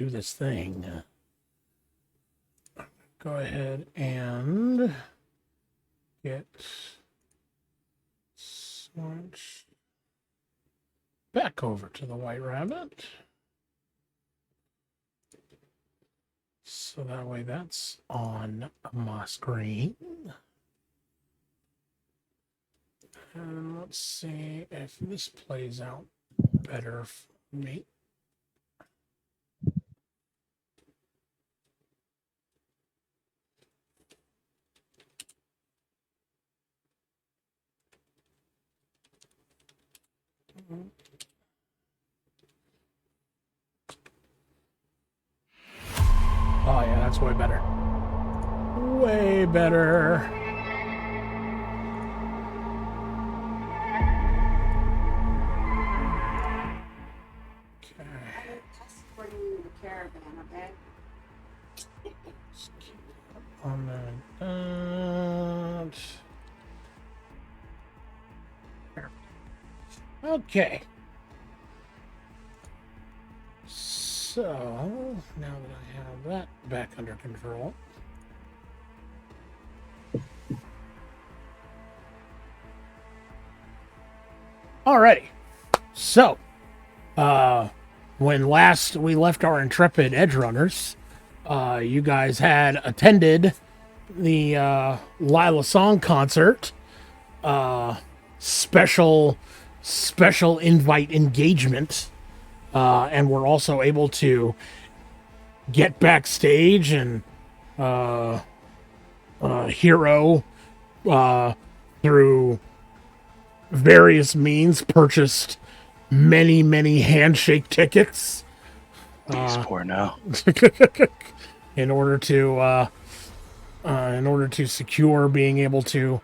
do this thing. Go ahead and get switch back over to the White Rabbit. So that way that's on my screen. And let's see if this plays out better for me. Oh yeah, that's way better. Way better. On that. Okay. So now that I have that back under control. Alrighty. So, when last we left our intrepid edge runners, you guys had attended the Lila Song concert, special invite engagement, and were also able to get backstage and Hero through various means purchased many handshake tickets. He's poor now. in order to secure being able to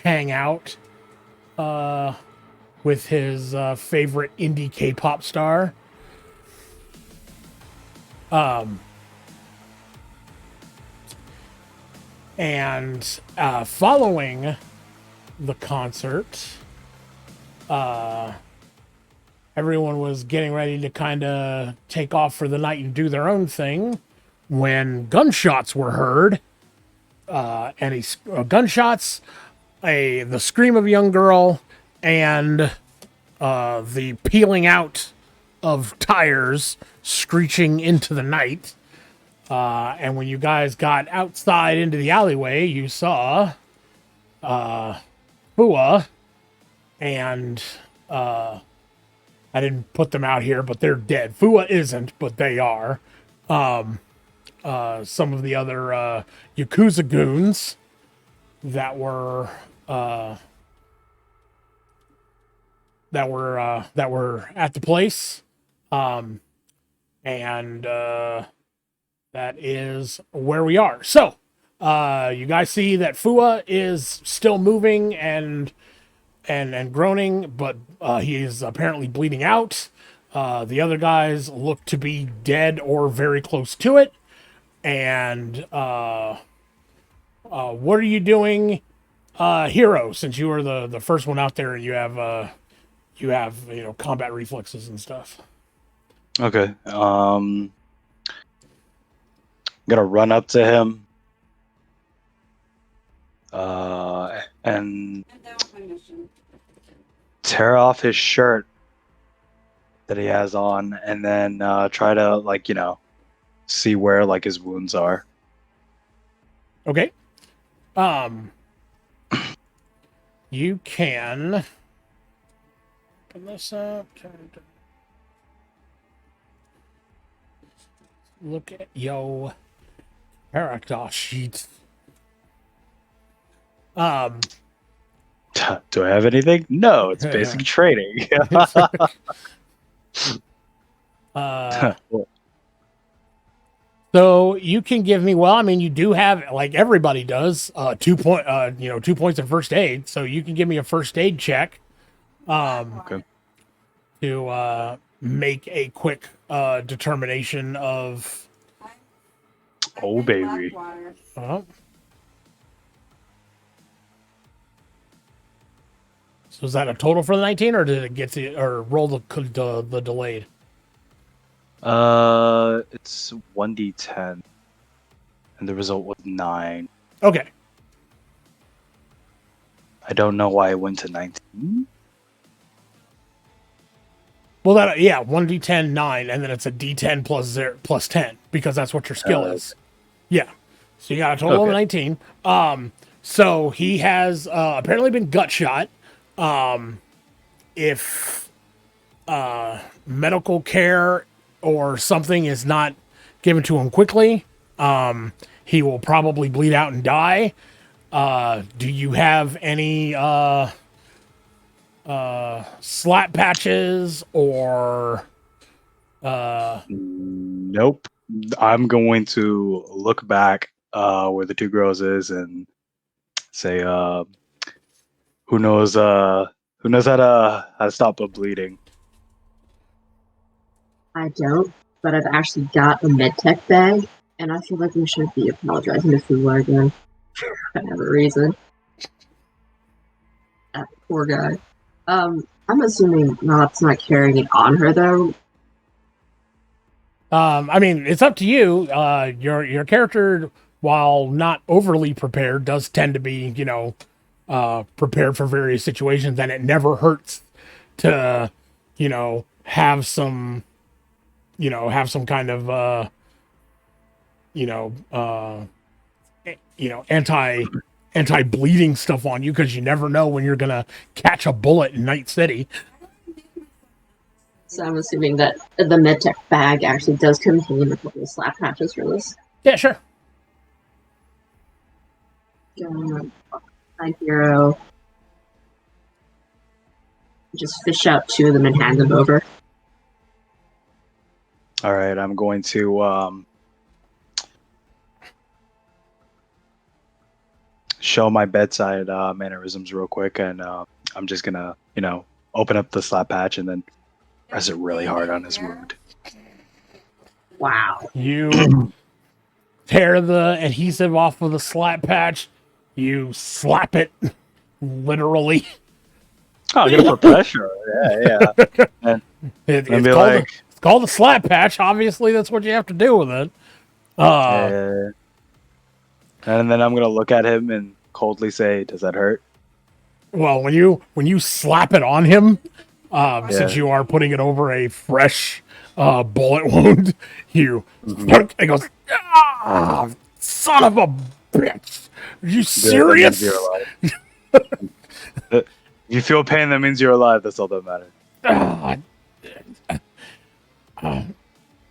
hang out with his favorite indie K-pop star. And following the concert, everyone was getting ready to kind of take off for the night and do their own thing when gunshots were heard. Gunshots, the scream of a young girl, and the peeling out of tires screeching into the night. And when you guys got outside into the alleyway, you saw Fua and I didn't put them out here, but they're dead. Fua isn't, but they are. Some of the other Yakuza goons that were at the place, and that is where we are. So, you guys see that Fua is still moving and groaning, but he is apparently bleeding out. The other guys look to be dead or very close to it. And what are you doing, Hero? Since you were the first one out there, and you have combat reflexes and stuff. Okay. I'm gonna run up to him. And tear off his shirt that he has on, and then try to see where his wounds are. Okay. You can open this up. Look at your character sheet. Do I have anything? No, it's basic training. So you can give me, well, I mean, you do have, like everybody does, 2 points of first aid. So you can give me a first aid check, Okay. to make a quick determination of. Oh, baby. So is that a total for the 19, or did it get to, or roll the delayed? It's 1d10, and the result was 9. Okay. I don't know why it went to 19. Well, that yeah, 1d10 9, and then it's a d10 plus 0 plus 10 because that's what your skill is. Yeah. So you got a total of Okay. 19. So he has apparently been gut shot. If medical care or something is not given to him quickly, he will probably bleed out and die. Do you have any slap patches or Nope. I'm going to look back where the two girls is and say, who knows how to stop a bleeding. I don't, but I've actually got a medtech bag, and I feel like we should be apologizing to Fula again for whatever reason. That poor guy. I'm assuming Knop's not carrying it on her though. I mean, it's up to you. Your character, while not overly prepared, does tend to be, prepared for various situations, and it never hurts to, have some, kind of, anti bleeding stuff on you because you never know when you're gonna catch a bullet in Night City. So I'm assuming that the medtech bag actually does contain a couple of slap patches for this. Yeah, sure. My hero. Just fish out 2 of them and hand them over. All right, I'm going to show my bedside mannerisms real quick, and I'm just gonna, open up the slap patch and then press it really hard on his wound. Wow. You tear the adhesive off of the slap patch. You slap it, literally. Oh, I'm gonna put pressure. Yeah. And It's be called, like, it's called a slap patch. Obviously, that's what you have to do with it. And then I'm gonna look at him and coldly say, "Does that hurt?" Well, when you slap it on him, since you are putting it over a fresh bullet wound, it goes, ah, son of a bitch! Are you serious? If you feel pain, that means you're alive. That's all that matters.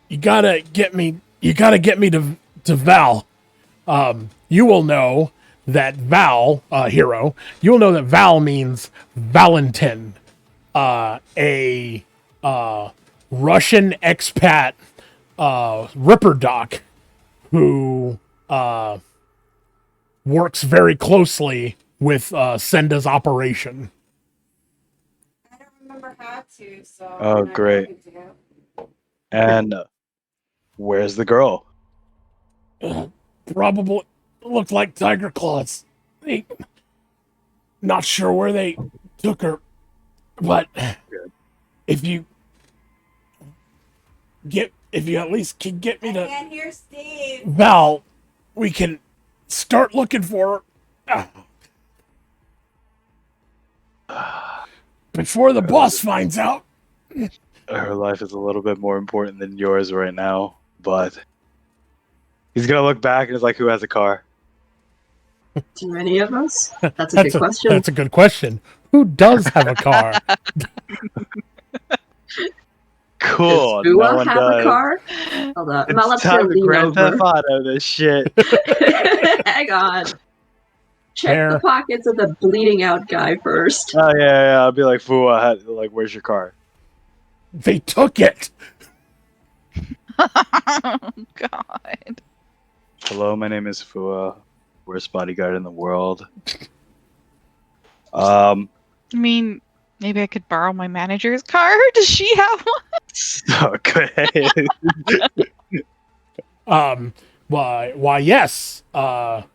You gotta get me. You gotta get me to Val. You will know that Val, hero. You will know that Val means Valentin, a Russian expat Ripper Doc who works very closely with Senda's operation. I don't remember how to, so. Oh, great. And where's the girl? Probably looked like tiger claws. Not sure where they took her, but if you at least can get me I to can't hear Steve. Val, we can start looking for her before the boss finds out. Her life is a little bit more important than yours right now, but he's gonna look back and is like, "Who has a car?" Do any of us? That's a good question. That's a good question. Who does have a car? Cool. Does Fua No one have does. a car? Hold on. It's time to Grand Theft Auto this shit. Hang on. Check There. the pockets of the bleeding out guy first. Oh yeah. I'll be like, "Fua, like, where's your car?" They took it. Oh, God. Hello, my name is Fua. Worst bodyguard in the world. I mean, maybe I could borrow my manager's car. Does she have one? Okay. Why yes. Well,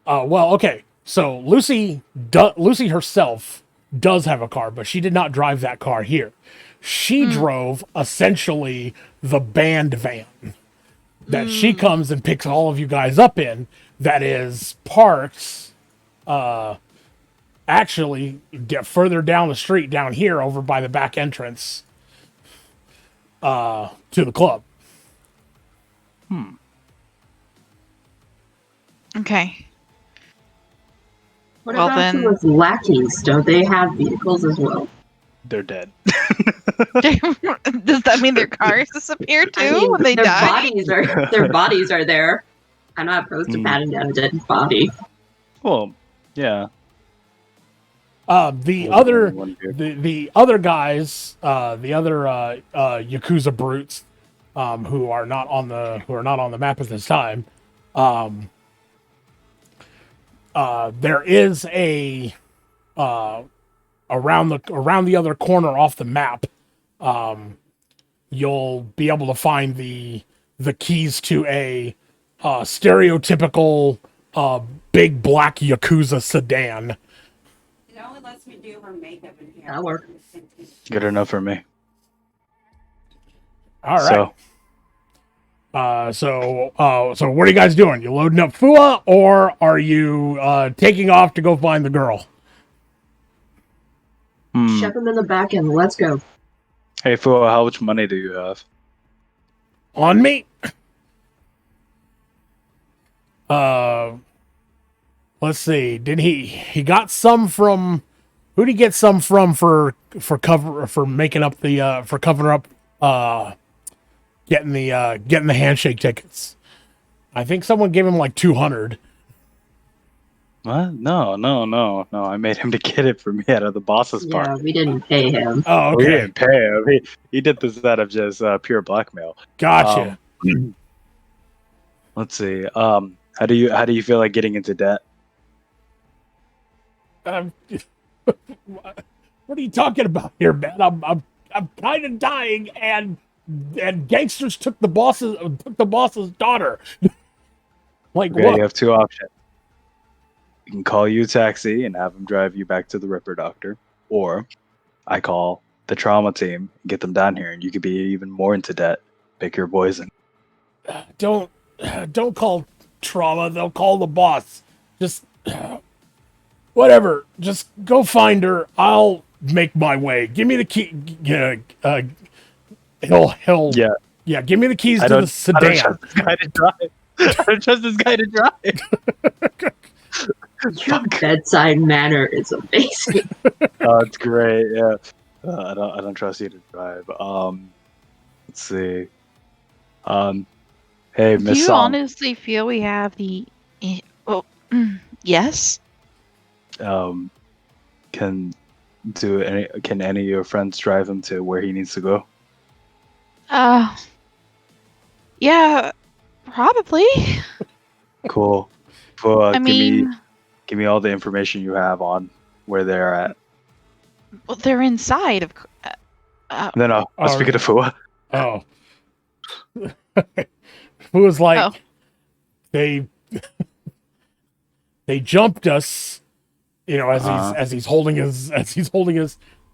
okay. So Lucy herself does have a car, but she did not drive that car here. She drove essentially the band van that she comes and picks all of you guys up in. That is parked actually get further down the street down here over by the back entrance to the club. Okay. What Well, about then- with lackeys? Don't they have vehicles as well? They're dead. Does that mean their cars disappear too I mean, when they their die? bodies are there. I'm not opposed to patting down a dead body. Well, yeah. The other guys, the other Yakuza brutes, who are not on the map at this time, there is a around the other corner off the map. You'll be able to find the keys to a stereotypical big black Yakuza sedan. It only lets me do her makeup in here. That'll work. Good enough for me. All right. So what are you guys doing? You loading up Fua, or are you taking off to go find the girl? Shove him in the back end. Let's go. Hey, Phil, how much money do you have? On me? Let's see. Did he got some from? Who did he get some from for making up the for covering up getting the handshake tickets? I think someone gave him like 200. What? No. I made him to get it for me out of the boss's Yeah, part. we didn't pay him. Oh, We okay, didn't pay him. He did this out of just pure blackmail. gotcha. Let's see. How do you feel like getting into debt? What are you talking about here, man? I'm kind of dying, and gangsters took the boss's daughter. Like Okay, what? you have two options. You can call you a taxi and have them drive you back to the Ripper Doctor, or I call the trauma team and get them down here, and you could be even more into debt. Pick your poison. Don't call trauma. They'll call the boss. Just whatever. Just go find her. I'll make my way. Give me the key. He'll Yeah. Give me the keys to the I don't sedan. trust this guy to drive. I don't trust this guy to drive. Your bedside manner is amazing. Oh, it's great. Yeah. I don't trust you to drive. Let's see. Hey, Do Miss you Song. honestly feel we have the? Well, yes. Can any of your friends drive him to where he needs to go? Yeah, probably. Cool. Well, I mean, give me all the information you have on where they're at. well, they're inside of. No, I'm speaking to Fua. Oh. Who was like Oh. they jumped us, as he's holding his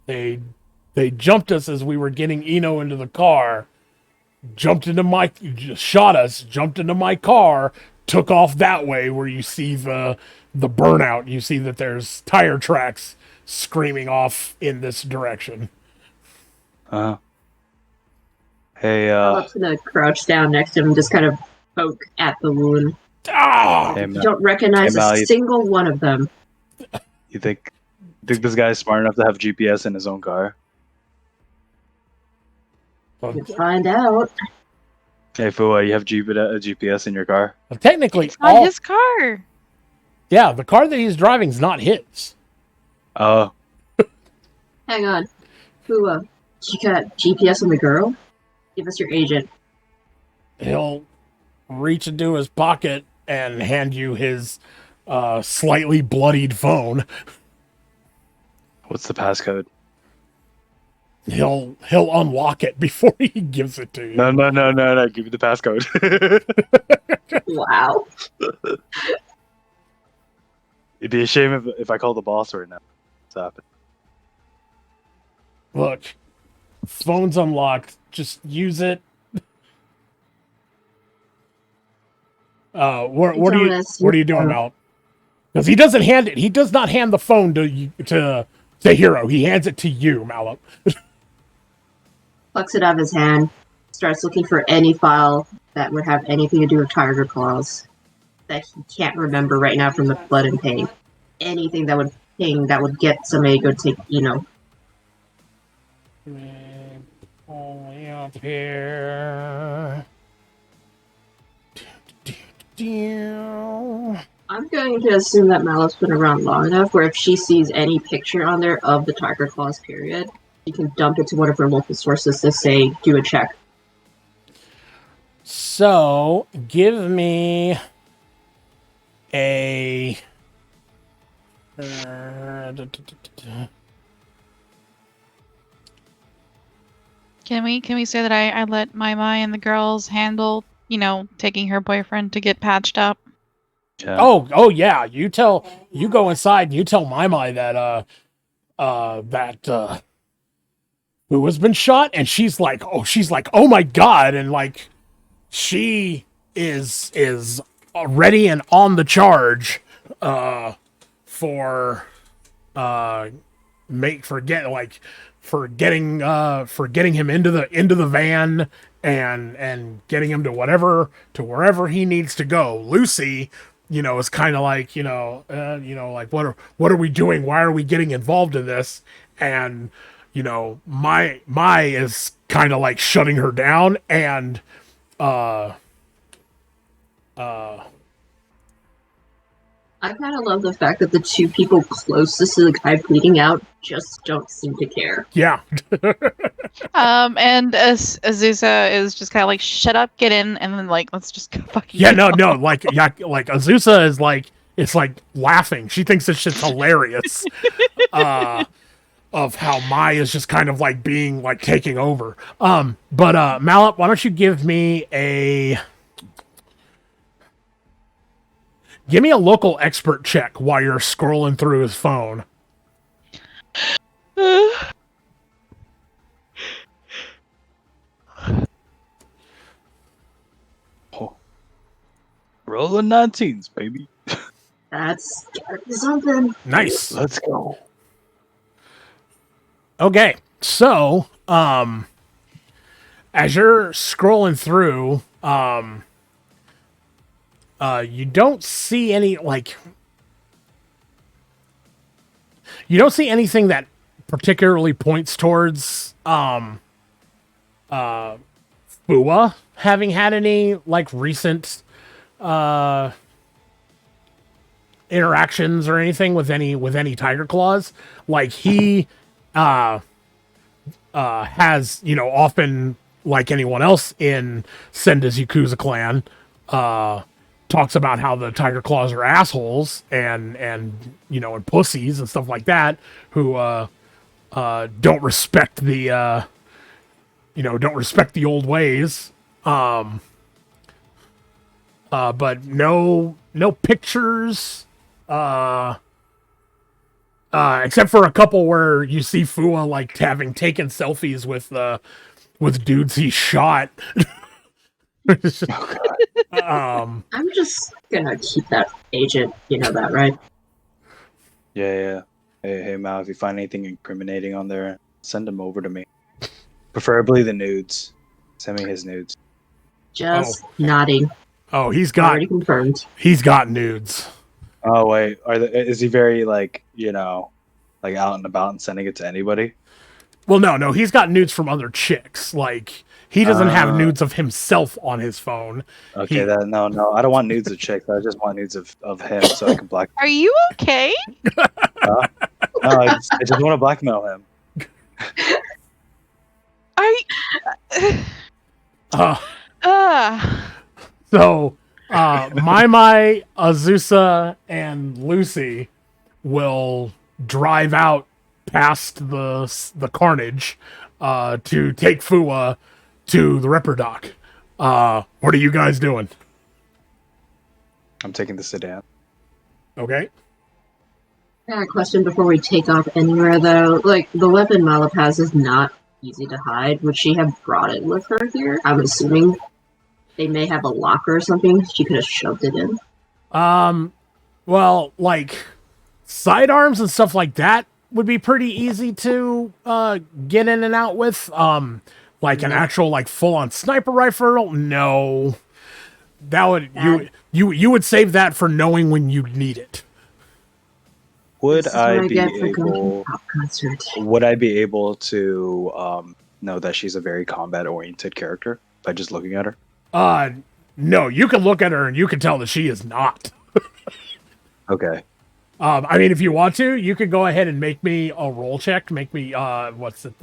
they jumped us as we were getting Eno into the car, jumped into my car, took off that way where you see the burnout. You see that there's tire tracks screaming off in this direction. Hey, I'm gonna crouch down next to him and just kind of poke at the wound. Ah! hey, You Mal, don't recognize Mal, a single one of them. you think this guy is smart enough to have GPS in his own car? Let's find out. Hey, Fua, you have GPS in your car? Technically, It's not his car. yeah, the car that he's driving is not his. Oh, Hang on. Who, you got GPS on the girl? Give us your agent. He'll reach into his pocket and hand you his slightly bloodied phone. what's the passcode? He'll unlock it before he gives it to you. No. Give me the passcode. Wow. It'd be a shame if I call the boss right now. What's happened? Look, Phone's unlocked. Just use it. What are you doing, Mal? Because he doesn't hand it. He does not hand the phone to Hero. He hands it to you, Malop. Plucks it out of his hand, starts looking for any file that would have anything to do with Tiger Claws that he can't remember right now from the blood and pain. Anything that would ping that would get somebody to go take, Up here. I'm going to assume that Malop's been around long enough where if she sees any picture on there of the Tiger Claws period, she can dump it to one of her local sources to say, do a check. So, give me a... Can we say that I let Mai Mai and the girls handle, taking her boyfriend to get patched up? Yeah. Oh yeah. You go inside and you tell Mai Mai that who has been shot, and she's like, oh my god, and like she is ready and on the charge for getting him into the van and getting him to wherever he needs to go. Lucy, is kind of like, like what are we doing? Why are we getting involved in this? And my is kind of like shutting her down, and I kind of love the fact that the two people closest to the guy bleeding out just don't seem to care. yeah. And Azusa is just kind of like, shut up, get in, and then like, let's just go fucking. Yeah, no, like Azusa is like, it's like laughing. She thinks this shit's hilarious. Of how Mai is just kind of like being like taking over. But Malop, why don't you give me a local expert check while you're scrolling through his phone. Oh. Rolling 19s, baby. That's gotta be something. Nice. Let's go. Okay, so as you're scrolling through, you don't see any you don't see anything that particularly points towards Fua having had any like recent interactions or anything with any Tiger Claws. Like he has, often, like anyone else in Senda's Yakuza clan, talks about how the Tiger Claws are assholes and pussies and stuff like that, who don't respect the old ways. But no pictures, except for a couple where you see Fua like having taken selfies with dudes he shot. I'm just gonna keep that agent, you know that, right? Yeah. Hey, Mal, if you find anything incriminating on there, send them over to me. Preferably the nudes. Send me his nudes. Just nodding. Oh, Already confirmed. He's got nudes. Oh wait, is he very like like out and about and sending it to anybody? Well, no, he's got nudes from other chicks. Like he doesn't have nudes of himself on his phone. Okay, no, I don't want nudes of chicks. I just want nudes of him so I can black. Are you okay? No, I just want to blackmail him. So, Mai, Azusa, and Lucy will drive out past the carnage to take Fua to the Ripper Dock. What are you guys doing? I'm taking the sedan. Okay. I got a question before we take off anywhere, though. Like, the weapon Malop has is not easy to hide. Would she have brought it with her here? I'm assuming they may have a locker or something. She could have shoved it in. Well, like sidearms and stuff like that would be pretty easy to get in and out with. Like an actual like full on sniper rifle, no. That would you would save that for knowing when you need it. Would This is I what be get for going to able? a pop concert. Would I be able to know that she's a very combat oriented character by just looking at her? No, you can look at her and you can tell that she is not. Okay. I mean, if you want to, you could go ahead and make me a roll check. Make me what's it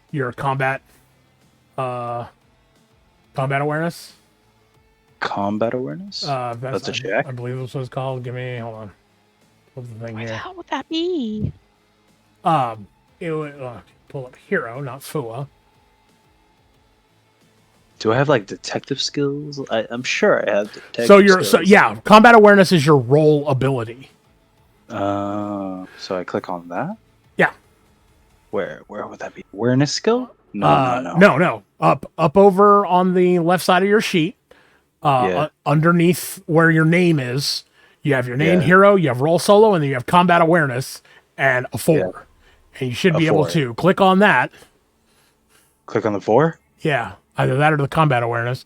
your combat awareness. Combat awareness. That's a check. I believe that's what it's called. Hold on. What's the thing What the here? hell would that be? It would pull up hero, not Fua. Do I have like detective skills? I'm sure I have detective. So yeah, combat awareness is your role ability. So I click on that. Yeah. Where would that be? Awareness skill? No. Up over on the left side of your sheet. Underneath where your name is, you have your name, hero, you have roll solo, and then you have combat awareness and a 4. Yeah. And you should be able to click on that. Click on the 4? Yeah, either that or the combat awareness.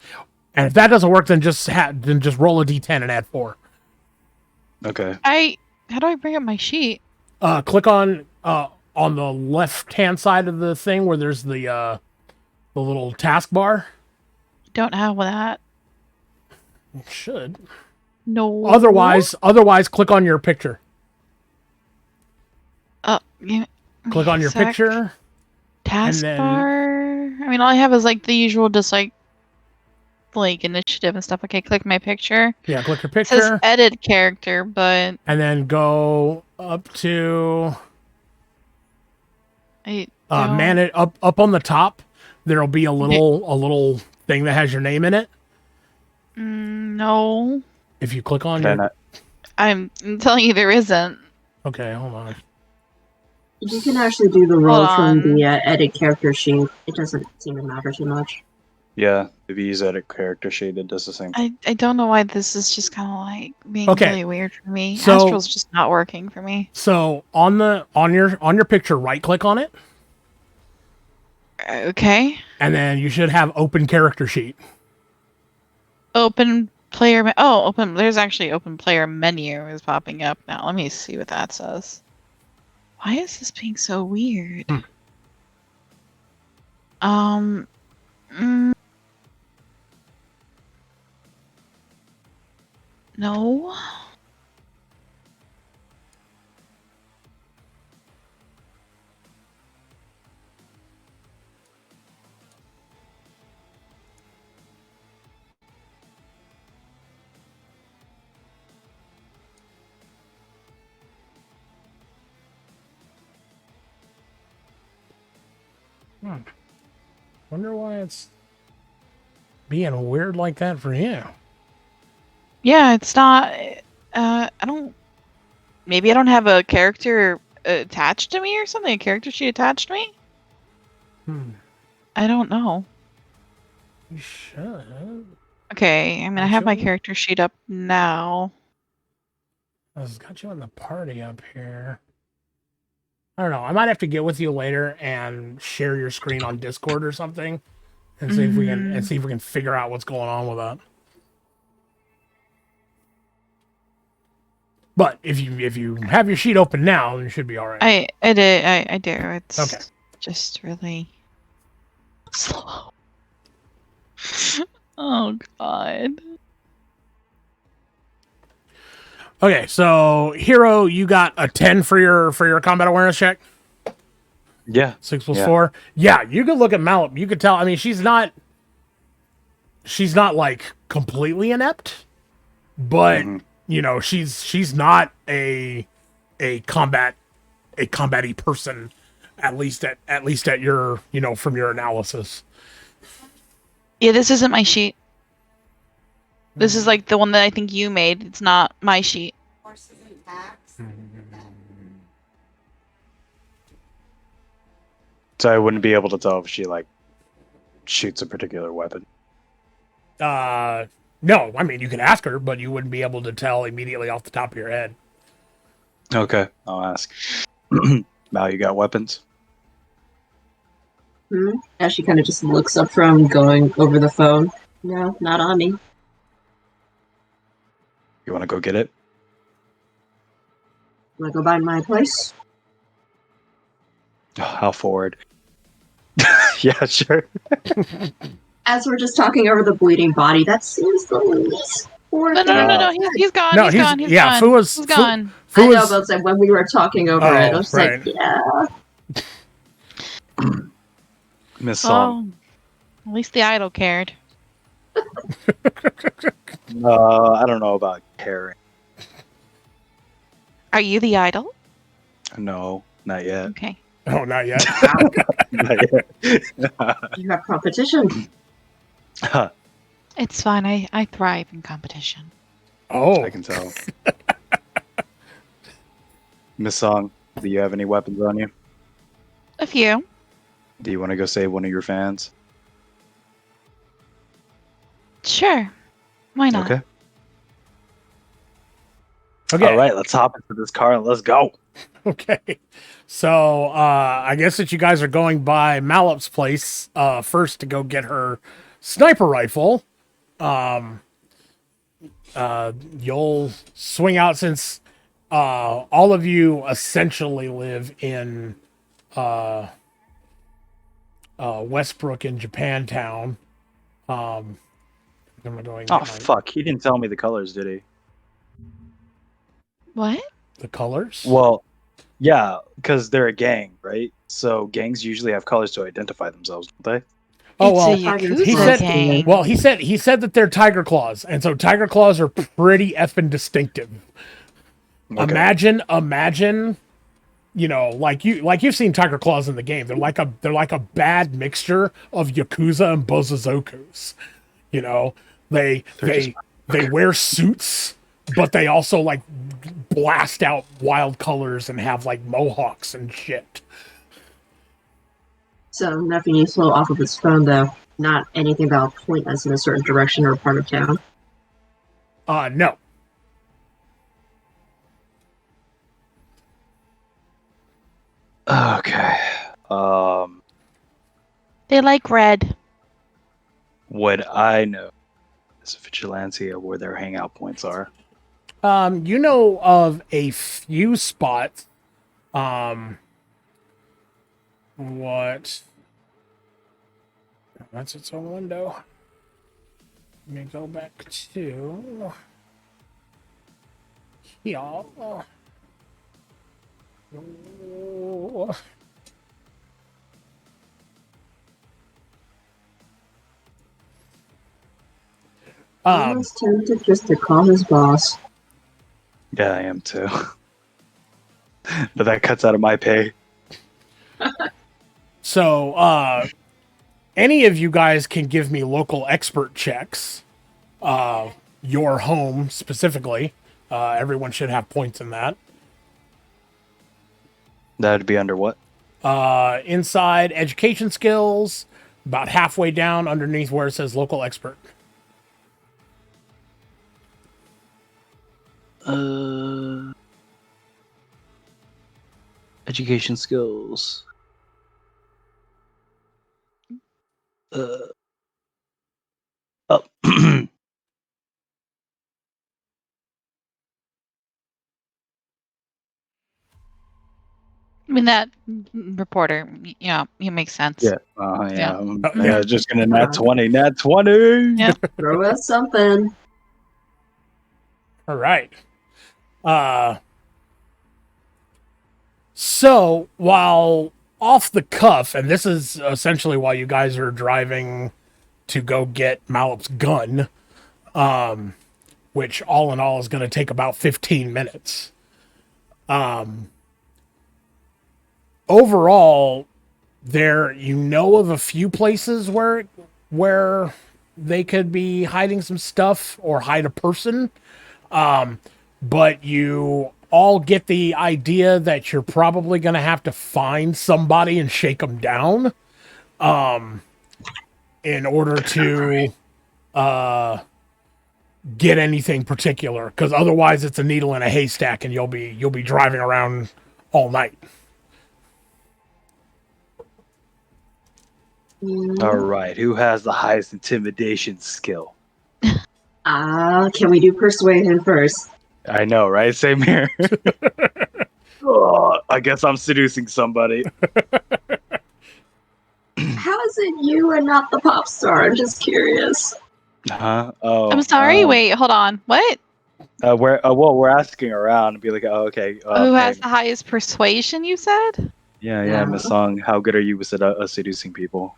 And if that doesn't work, then just roll a d10 and add 4. Okay. How do I bring up my sheet? Click on the left-hand side of the thing where there's the little taskbar. Don't have that. You should. No. Otherwise, click on your picture. Click on your picture. Taskbar. I mean, all I have is like the usual, just like initiative and stuff. Okay, click my picture. Yeah, click your picture. It says edit character, but and then go up to manage up on the top. There'll be a little thing that has your name in it. No. If you click on I'm telling you there isn't. Okay, hold on. You can actually do the roll from the edit character sheet. It doesn't seem to matter too much. Yeah, if you use edit character sheet, it does the same. I don't know why this is just kind of like being really weird for me. So, Astral's just not working for me. So on your picture, right click on it. Okay. And then you should have open character sheet. Open player. There's actually open player menu is popping up now. Let me see what that says. Why is this being so weird? No. Wonder why it's being weird like that for you. Yeah, it's not. Maybe I don't have a character attached to me or something. A character sheet attached to me. I don't know. You should. Okay, I mean, I have my character sheet up now. I've got you in the party up here. I don't know. I might have to get with you later and share your screen on Discord or something, and see if we can figure out what's going on with that. But if you have your sheet open now, then you should be all right. I do. It's okay. Just really slow. Oh God. Okay, so hero, you got a 10 for your combat awareness check. Yeah. 6 + 4. Yeah, you could look at Malip. You could tell. I mean, she's not like completely inept, but you know, she's not a combat-y person. At least at your, you know, from your analysis. Yeah, this isn't my sheet. This is like the one that I think you made. It's not my sheet. Horses and tax. So I wouldn't be able to tell if she like shoots a particular weapon. No, I mean you can ask her, but you wouldn't be able to tell immediately off the top of your head. Okay, I'll ask. Mal, you got weapons? As she kind of just looks up from going over the phone. No, not on me. You want to go get it? Want to go by my place? Oh, I'll forward. Yeah, sure. As we're just talking over the bleeding body, that seems the least. No. He's gone. No, he's he's- gone. He's yeah, gone. Fua's- He's gone. I know, Fua's- but it's like when we were talking over it, I was just right. like, yeah. Miss Song. At least the idol cared. I don't know about caring. Are you the idol? No, not yet. Okay. Oh, not yet. Not yet. You have competition. It's fine. I thrive in competition. Oh, I can tell. Miss Song, do you have any weapons on you? A few. Do you want to go save one of your fans? Sure. Why not? Okay. okay. All right, let's hop into this car and let's go. Okay. So, I guess that you guys are going by Mallop's place first to go get her sniper rifle. You'll swing out since all of you essentially live in Westbrook in Japantown. I'm going Oh, fuck. He didn't tell me the colors, did he? What? the colors. Well, yeah, because they're a gang, right? So gangs usually have colors to identify themselves, don't they? Oh, well, It's a Yakuza he said- gang. Well, he said that they're tiger claws, and so tiger claws are pretty effing distinctive. Okay. Imagine, you know, like you've seen tiger claws in the game. They're like a bad mixture of Yakuza and Bozazokus. You know, they wear suits, but they also like blast out wild colors and have like mohawks and shit. So nothing useful off of his phone, though. Not anything that'll point us in a certain direction or part of town. No. Okay. They like red. Would I know as a vigilante of where their hangout points are? You know of a few spots. What? That's its own window. Let me go back to here. Oh. I was tempted just to call his boss. Yeah, I am too. But that cuts out of my pay. So, any of you guys can give me local expert checks. Your home specifically. Everyone should have points in that. That'd be under what? Inside education skills, about halfway down underneath where it says local expert. Education skills. Oh. I mean, that reporter, yeah, it makes sense. Yeah. Yeah. Yeah, just gonna nat 20. Nat 20! Yeah. Throw us something. All right. So while off the cuff, and this is essentially while you guys are driving to go get Mallop's gun, which all in all is going to take about 15 minutes. Overall, you know of a few places where they could be hiding some stuff or hide a person. But you all get the idea that you're probably going to have to find somebody and shake them down in order to get anything particular, because otherwise it's a needle in a haystack and you'll be driving around all night. All right, who has the highest intimidation skill? Can we do persuasion first? I know, right? Same here. Oh, I guess I'm seducing somebody. How is it you and not the pop star? I'm just curious. Huh? Oh, I'm sorry. Wait, hold on. What? we're asking around and be like, oh, okay. Who has hey, the highest persuasion? You said. yeah, Miss Song. How good are you with seducing people?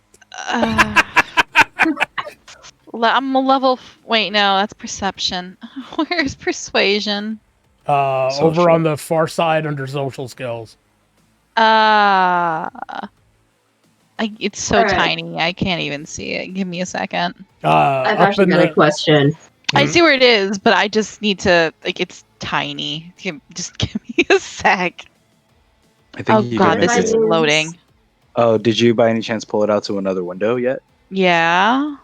I'm a level. Wait, no, that's perception. Where's persuasion? Over on the far side under social skills. It's so All right. tiny. I can't even see it. Give me a second. I've actually got a question. I see where it is, but I just need to. It's tiny. Just give me a sec. I think Oh you god, can this make is it. loading. Oh, did you by any chance pull it out to another window yet? Yeah.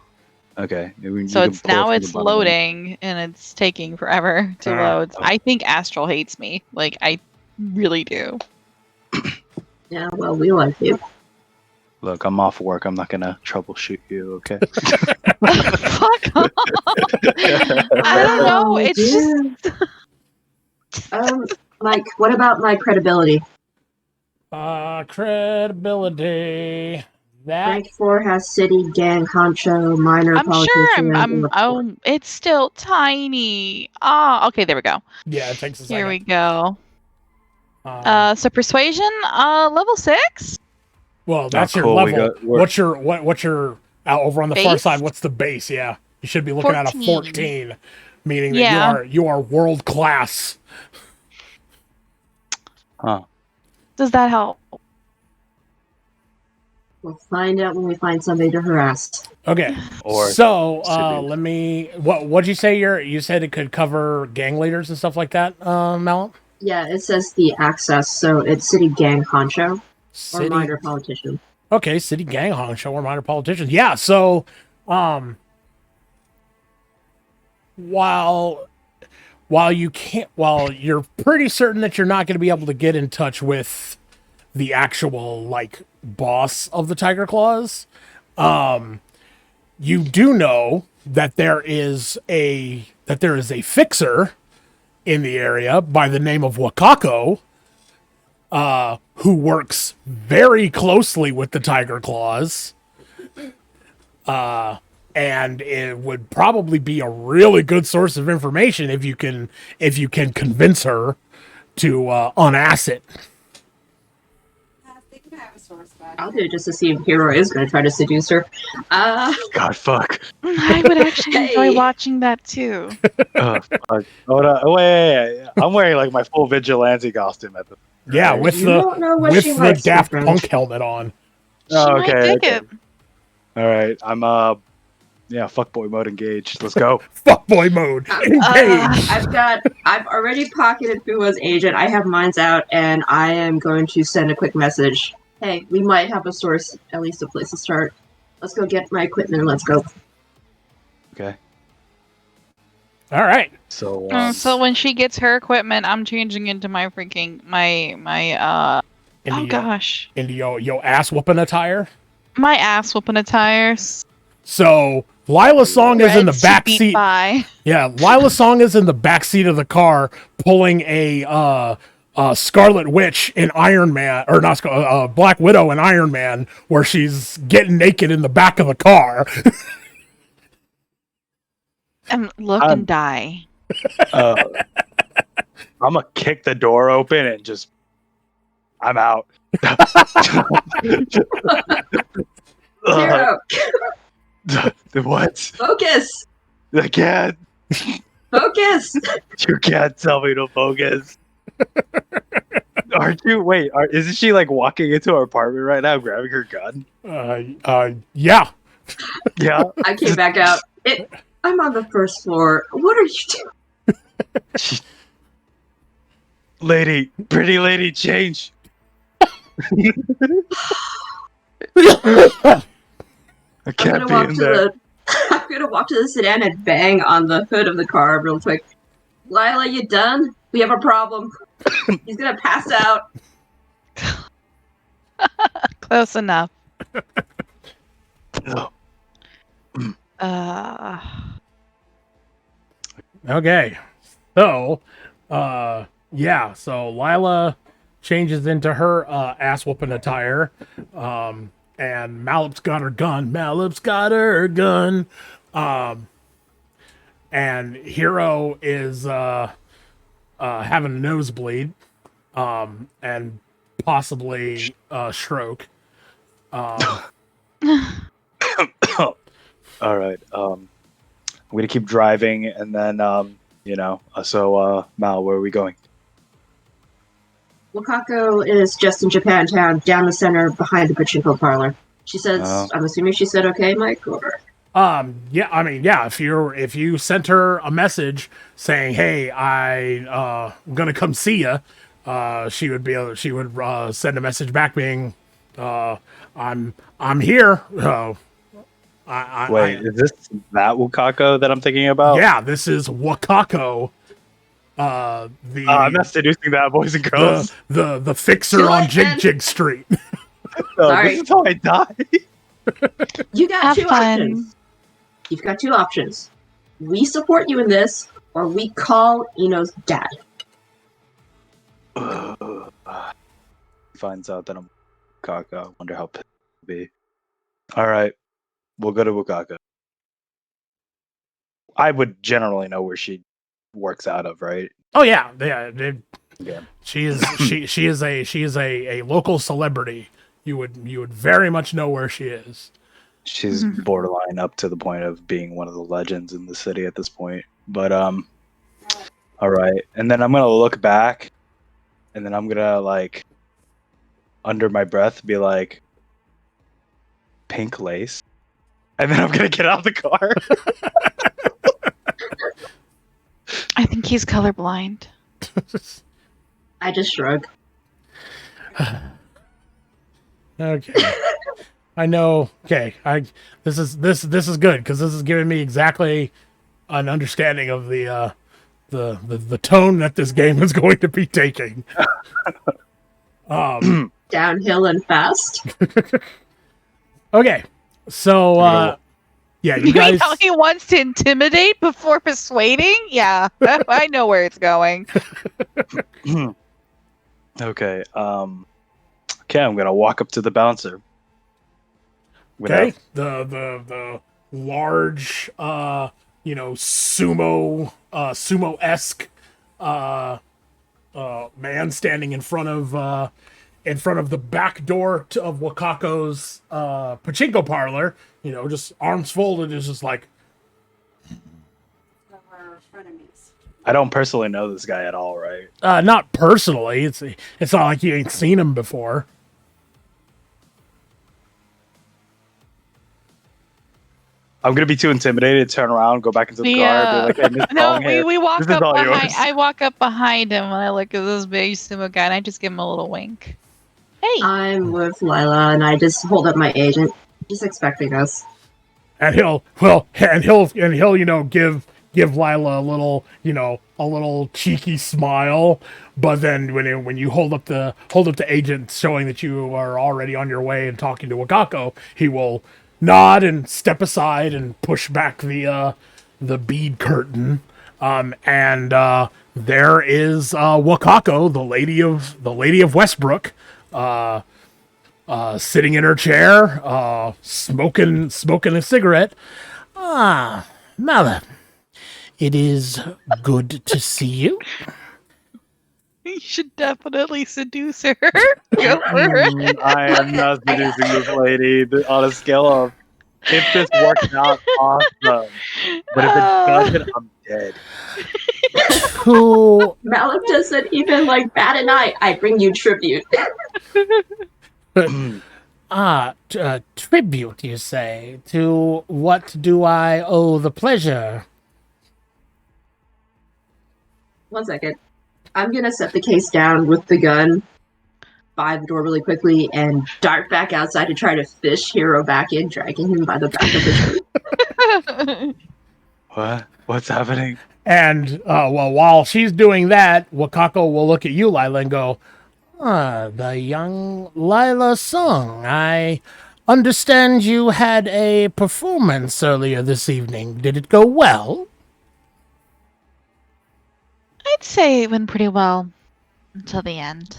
Okay. So it's loading and it's taking forever to load. Oh. I think Astral hates me. Like I really do. Yeah, well, we like you. Look, I'm off work. I'm not gonna troubleshoot you. Okay. Fuck off. I don't know. It's just Mike, what about my credibility? Credibility. That Rank 4 has city, gang, honcho, minor I'm sure politician. it's still tiny. Ah, okay, there we go. yeah, it takes a second. Here we go. So persuasion, level 6? Well, that's Oh, your cool. level. What's your over on the far Base? side? What's the base? Yeah, you should be looking at a 14, meaning that Yeah. you are world class. Huh. Does that help? We'll find out when we find somebody to harass. Okay, Or so seduce. let me. What'd you say? You said it could cover gang leaders and stuff like that, Malin? Yeah, it says the access, so it's city, gang, honcho, or City. minor politician. Okay, city gang honcho or minor politicians. Yeah, so while you're pretty certain that you're not going to be able to get in touch with the actual like boss of the Tiger Claws, you do know that there is a fixer in the area by the name of Wakako, who works very closely with the Tiger Claws. And it would probably be a really good source of information if you can convince her to unass it. They can have a source back. I'll do it just to see if Hero is going to try to seduce her. God, fuck. I would actually enjoy Hey. watching that too. Oh, fuck. Hold on. Wait. I'm wearing like my full vigilante costume at the. Yeah, with You don't know what she the likes, my Daft friend. Punk helmet on. She Oh, might okay. dig it. All right. I'm fuckboy mode engaged. Let's go. Fuckboy mode. Engage. I've already pocketed Fuwa's agent. I have mine's out, and I am going to send a quick message. Hey, we might have a source, at least a place to start. Let's go get my equipment and let's go. Okay. All right. So. So when she gets her equipment, I'm changing into my freaking my Into oh gosh, into your ass whooping attire. my ass whooping attires. So Lila's song is in the Red back beat seat. by. Yeah, Lila's song is in the back seat of the car, pulling a Scarlet Witch in Iron Man, or not Black Widow in Iron Man, where she's getting naked in the back of the car. And look and die. I'm gonna kick the door open and just. I'm out. Hero, What? focus! I can't. Focus! You can't tell me to focus. Aren't you? Wait, isn't she like walking into our apartment right now, grabbing her gun? Yeah. Yeah. I came back out. I'm on the first floor. What are you doing? Lady, pretty lady, change. I I'm can't gonna be walk in to there. the. I'm gonna walk to the sedan and bang on the hood of the car real quick. Lila, you done? We have a problem. He's gonna pass out. Close enough. No. Uh, Okay. So, yeah. So Lila changes into her ass whooping attire. And Malip's got her gun. Malip's got her gun. And Hero is having a nosebleed. And possibly a stroke. All right. I'm gonna keep driving, and then Mal, where are we going? Wakako is just in Japantown, down the center, behind the pachinko parlor. She says, Oh. I'm assuming she said okay, Mike, or... Yeah, I mean, yeah, if you sent her a message saying, "Hey, I'm gonna come see you," she would send a message back being, I'm here. Wait, is this that Wakako that I'm thinking about? Yeah, this is Wakako, I'm not seducing that, boys and the girls. the fixer Too on late, Jig man. Jig Street. No, Sorry. this is how I die. You got Have two fun. options. You've got two options. We support you in this, or we call Ino's dad. Finds out that I'm Wakako. Wonder how pissed he'll be. All right, we'll go to Wakako. I would generally know where she works out of, right? Oh yeah. Yeah. She is a local celebrity. You would very much know where she is. She's Mhm. borderline up to the point of being one of the legends in the city at this point. But all right. And then I'm gonna look back, and then I'm gonna like under my breath be like pink lace. And then I'm gonna get out of the car. I think he's colorblind. I just shrug. Okay. I know. Okay. This is good because this is giving me exactly an understanding of the tone that this game is going to be taking. Downhill and fast. Okay. So yeah, you guys How he wants to intimidate before persuading? Yeah, I know where it's going. Okay. Okay, I'm gonna walk up to the bouncer. okay? The large sumo-esque man standing in front of the back door of Wakako's pachinko parlor, just arms folded, is just like, Our frenemies. I don't personally know this guy at all, right? not personally. It's not like you ain't seen him before. I'm gonna be too intimidated to turn around, go back into the We, car, and be like, "Hey, Mr. No, Longhair, we walk this is up all behind. yours." I walk up behind him and I look at this big sumo guy and I just give him a little wink. Hey, I'm with Lila, and I just hold up my agent. He's expecting us. And he'll give Lila a little cheeky smile, but then when you hold up the agent showing that you are already on your way and talking to Wakako, he will nod and step aside and push back the bead curtain, and there is Wakako, the lady of Westbrook, sitting in her chair, smoking a cigarette. Ah, Mala, it is good to see you. you should definitely seduce her. Go for it. I am not seducing this lady on a scale of if this works out, awesome. But if it doesn't, I'm dead. To Malik doesn't even bat an eye. I bring you tribute. tribute, you say? To what do I owe the pleasure? 1 second. I'm gonna set the case down with the gun by the door really quickly and dart back outside to try to fish Hero back in, dragging him by the back of the shirt. What? What's happening? And well, while she's doing that, Wakako will look at you, Lila, and go, the young Lila Song. I understand you had a performance earlier this evening. Did it go well? I'd say it went pretty well until the end.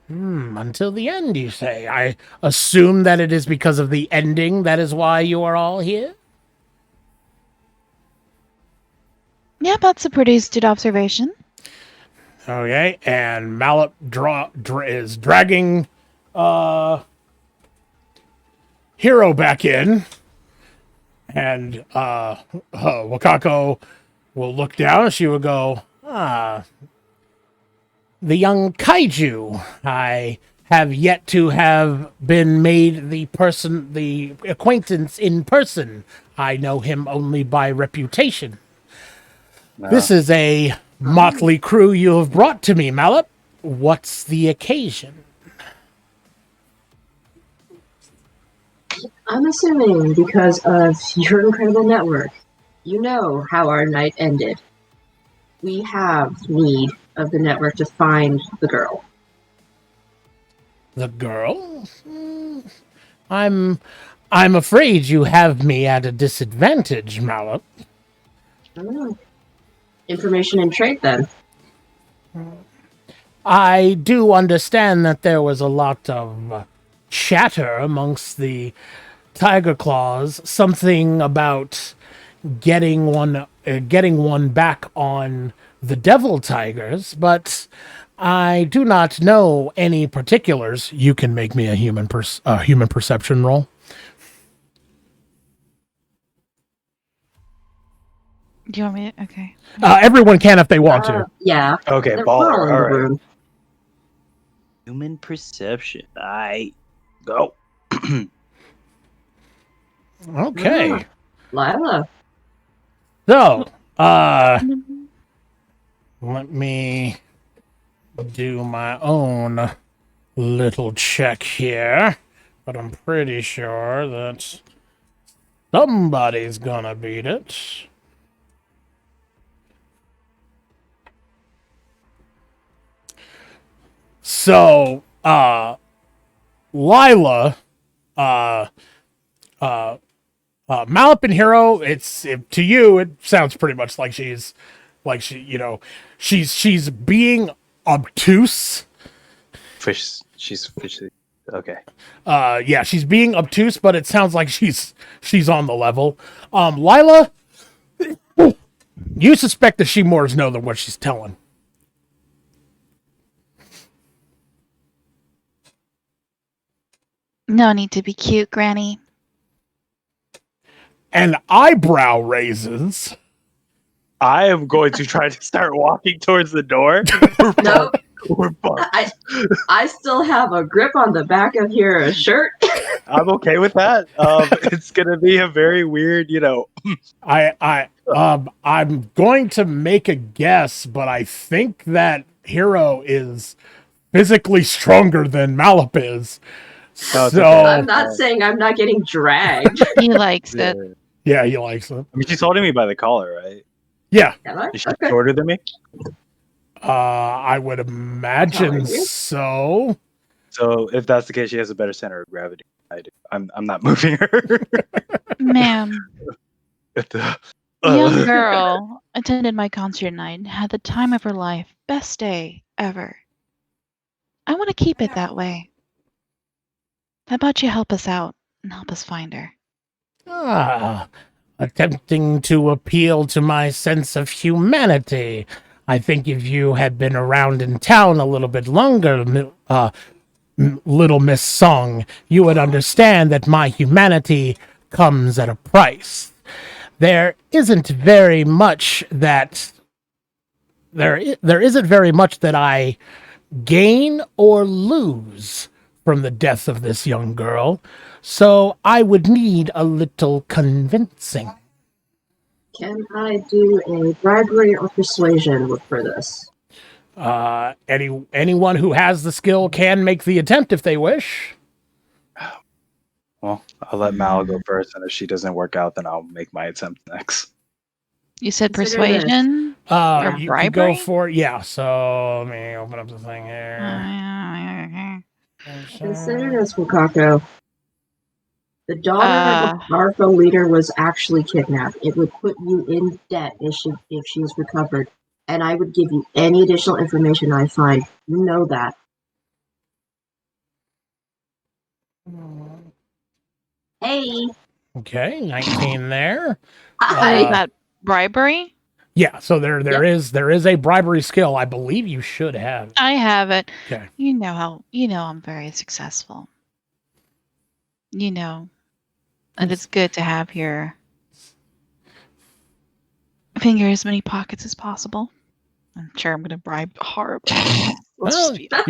Until the end, you say. I assume that it is because of the ending that is why you are all here? Yeah, that's a pretty astute observation. Okay, and Mallet is dragging Hero back in, and Wakako will look down. She will go, the young kaiju. I have yet to have been made the acquaintance in person. I know him only by reputation. This is a motley crew you have brought to me, Mallet. What's the occasion? I'm assuming because of your incredible network, you know how our night ended. We have need of the network to find the girl. The girl? I'm afraid you have me at a disadvantage, Mallet. Information and trade, then. I do understand that there was a lot of chatter amongst the Tiger Claws, something about getting one back on the Devil Tigers, but I do not know any particulars. You can make me a human perception roll. Do you want me to? Okay. Everyone can if they want to. Yeah. Okay, They're baller. all in All the right. room. Human perception. I go. Okay. Lila. So, let me do my own little check here, but I'm pretty sure that somebody's gonna beat it. So, Lila, Malip and Hero, to you, it sounds pretty much like she's being obtuse. She's fishy. Okay. Yeah, she's being obtuse, but it sounds like she's on the level. Lila, you suspect that she more knows than what she's telling. No need to be cute, Granny. And eyebrow raises. I am going to try to start walking towards the door. No, We're fucked. I still have a grip on the back of your shirt. I'm okay with that. It's gonna be a very weird, I'm going to make a guess, but I think that Hero is physically stronger than Malip is. No, it's So okay. I'm not saying I'm not getting dragged. He likes Yeah. it. yeah, he likes it. I mean, she's holding me by the collar, right? Yeah, Am I? Is she Okay. shorter than me? I would imagine How are you? so. So if that's the case, she has a better center of gravity than I do. I'm not moving her. Ma'am, The- a young girl attended my concert night and had the time of her life. Best day ever. I want to keep it that way. How about you help us out and help us find her? Attempting to appeal to my sense of humanity. I think if you had been around in town a little bit longer, Little Miss Song, you would understand that my humanity comes at a price. There isn't very much that I gain or lose from the death of this young girl, so I would need a little convincing. Can I do a bribery or persuasion for this? Anyone who has the skill can make the attempt if they wish. Well, I'll let Mal go first, and if she doesn't work out, then I'll make my attempt next. You said Consider this. persuasion? Yeah. You could go bribery? for So let me open up the thing here. Consider this, Wakako. The daughter of the Arco leader was actually kidnapped. It would put you in debt if she's recovered. And I would give you any additional information I find. You know that. Hey! Okay, 19 there. Hi! Is that bribery? Yeah, so there is a bribery skill. I believe you should have. I have it. Okay. You know I'm very successful. You know. And it's good to have your finger as many pockets as possible. I'm sure I'm gonna bribe horribly. Let's Well, speed up.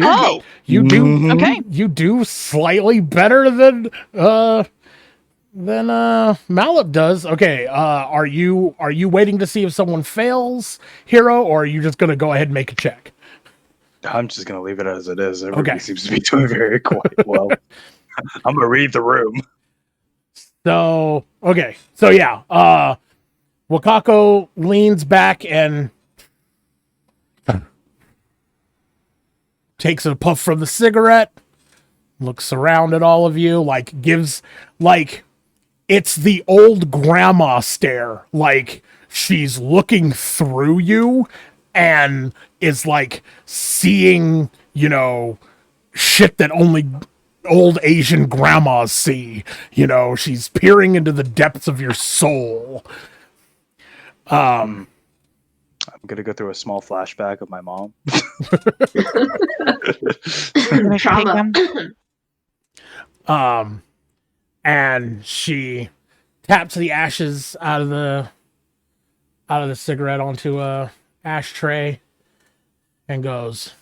you do Mhm. Okay. you do slightly better than Malip does. Okay, are you waiting to see if someone fails, Hero, or are you just gonna go ahead and make a check? I'm just gonna leave it as it is. Everybody Okay. seems to be doing very quite well. I'm gonna read the room. So Wakako leans back and takes a puff from the cigarette, looks around at all of you, gives it's the old grandma stare, she's looking through you and is seeing, shit that only old Asian grandmas see. She's peering into the depths of your soul. I'm gonna go through a small flashback of my mom. Trauma. And she taps the ashes out of the cigarette onto a ashtray and goes,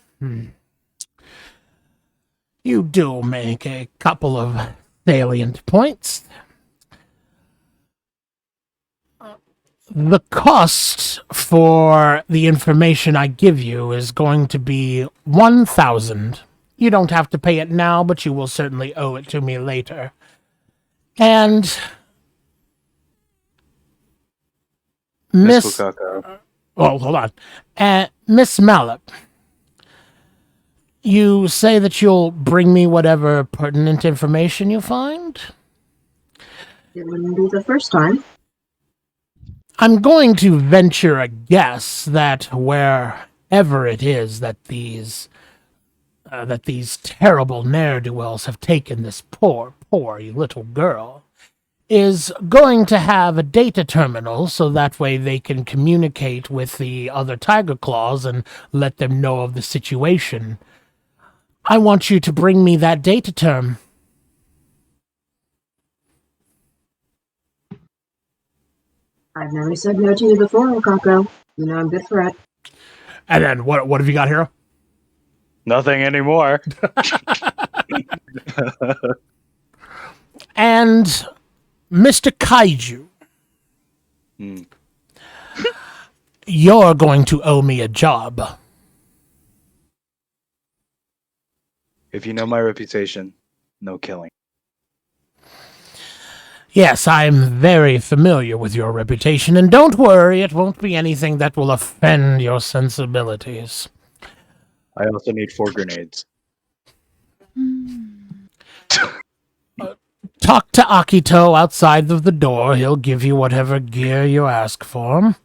You do make a couple of salient points. The cost for the information I give you is going to be 1,000. You don't have to pay it now, but you will certainly owe it to me later. And Miss Wakako. Oh, hold on. Miss Malip, you say that you'll bring me whatever pertinent information you find? It wouldn't be the first time. I'm going to venture a guess that wherever it is that these terrible ne'er-do-wells have taken this poor little girl is going to have a data terminal so that way they can communicate with the other Tiger Claws and let them know of the situation. I want you to bring me that data term. I've never said no to you before, Wakako. You know I'm good for it. And then what have you got, Hero? Nothing anymore. And Mr. Kaiju, you're going to owe me a job. If you know my reputation, no killing. Yes, I'm very familiar with your reputation, and don't worry, it won't be anything that will offend your sensibilities. I also need 4 grenades. Talk to Akito outside of the door. He'll give you whatever gear you ask for.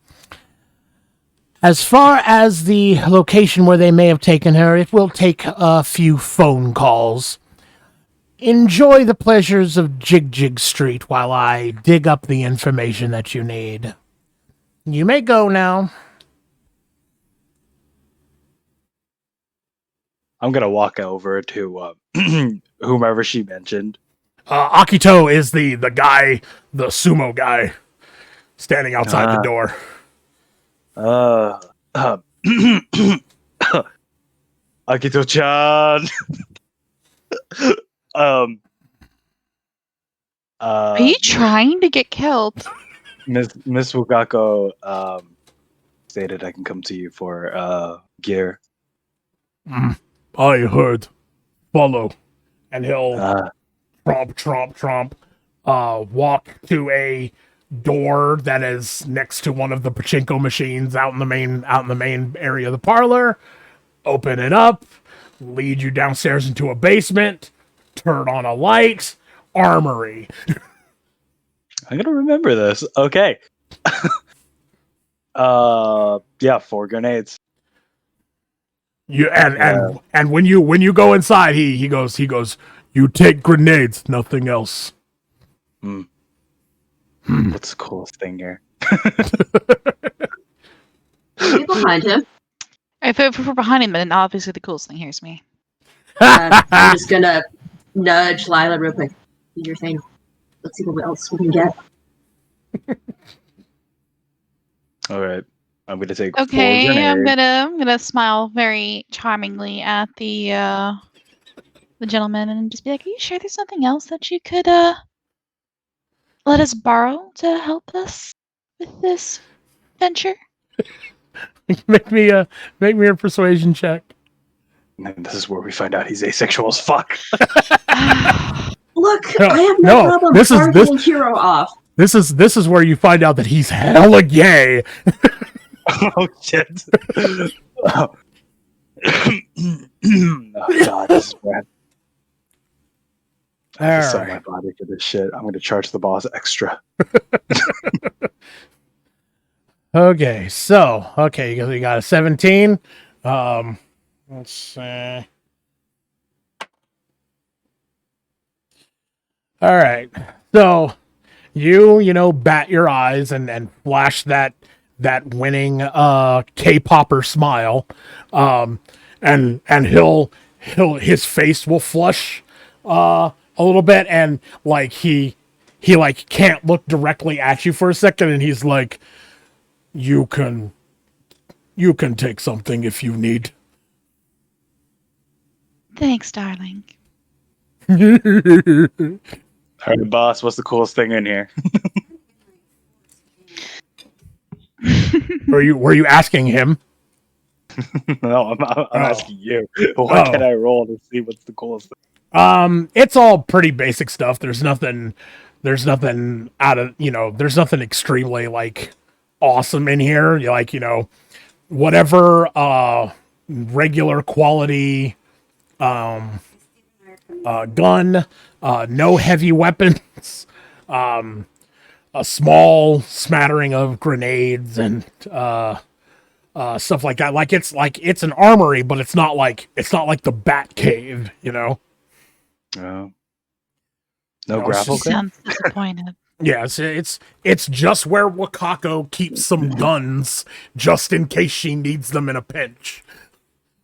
As far as the location where they may have taken her, it will take a few phone calls. Enjoy the pleasures of Jig Street while I dig up the information that you need. You may go now. I'm gonna walk over to whomever she mentioned. Akito is the guy, the sumo guy, standing outside the door. Akito-chan. Are you trying to get killed? Miss Wakako stated I can come to you for gear. I heard. Follow. And he'll Uh, tromp, walk to a door that is next to one of the pachinko machines out in the main area of the parlor. Open it up, lead you downstairs into a basement, turn on a light, armory. I'm gonna remember this. Okay. Yeah, 4 grenades. You Yeah. and when you go inside, he goes, you take grenades, nothing else. What's the coolest thing here? Be behind him. If we're behind him, then obviously the coolest thing here is me. I'm just gonna nudge Lila real quick. Do your thing. Let's see what else we can get. All right, I'm gonna take 4 Okay, grenades. I'm gonna smile very charmingly at the gentleman and just be like, "Are you sure there's nothing else that you could let us borrow to help us with this venture?" make me a persuasion check. And this is where we find out he's asexual as fuck. Look, No, I have no, no problem this is- targeting Hero off. This is where you find out that he's hella gay. Oh shit! Oh. Oh god, this is bad. I have to sell my body for this shit. I'm gonna charge the boss extra. Okay, so you got a 17. Let's see. All right, so you bat your eyes and flash that winning K-popper smile, and his face will flush a little bit, and like he like can't look directly at you for a second, and he's like, you can take something if you need. Thanks, darling. All right, boss. What's the coolest thing in here? Were you asking him? No, I'm Oh. asking you. What Oh. can I roll to see what's the coolest thing? It's all pretty basic stuff. There's nothing out of, there's nothing extremely like awesome in here. You like, whatever regular quality gun, no heavy weapons, a small smattering of grenades and stuff like that. Like it's an armory, but it's not like the Bat Cave, No. No, No it's grapple just- gun? Sounds disappointed. Yeah, it's just where Wakako keeps some guns just in case she needs them in a pinch.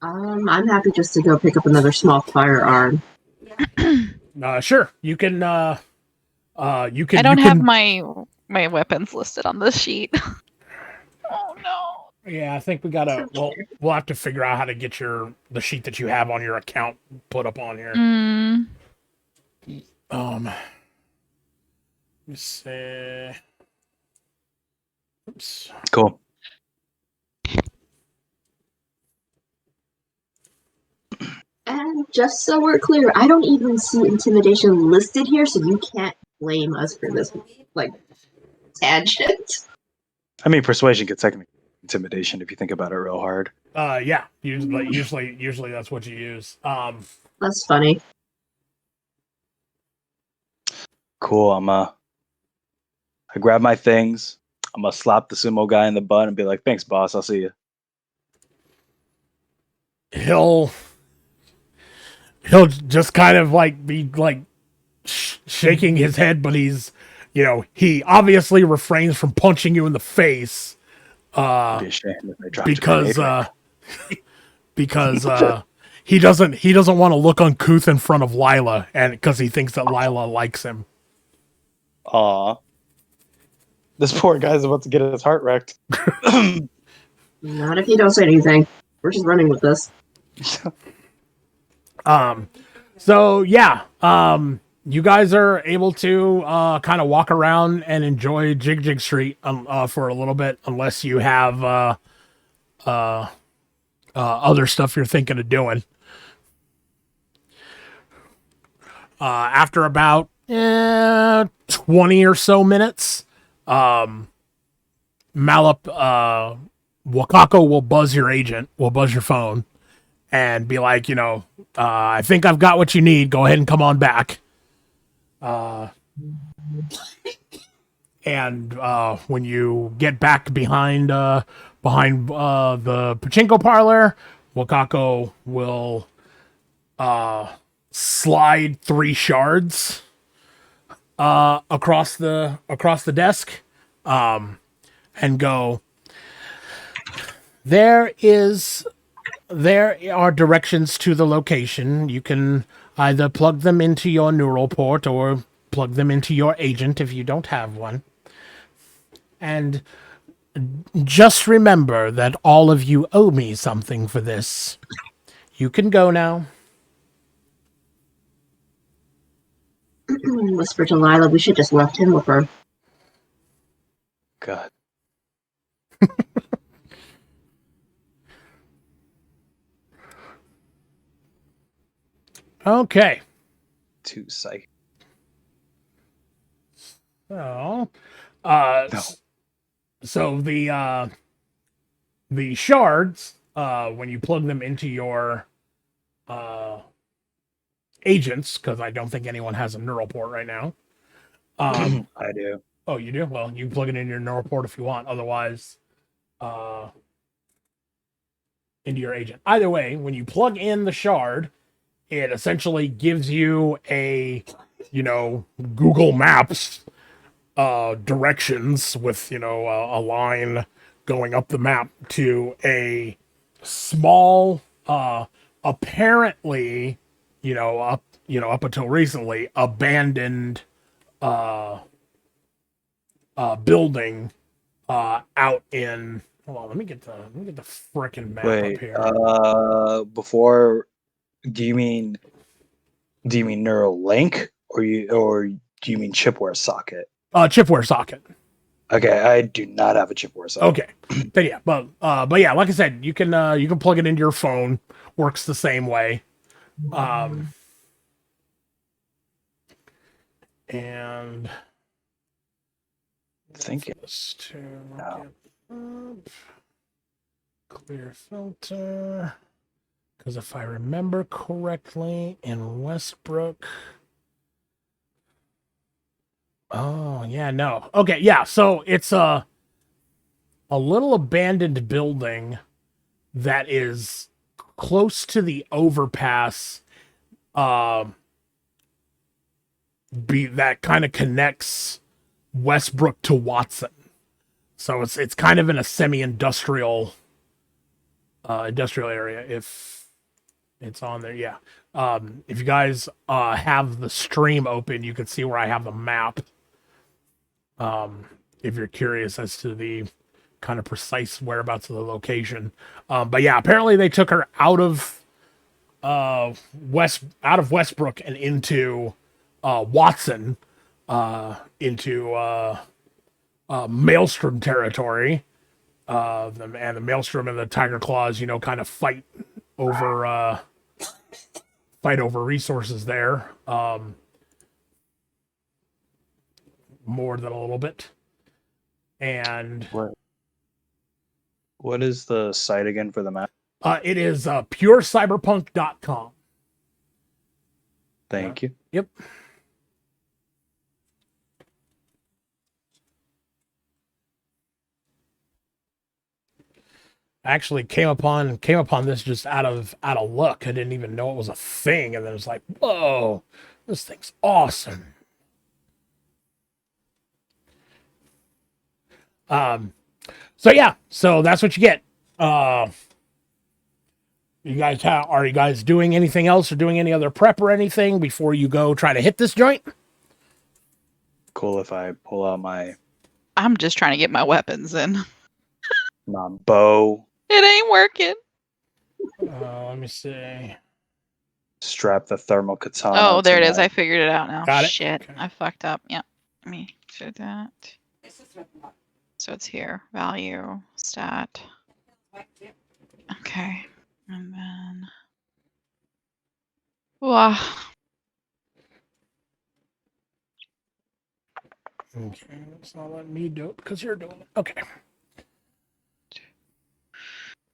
I'm happy just to go pick up another small firearm. Sure, you can. You can. I don't you have can, my weapons listed on this sheet. Oh no. Yeah, I think we gotta. Well, we'll have to figure out how to get the sheet that you have on your account put up on here. Mm. Let me see. Oops. Cool. And just so we're clear, I don't even see intimidation listed here, so you can't blame us for this, like, tangent. I mean, persuasion gets technically intimidation if you think about it real hard. Yeah. Usually that's what you use. That's funny. Cool. I grab my things. I'm gonna slap the sumo guy in the butt and be like, "Thanks, boss. I'll see you." He'll just kind of like be like shaking his head, but he's, he obviously refrains from punching you in the face. Be ashamed if I dropped a Because grenade. because he doesn't want to look uncouth in front of Lila, and because he thinks that Lila likes him. Aw. This poor guy's about to get his heart wrecked. Not if you don't say anything. We're just running with this. So yeah, you guys are able to kind of walk around and enjoy Jig Jig Street for a little bit, unless you have other stuff you're thinking of doing. After about 20 or so minutes, Wakako will buzz your agent, will buzz your phone, and be like, I think I've got what you need. Go ahead and come on back. And when you get back behind the pachinko parlor, Wakako will slide 3 shards across the desk, and go. There are directions to the location. You can either plug them into your neural port or plug them into your agent if you don't have one. And just remember that all of you owe me something for this. You can go now. Whisper to Lila, we should just left him with her. God. Okay. Too psych. So, No. so the shards, when you plug them into your agents, because I don't think anyone has a neural port right now. I do. Oh, you do? Well, you can plug it in your neural port if you want. Otherwise, into your agent. Either way, when you plug in the shard, it essentially gives you a, Google Maps directions with, a line going up the map to a small, apparently, up until recently, abandoned building out in. Hold on, let me get the frickin' map Wait. up here. Before, do you mean neural link or do you mean chipware socket? Chipware socket. Okay, I do not have a chipware socket. Okay, then yeah, but yeah, like I said, you can plug it into your phone. Works the same way. And Thank you. this to No. get up. Clear filter. Because if I remember correctly, in Westbrook. Oh yeah, no. Okay, yeah. So it's a little abandoned building that is close to the overpass. That kind of connects Westbrook to Watson. So it's kind of in a semi-industrial industrial area. If it's on there, yeah. If you guys have the stream open, you can see where I have the map. If you're curious as to the kind of precise whereabouts of the location. But yeah, apparently they took her out of Westbrook and into Watson, into Maelstrom territory. And the Maelstrom and the Tiger Claws, kind of fight over resources there. More than a little bit. And What is the site again for the map? it is purecyberpunk.com. Thank you. Yep. Actually came upon this just out of luck. I didn't even know it was a thing, and then it was like, whoa, this thing's awesome. So yeah, so that's what you get. You guys doing anything else or doing any other prep or anything before you go try to hit this joint? Cool if I pull out my I'm just trying to get my weapons in. bow, It ain't working. Let me see. strap the thermal katana. Oh, there it to is. I figured it out now. Got it. Shit, Okay. I fucked up. Yep. Let me do that. So it's here. Value, stat. Okay. Ah, Okay, it's not letting me do it because you're doing it. Okay.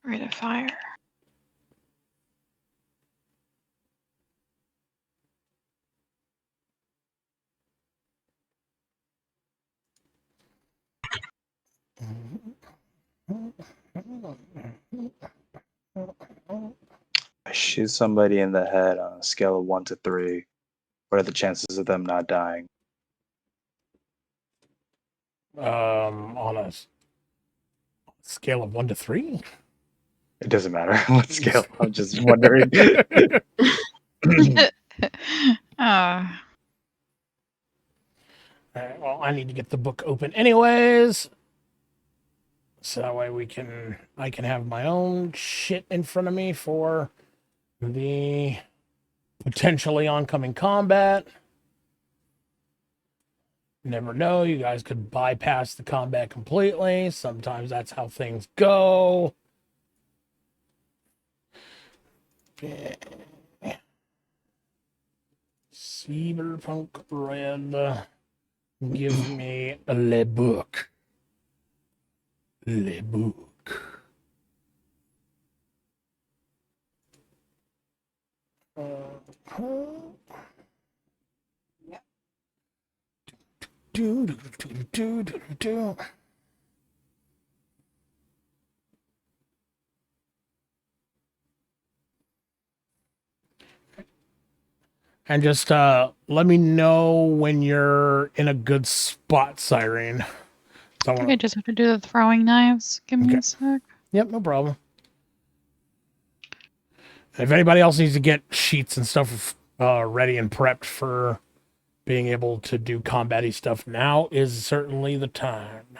rate of fire. I shoot somebody in the head on a scale of 1 to 3. What are the chances of them not dying? On a scale of 1 to 3. It doesn't matter what scale. I'm just wondering. Ah, Alright, well, I need to get the book open anyways. So that way I can have my own shit in front of me for the potentially oncoming combat. Never know, you guys could bypass the combat completely. Sometimes that's how things go. Cyberpunk Red. Give me le book. Le book. Yep. Do. And just let me know when you're in a good spot, Cyrene. So I think I just have to do the throwing knives. Give me Okay. a sec. Yep, no problem. If anybody else needs to get sheets and stuff ready and prepped for being able to do combat-y stuff, now is certainly the time.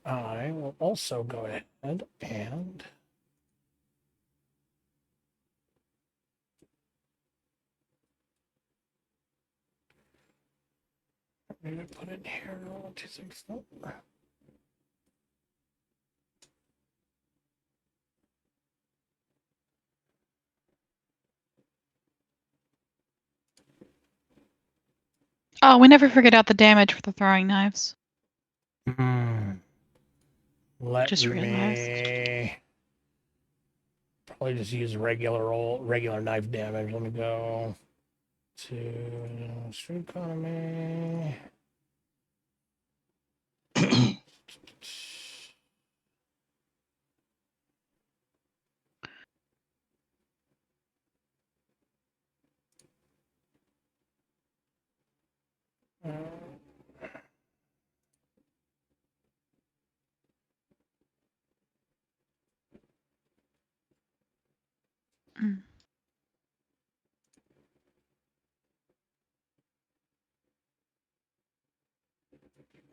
I will also go ahead and maybe put it here. 1, 2, 3, 4. Oh, we never figured out the damage for the throwing knives. Let Just realized. me probably just use regular knife damage. Let me go to street economy. Mm.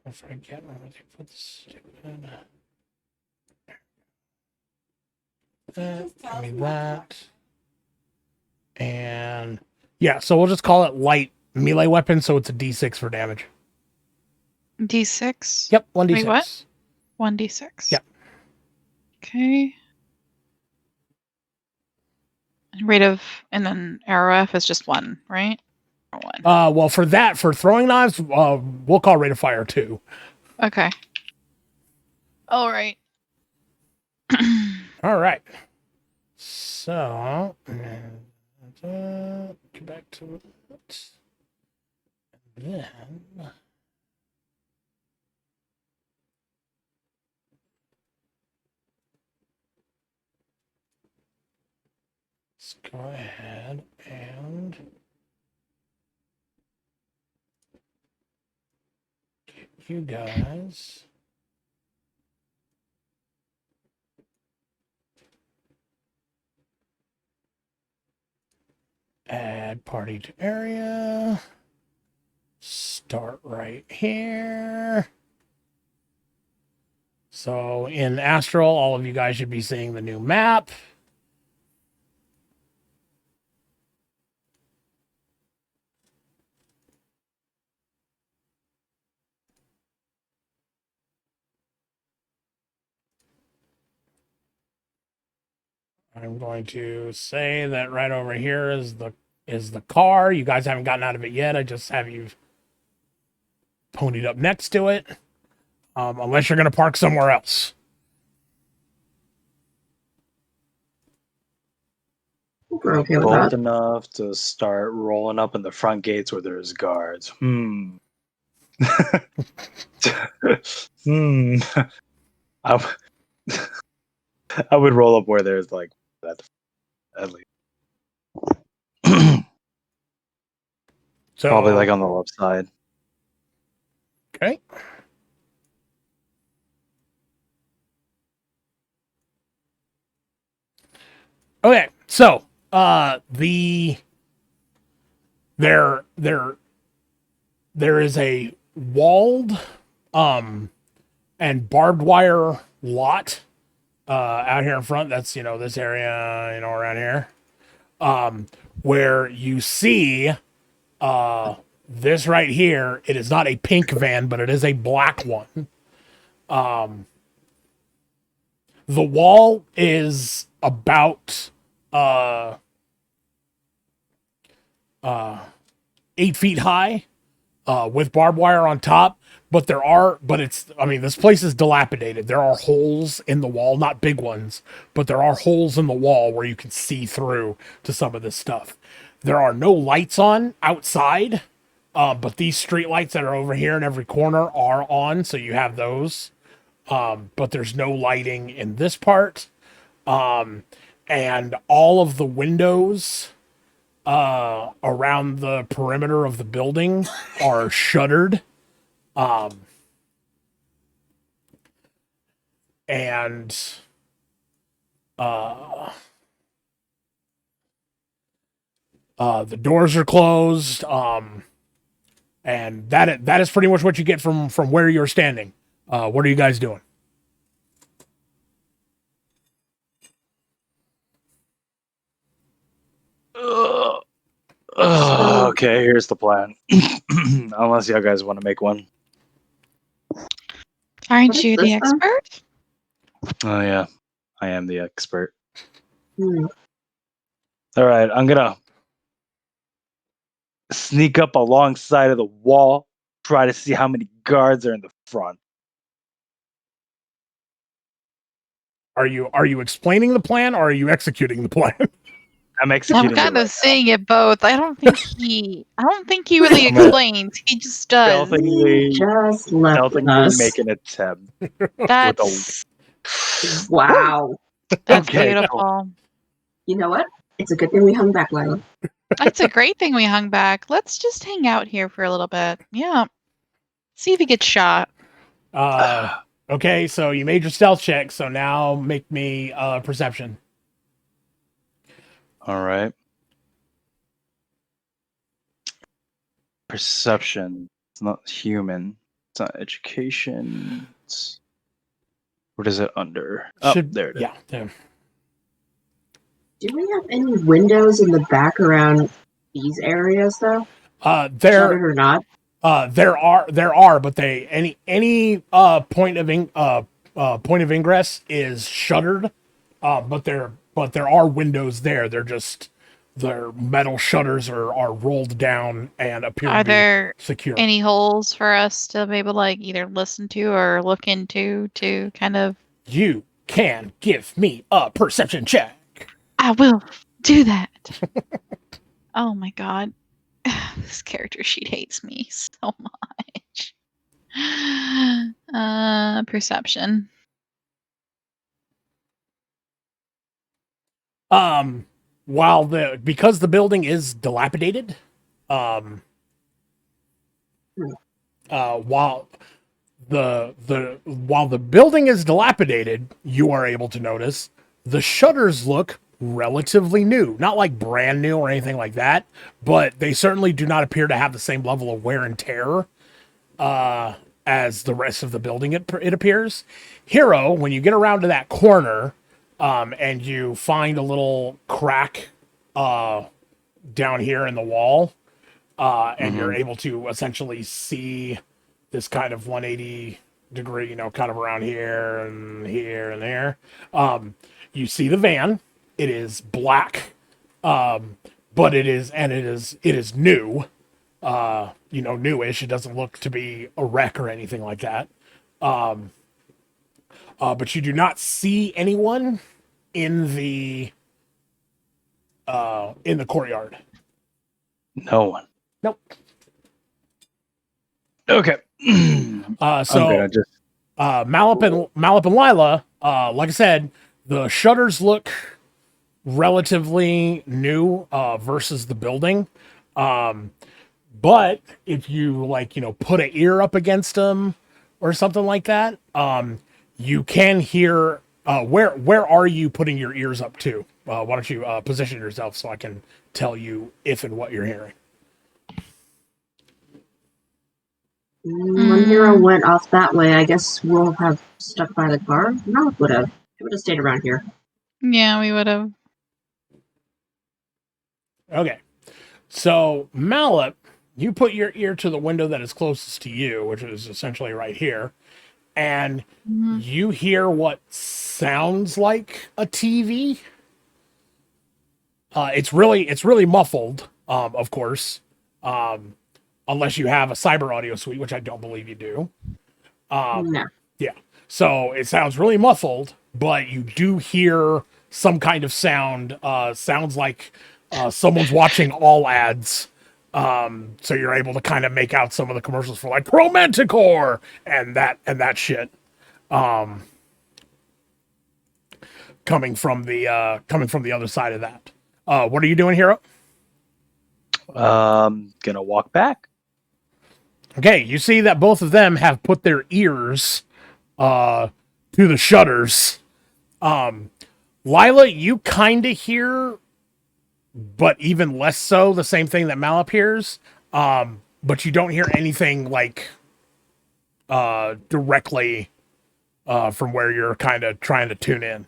If I get where they put the stupid give me that. And yeah, so we'll just call it light melee weapon, so it's a D6 for damage. D6? Yep, 1d6. Wait, what? 1d6. Yep. Okay. And rate of, and then ROF is just 1, right? Or 1. Well, for throwing knives, we'll call rate of fire 2. Okay. All right. All right. So, get back to it. And then let's go ahead and get you guys add party to area. Start right here. So in Astral, all of you guys should be seeing the new map. I'm going to say that right over here is the car. You guys haven't gotten out of it yet. I just have you ponied up next to it. Unless you're going to park somewhere else. We're okay with Bold that. enough to start rolling up in the front gates where there's guards. Hmm. I, w- I would roll up where there's like at least. So Probably like on the left side. okay. Okay, so there is a walled and barbed wire lot out here in front. That's this area around here where you see this right here. It is not a pink van, but it is a black one. The wall is about 8 feet high with barbed wire on top. But this place is dilapidated. There are holes in the wall, not big ones, but there are holes in the wall where you can see through to some of this stuff. There are no lights on outside, but these street lights that are over here in every corner are on, so you have those. But there's no lighting in this part. And all of the windows around the perimeter of the building are shuttered. And the doors are closed. And that is pretty much what you get from where you're standing. What are you guys doing? Okay, here's the plan. Unless y'all guys want to make one. Aren't What you is the this then? expert? Oh yeah, I am the expert. Hmm. All right, I'm gonna sneak up alongside of the wall, try to see how many guards are in the front. Are you explaining the plan or are you executing the plan? I'm I'm executing it kind right of seeing it both. I don't think he really I'm gonna explains. He just does. stealthily, He just left stealthily us. make an attempt with a. That's Wow. Okay, cool. beautiful. You know what? It's a good thing we hung back, Lila. It's a great thing we hung back. Let's just hang out here for a little bit. Yeah. See if he gets shot. Okay, so you made your stealth check, so now make me perception. All right. Perception. It's not human. It's not education. What is it under? There it is. Yeah, there. Do we have any windows in the back around these areas, though? There Shuttered or not? there are, but any point of ingress is shuttered. But there are windows there. Their metal shutters are rolled down and appear Are to be there secure. any holes for us to be able to like either listen to or look into to kind of? You can give me a perception check. I will do that. Oh my god. This character sheet hates me so much. Perception. Because the building is dilapidated, while the building is dilapidated, you are able to notice the shutters look relatively new. Not like brand new or anything like that, but they certainly do not appear to have the same level of wear and tear as the rest of the building, it appears. Hero, when you get around to that corner, and you find a little crack down here in the wall, and you're able to essentially see this kind of 180 degree, kind of around here and here and there. You see the van. it is black, but it is new. Newish. It doesn't look to be a wreck or anything like that. But you do not see anyone in the courtyard. No one. Nope. Okay. So I'm gonna just. Malip and Lila, like I said, the shutters look relatively new versus the building. But if you put an ear up against them or something like that, you can hear. Where are you putting your ears up to? Why don't you position yourself so I can tell you if and what you're hearing? When Hero went off that way, I guess we'll have stuck by the car. No, it would have. It would have stayed around here. Yeah, we would have. Okay. So, Malip, you put your ear to the window that is closest to you, which is essentially right here, and you hear what sounds like a TV. It's really muffled, of course, unless you have a cyber audio suite, which I don't believe you do. No. Yeah. So it sounds really muffled, but you do hear some kind of sound. Sounds like someone's watching all ads. So you're able to kind of make out some of the commercials for like Pro Manticore and that shit. Coming from the other side of that. What are you doing, Hero? Gonna walk back. Okay, you see that both of them have put their ears to the shutters. Lila, you kind of hear, but even less so, the same thing that Malip hears. But you don't hear anything like directly from where you're kind of trying to tune in.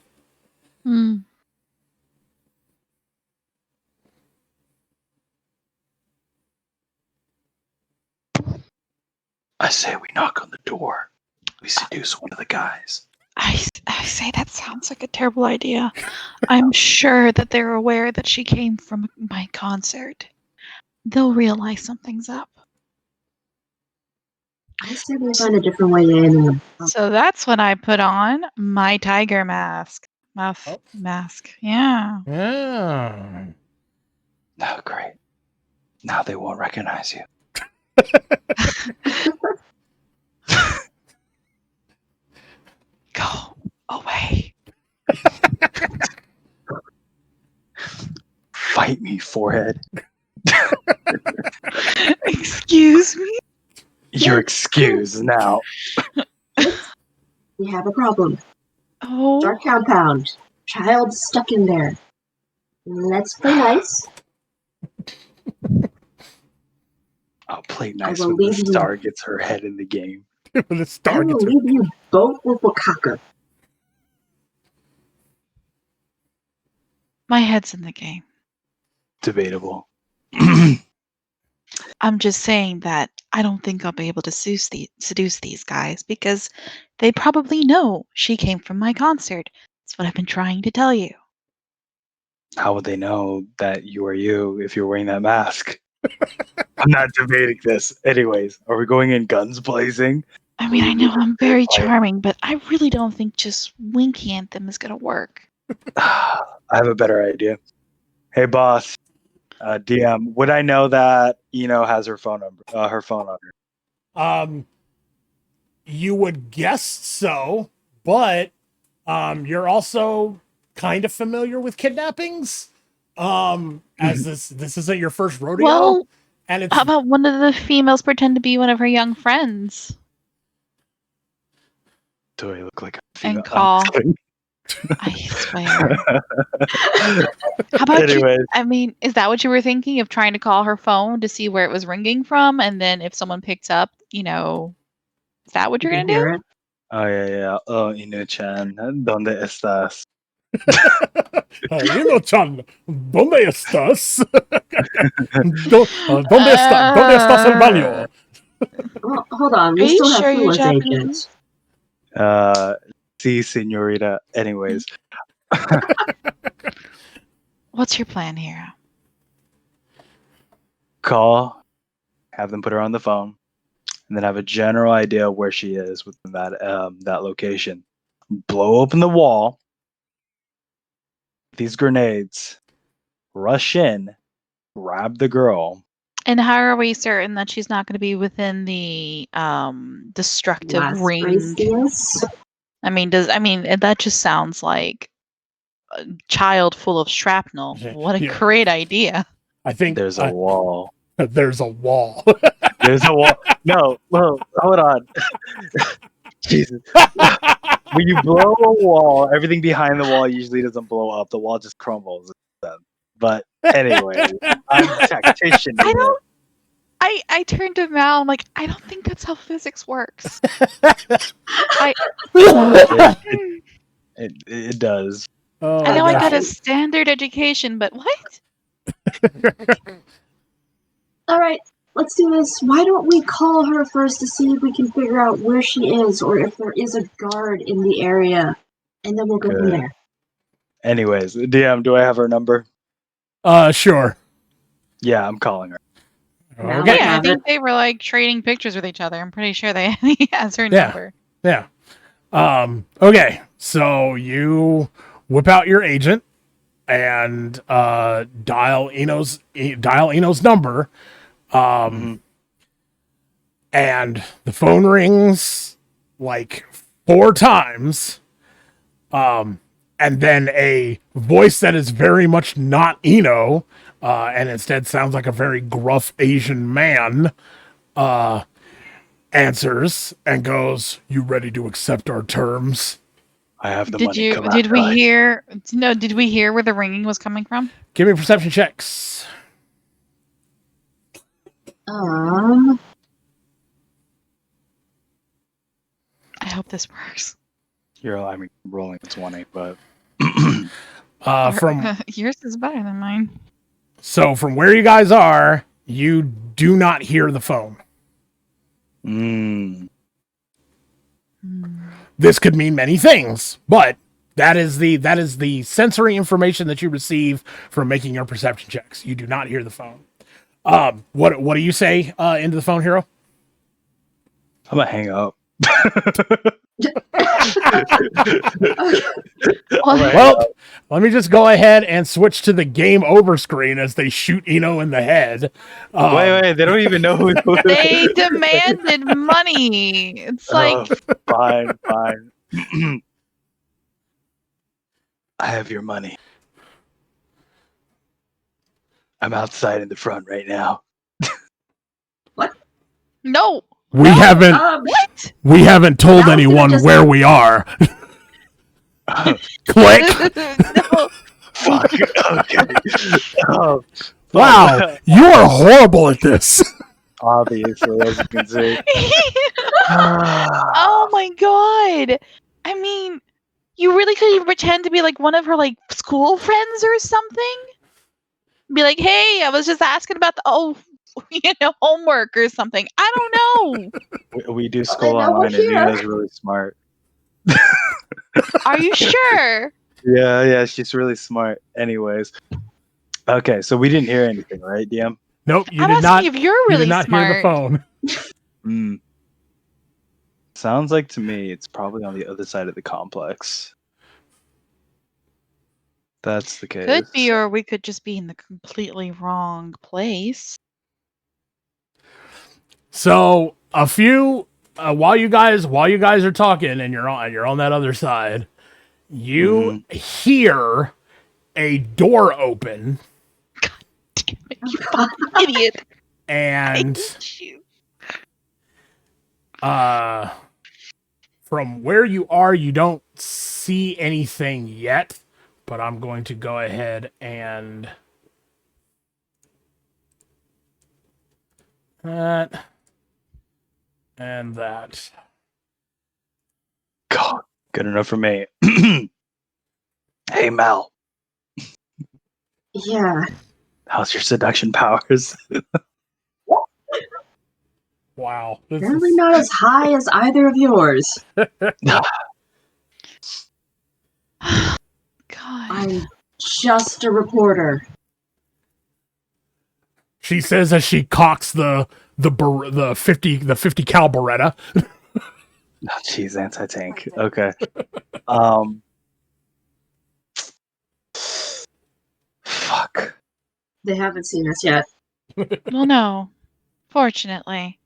I say we knock on the door. We seduce one of the guys. I say that sounds like a terrible idea. I'm sure that they're aware that she came from my concert. They'll realize something's up. I say we find a different way in. So that's when I put on my tiger mask. Mask. Yeah. Yeah. Oh, great. Now they won't recognize you. Go away. Fight me, forehead. Excuse me? You're excused now. We have a problem. Oh. Dark compound. Child stuck in there. Let's play nice. I'll play nice will when the leave you- star gets her head in the game. The I star will gets leave you both with Wakaka. My head's in the game. Debatable. I'm just saying that I don't think I'll be able to seduce these guys because they probably know she came from my concert. That's what I've been trying to tell you. How would they know that you are you if you're wearing that mask? I'm not debating this. Anyways, are we going in guns blazing? I mean, I know I'm very charming, but I really don't think just winking at them is going to work. I have a better idea. Hey, boss. DM, would I know that Eno has her phone number? Her phone on her. You would guess so, but you're also kind of familiar with kidnappings. As this isn't your first rodeo. Well, and it's how about one of the females pretend to be one of her young friends Do I look like a female? and call? I swear. How about Anyways. you? I mean, is that what you were thinking of trying to call her phone to see where it was ringing from, and then if someone picked up, is that what you're gonna do? Hear it? Oh, yeah. Oh, Inu-chan, ¿dónde estás? Ino-chan, ¿dónde estás? ¿Dónde estás el baño? Well, hold on. We Are you still sure have you're Fua's Japanese? agent. Sí, señorita. Anyways. What's your plan here? Call, have them put her on the phone, and then have a general idea of where she is within that location. Blow open the wall. These grenades. Rush in. Grab the girl. And how are we certain that she's not going to be within the destructive Last ring? radius. I mean, that just sounds like a child full of shrapnel. What a Yeah. great idea! I think There's a wall. there's a wall. There's a wall. No, well, hold on. Jesus. When you blow a wall, everything behind the wall usually doesn't blow up. The wall just crumbles. But anyway, I'm a tactician. I don't. I turned to Mal. I'm like, I don't think that's how physics works. It does. Oh, I know I gosh. got a standard education, but what? All right, let's do this. Why don't we call her first to see if we can figure out where she is or if there is a guard in the area, and then we'll go from Good. there. Anyways, DM, do I have her number? Sure. Yeah, I'm calling her. Yeah. Okay. Yeah, I have think they were like trading pictures with each other. I'm pretty sure he has her Yeah. number. Yeah. Okay. So you whip out your agent and dial Eno's number. And the phone rings like 4 times. And then a voice that is very much not Eno, and instead sounds like a very gruff Asian man, answers and goes, "You ready to accept our terms?" I have the Did money. you? Come Did out, we right? hear? No. Did we hear where the ringing was coming from? Give me perception checks. I hope this works. I'm rolling a 20, but From Yours is better than mine. from where you guys are, you do not hear the phone. This could mean many things, but that is the sensory information that you receive from making your perception checks. You do not hear the phone. What do you say into the phone, Hero? I'm gonna hang up. Well, let me just go ahead and switch to the game over screen as they shoot Eno in the head. Wait, they don't even know who. They demanded money. It's like Fine. I have your money. I'm outside in the front right now. no. We haven't What? we haven't told That was anyone gonna just- where we are. Click. No. Fuck. Okay. Oh, Wow, you are horrible at this. obviously, as you can see. Oh my god. I mean, you really could even pretend to be like one of her like school friends or something. Be like, hey, I was just asking about the homework or something. I don't know. We do school now we're online, and here. Nina's really smart. Are you sure? Yeah, she's really smart. Anyways, okay, so we didn't hear anything, right, DM? Nope, you I'm did asking not. if you're You really did not smart. hear the phone. Sounds like to me it's probably on the other side of the complex. That's the case. Could be, or we could just be in the completely wrong place. So a few while you guys are talking and you're on that other side, you hear a door open Damn it, you fucking idiot. and You. from where you are you don't see anything yet, but I'm going to go ahead and that and that. God, good enough for me. Hey, Mel, Yeah. how's your seduction powers? Wow. This Apparently is- not as high as either of yours. God. I'm Just a reporter. She says as she cocks the 50 cal Beretta. Oh, jeez, anti-tank. Okay. Fuck. They haven't seen us yet. Well, no, fortunately.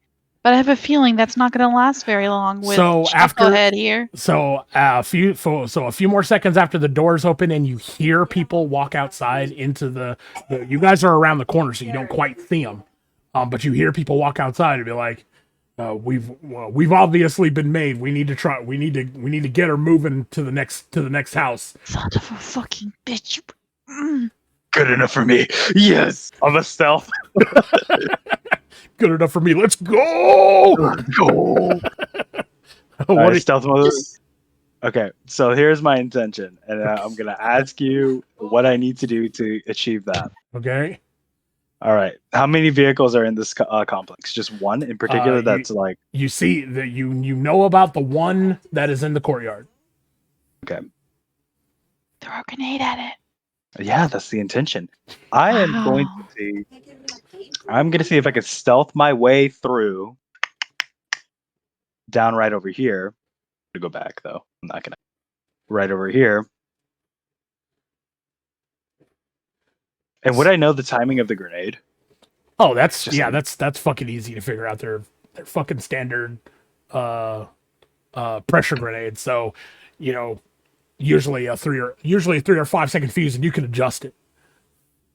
But I have a feeling that's not going to last very long with So after- Chucklehead here. So a few more seconds after the doors open and you hear people walk outside into the you guys are around the corner, so you don't quite see them. But you hear people walk outside and be like, we've obviously been made. We need to get her moving to the next house. Son of a fucking bitch. Mm. Good enough for me. Yes. I'm a stealth. Good enough for me. Let's go. Go. What is stealth mode? Just Okay, so here's my intention, and I'm gonna ask you what I need to do to achieve that. okay? All right. How many vehicles are in this complex? Just one in particular. You- That's like You see that you know about the one that is in the courtyard. okay. Throw a grenade at it. Yeah, that's the intention. I am going Wow. to see. I'm gonna see if I can stealth my way through. Down right over here. To go back though. I'm not gonna. Right over here. And would I know the timing of the grenade? Oh, that's Just yeah, like- that's fucking easy to figure out. They're fucking standard pressure grenades. So, you know, usually a 3 or 5 second fuse, and you can adjust it.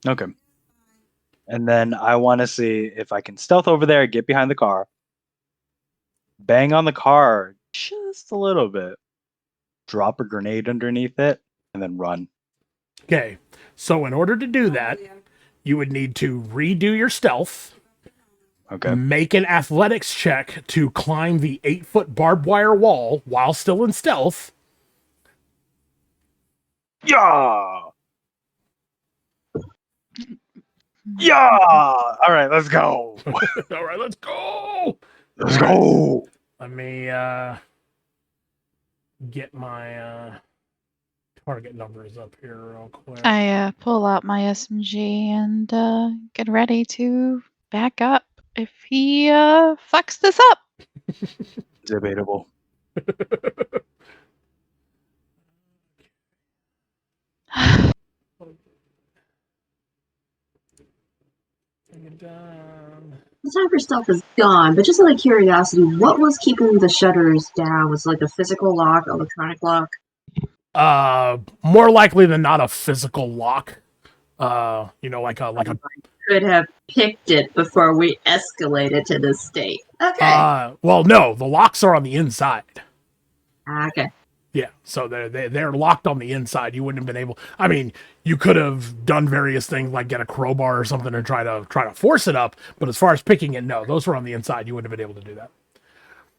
Okay. And then I want to see if I can stealth over there, get behind the car, bang on the car just a little bit, drop a grenade underneath it, and then run. Okay, so in order to do that, you would need to redo your stealth, Okay. make an athletics check to climb the 8-foot barbed wire wall while still in stealth. Yeah. Yeah. All right, let's go. All right, let's go. Let's go. Let me get my target numbers up here real quick. I pull out my SMG and get ready to back up if he fucks this up. Debatable. Bring it down. the time for stealth is gone, but just out of curiosity, what was keeping the shutters down? Was it like a physical lock, electronic lock? More likely than not a physical lock. You know, like a Could have picked it before we escalated to this state. Okay. well, no, the locks are on the inside. Okay. Yeah, so they're locked on the inside. You wouldn't have been able. I mean, you could have done various things like get a crowbar or something and try to force it up. But as far as picking it, no, those were on the inside. You wouldn't have been able to do that.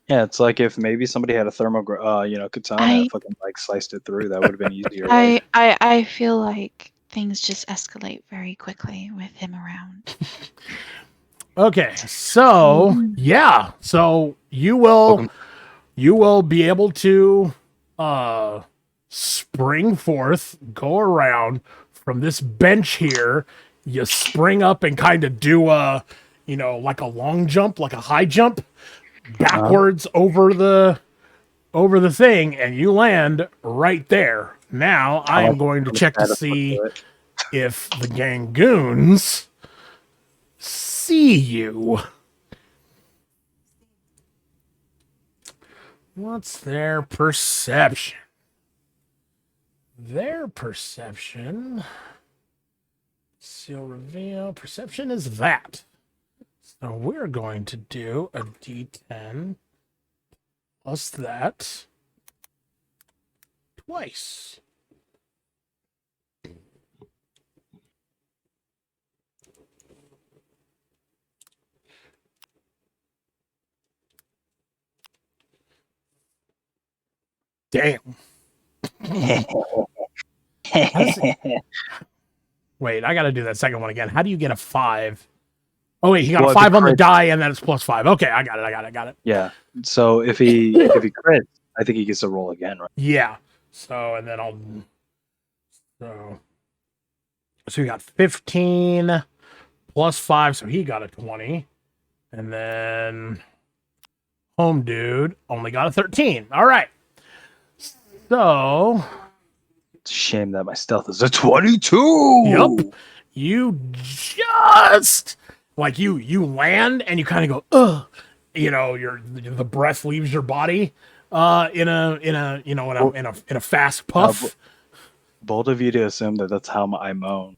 Yeah, it's like if maybe somebody had a katana and fucking like sliced it through, that would have been easier. Right? I feel like things just escalate very quickly with him around. Okay, so yeah, so you will be able to spring forth, go around from this bench here. You spring up and kind of do a, you know, like a long jump, like a high jump, backwards over the thing, and you land right there. Now I am going to check to see if the Gangoons see you. What's their perception? Their perception. Seal reveal. Perception is that. So we're going to do a D10 plus that twice. Damn. Wait, I got to do that second one again. How do you get a 5? Oh wait, he got a 5 on the die, and then it's plus 5. Okay, I got it. Yeah. So if he crits, I think he gets a roll again, right? Yeah. So and then I'll. So So you got 15 plus 5, so he got a 20. And then home dude only got a 13. All right. So, It's a shame that my stealth is a 22. yep. You just like you land and you kind of go, ugh. You know, the breath leaves your body in a fast puff. Bold of you to assume that that's how I moan.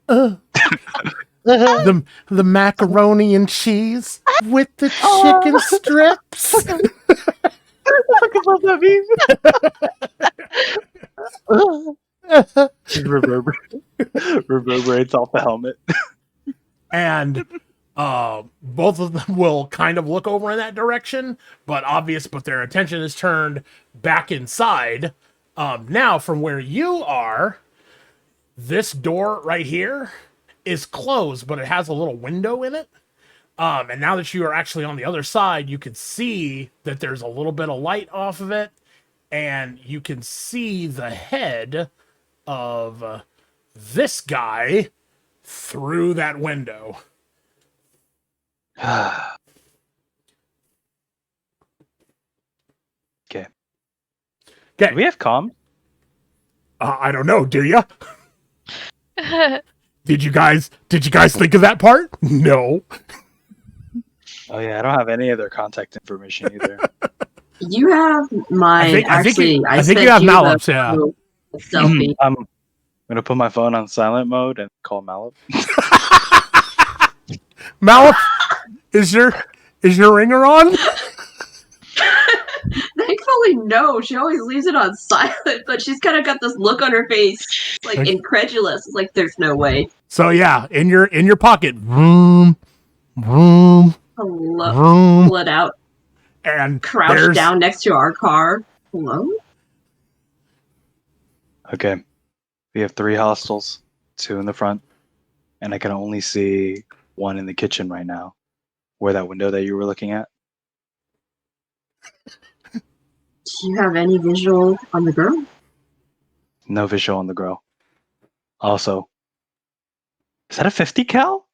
The macaroni and cheese with the chicken strips. I love that meme. Reverberates off the helmet. And both of them will kind of look over in that direction, but their attention is turned back inside. Now, from where you are, this door right here is closed, but it has a little window in it. And now that you are actually on the other side, you can see that there's a little bit of light off of it, and you can see the head of this guy through that window. Okay. Okay. Do we have comm? I don't know. Do you? Did you guys think of that part? No. Oh yeah, I don't have any of their contact information either. You have mine. I think you have sent Mallops, yeah. the selfie. I'm gonna put my phone on silent mode and call Malip. Malip, is your ringer on? Thankfully, no. She always leaves it on silent, but she's kind of got this look on her face, like incredulous. It's like there's no way. So yeah, in your pocket, vroom, vroom, Hello, vroom, pull it out, and crouch down next to our car. Hello. Okay, we have 3 hostiles, 2 in the front, and I can only see 1 in the kitchen right now, where that window that you were looking at. Do you have any visual on the girl? No visual on the girl. Also, is that a 50 cal?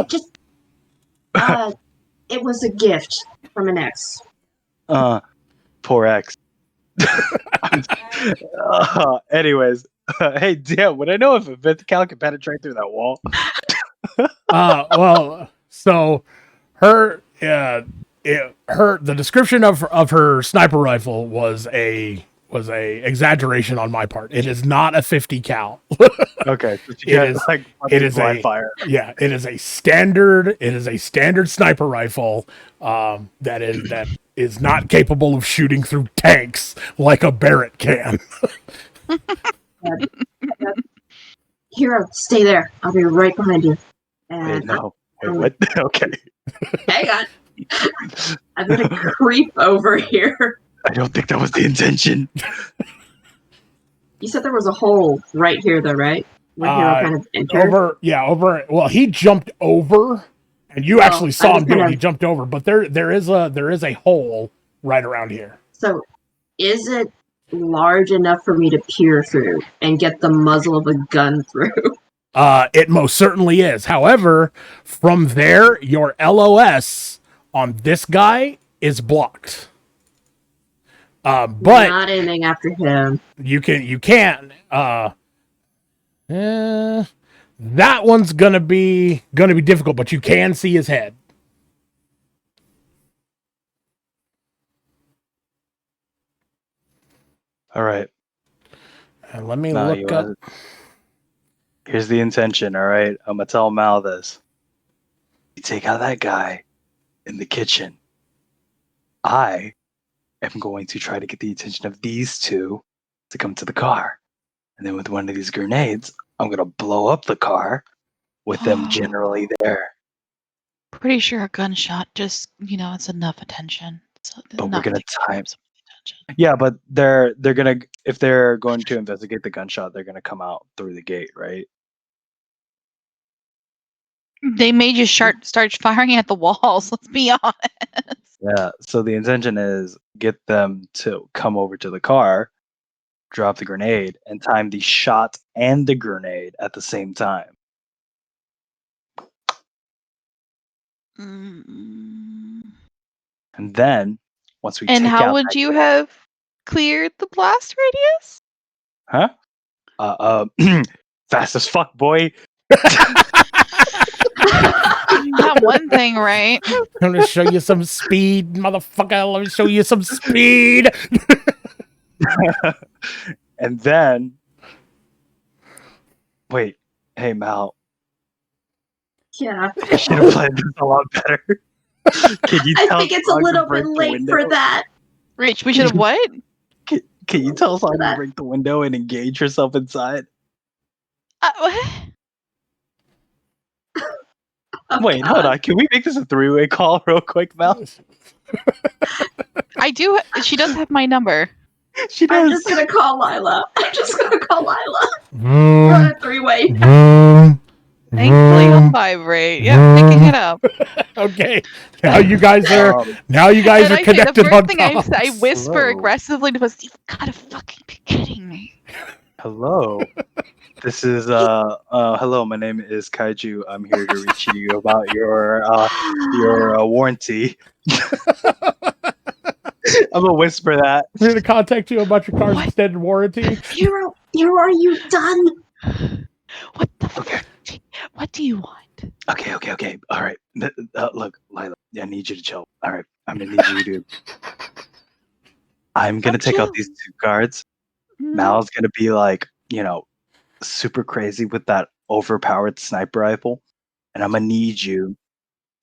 Just, it was a gift from an ex. Poor X. Anyways, hey, damn, would I know if a 50 cal can penetrate through that wall? Well, so the description of her sniper rifle was a exaggeration on my part. It is not a 50 cal. Okay, so it is a fire. Yeah, it is a standard sniper rifle that is not capable of shooting through tanks like a Barrett can. Hero, stay there. I'll be right behind you. Wait, no. Wait, what? Okay. Hang on. I'm gonna creep over here. I don't think that was the intention. You said there was a hole right here, though, right? Where Hero kind of entered. Over. Well, he jumped over, and you actually saw him do it. He jumped over, but there is a hole right around here. So, is it large enough for me to peer through and get the muzzle of a gun through? It most certainly is. However, from there, your LOS on this guy is blocked. But not aiming after him. You can. That one's gonna be difficult, but you can see his head. All right. And let me look up. Here's the intention, all right? I'm going to tell Mal this. You take out that guy in the kitchen. I am going to try to get the attention of these 2 to come to the car. And then with one of these grenades, I'm going to blow up the car with them generally there. Pretty sure a gunshot just, it's enough attention. But we're going to time. Yeah, but they're gonna, if they're going to investigate the gunshot, they're gonna come out through the gate, right? They may just start firing at the walls. Let's be honest. Yeah. So the intention is get them to come over to the car, drop the grenade and time the shot and the grenade at the same time. Mm. And then once we And take how out would that you have cleared the blast radius? huh? Fast as fuck, boy. You got one thing right. I'm gonna show you some speed, motherfucker. Let me show you some speed. And then wait, hey Mal, Yeah. you should have played this a lot better. Can you I tell think it's a Sog to little break bit the late window? for that. Rich, we should have what? Can you tell Sog to that. break the window and engage herself inside? What? Oh, Wait, hold God. on. Can we make this a three-way call real quick, Mal? I do. She does have my number. She I'm does. just gonna call Lila. I'm just gonna call Lila. Vroom, Run a three-way. vroom, Thankfully, he'll vroom. vibrate. Yep, picking it up. Okay, now you guys are Um, And are I say the connected first on thing I comms. whisper Hello. aggressively was, "You've got to fucking be kidding me." hello. This is hello. My name is Kaiju. I'm here to reach you about your warranty. I'm gonna whisper that. I'm here to contact you about your car's What? extended warranty. Hero, are you done? What the Okay. fuck? What do you want? Okay. All right. Look, Lila. I need you to chill. All right. I'm gonna need you to. I'm gonna take out chill. these two guards. Mm, Mal's gonna be like, super crazy with that overpowered sniper rifle, and I'm gonna need you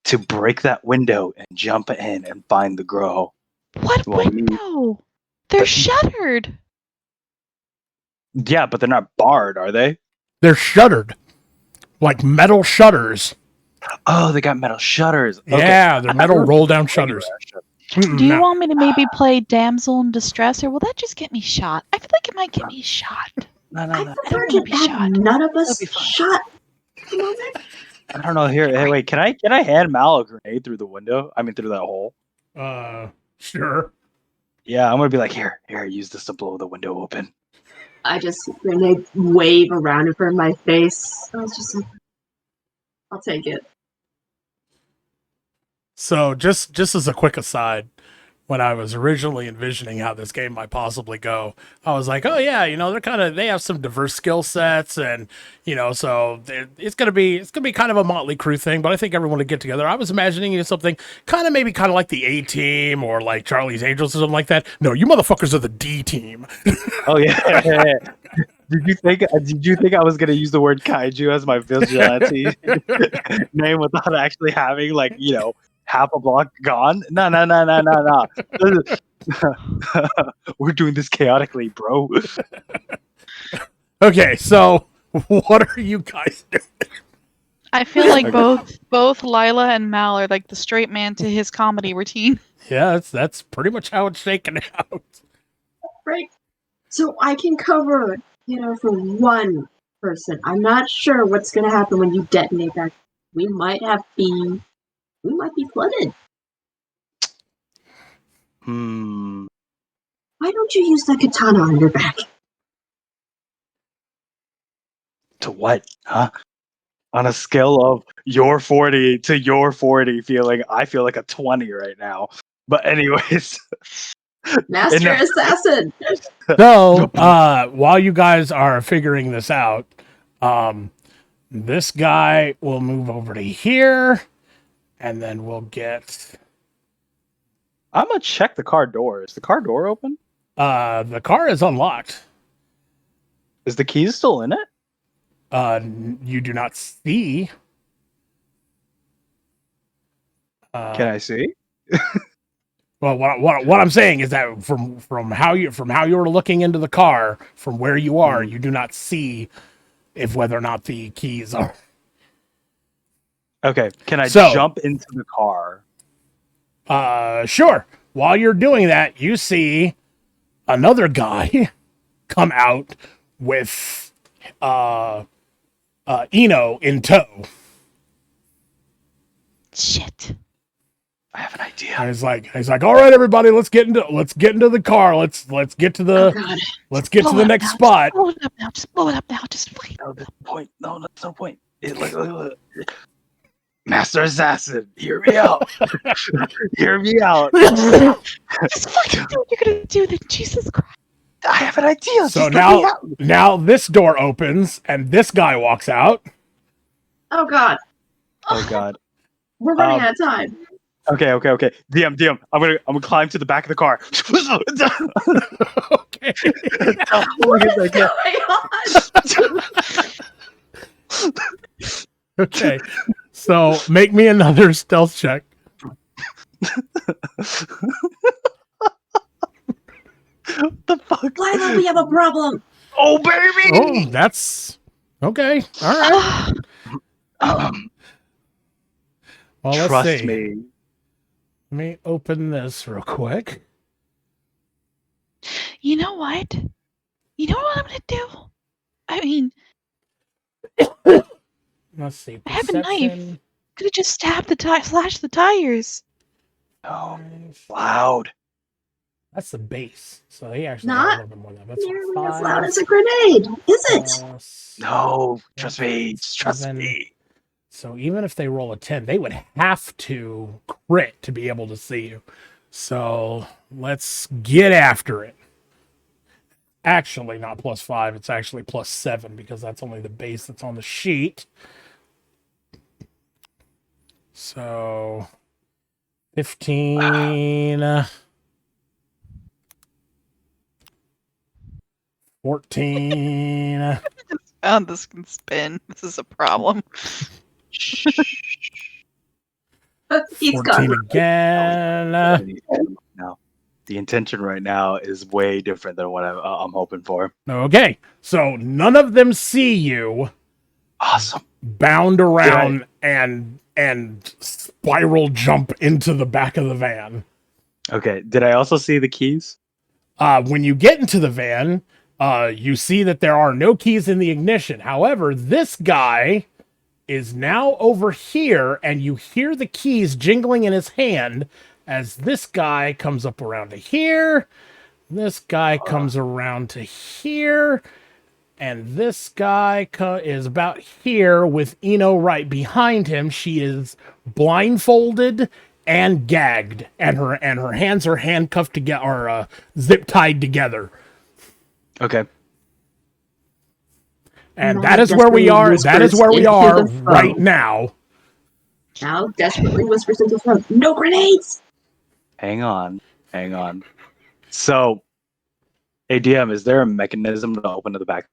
to break that window and jump in and find the girl. What Well, window? They're shuttered. Yeah, but they're not barred, are they? They're shuttered, like metal shutters. Oh, they got metal shutters. Okay. Yeah, they're metal roll down Regular shutters. shutter. Do you No. want me to maybe play damsel in distress, or will that just get me shot? I feel like it might get me shot. No. I don't prefer wanna to be have shot. none of us That'll be fun. shot. At the moment. I don't know. Here, hey, wait. Can I hand Mal a grenade through the window? I mean, through that hole. Sure. Yeah, I'm gonna be like, here, use this to blow the window open. I just grenade wave around in front of my face. I was just like, I'll take it. So just as a quick aside, when I was originally envisioning how this game might possibly go, I was like, oh yeah, they have some diverse skill sets, and so it's gonna be kind of a Motley Crue thing. But I think everyone would get together. I was imagining it something kind of like the A Team or like Charlie's Angels or something like that. No, you motherfuckers are the D Team. Oh yeah. Did you think I was gonna use the word kaiju as my vigilante name without actually having half a block gone? No. We're doing this chaotically, bro. Okay, so what are you guys doing? I feel like Okay. both Lila and Mal are like the straight man to his comedy routine. Yeah, that's pretty much how it's shaken out. Right. So I can cover, for one person. I'm not sure what's gonna happen when you detonate that. We might be flooded. Why don't you use the katana on your back? To what? Huh? On a scale of your 40 to your 40 feeling, I feel like a 20 right now. But anyways. Master enough. assassin. So, while you guys are figuring this out, this guy will move over to here, and then we'll get I'm gonna check the car door. Is the car door open? the car is unlocked. Is the keys still in it? You do not see. Can I see? Well, what I'm saying is that from how you're looking into the car, from where you are, you do not see if whether or not the keys are. Okay. Can I So- jump into the car? Sure. While you're doing that, you see another guy come out with Eno in tow. Shit. I have an idea. And he's like, all right, everybody, let's get into the car. Let's get to Oh the god. the next spot. Just blow it up now. Just blow it up now. Just wait. No, that's the point. No, that's no point. Look. Master Assassin, hear me out. Hear me out. Just fucking do what you're gonna do. Then Jesus Christ. I have an idea. So Just let me out. now this door opens and this guy walks out. Oh god. Oh god. We're running out of time. Okay. DM. I'm gonna climb to the back of the car. Okay. Oh my god. Okay. So make me another stealth check. What the fuck? Lila, we have a problem. Oh baby. Oh, that's okay. All right. Well, let's Trust see. me. Let me open this real quick. You know what? You know what I'm gonna do? I mean, Let's see. I have a knife. Perception. could have just stabbed the slash the tires. No. Loud. That's the base. So he actually Not got a little bit more than that. That's Nearly like as loud 5 as a grenade, is it? plus No. Trust me. Trust 7. me. So even if they roll a 10, they would have to crit to be able to see you. So let's get after it. Actually, not +5. It's actually +7 because that's only the base that's on the sheet. So 15, 14. Found this can spin. This is a problem. He's 14 gone. again. No. The intention right now is way different than what I'm hoping for. Okay, so none of them see you Awesome. bound around and spiral jump into the back of the van. Okay. Did I also see the keys? When you get into the van, you see that there are no keys in the ignition. However, this guy is now over here, and you hear the keys jingling in his hand as this guy comes up around to here. This guy comes around to here. And this guy is about here with Eno right behind him. She is blindfolded and gagged, and her hands are handcuffed together, or zip tied together. Okay. And Now that is where we desperately are. That is where we whispers are into the right phone. now. Now desperately whispers into the phone, no grenades! Hang on. So, ADM, is there a mechanism to open to the back?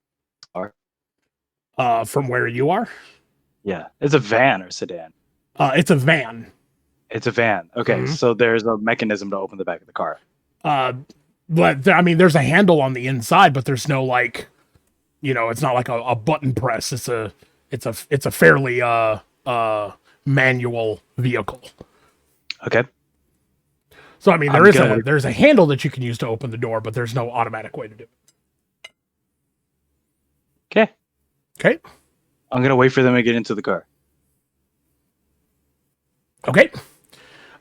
From where you are, Yeah. It's a van or sedan. it's a van. It's a van. Okay. Mhm. So there's a mechanism to open the back of the car. But I mean, there's a handle on the inside, but there's no it's not like a button press. It's a fairly manual vehicle. Okay. So I mean, I'm gonna- there's a handle that you can use to open the door, but there's no automatic way to do it. Okay. Okay. I'm going to wait for them to get into the car. Okay.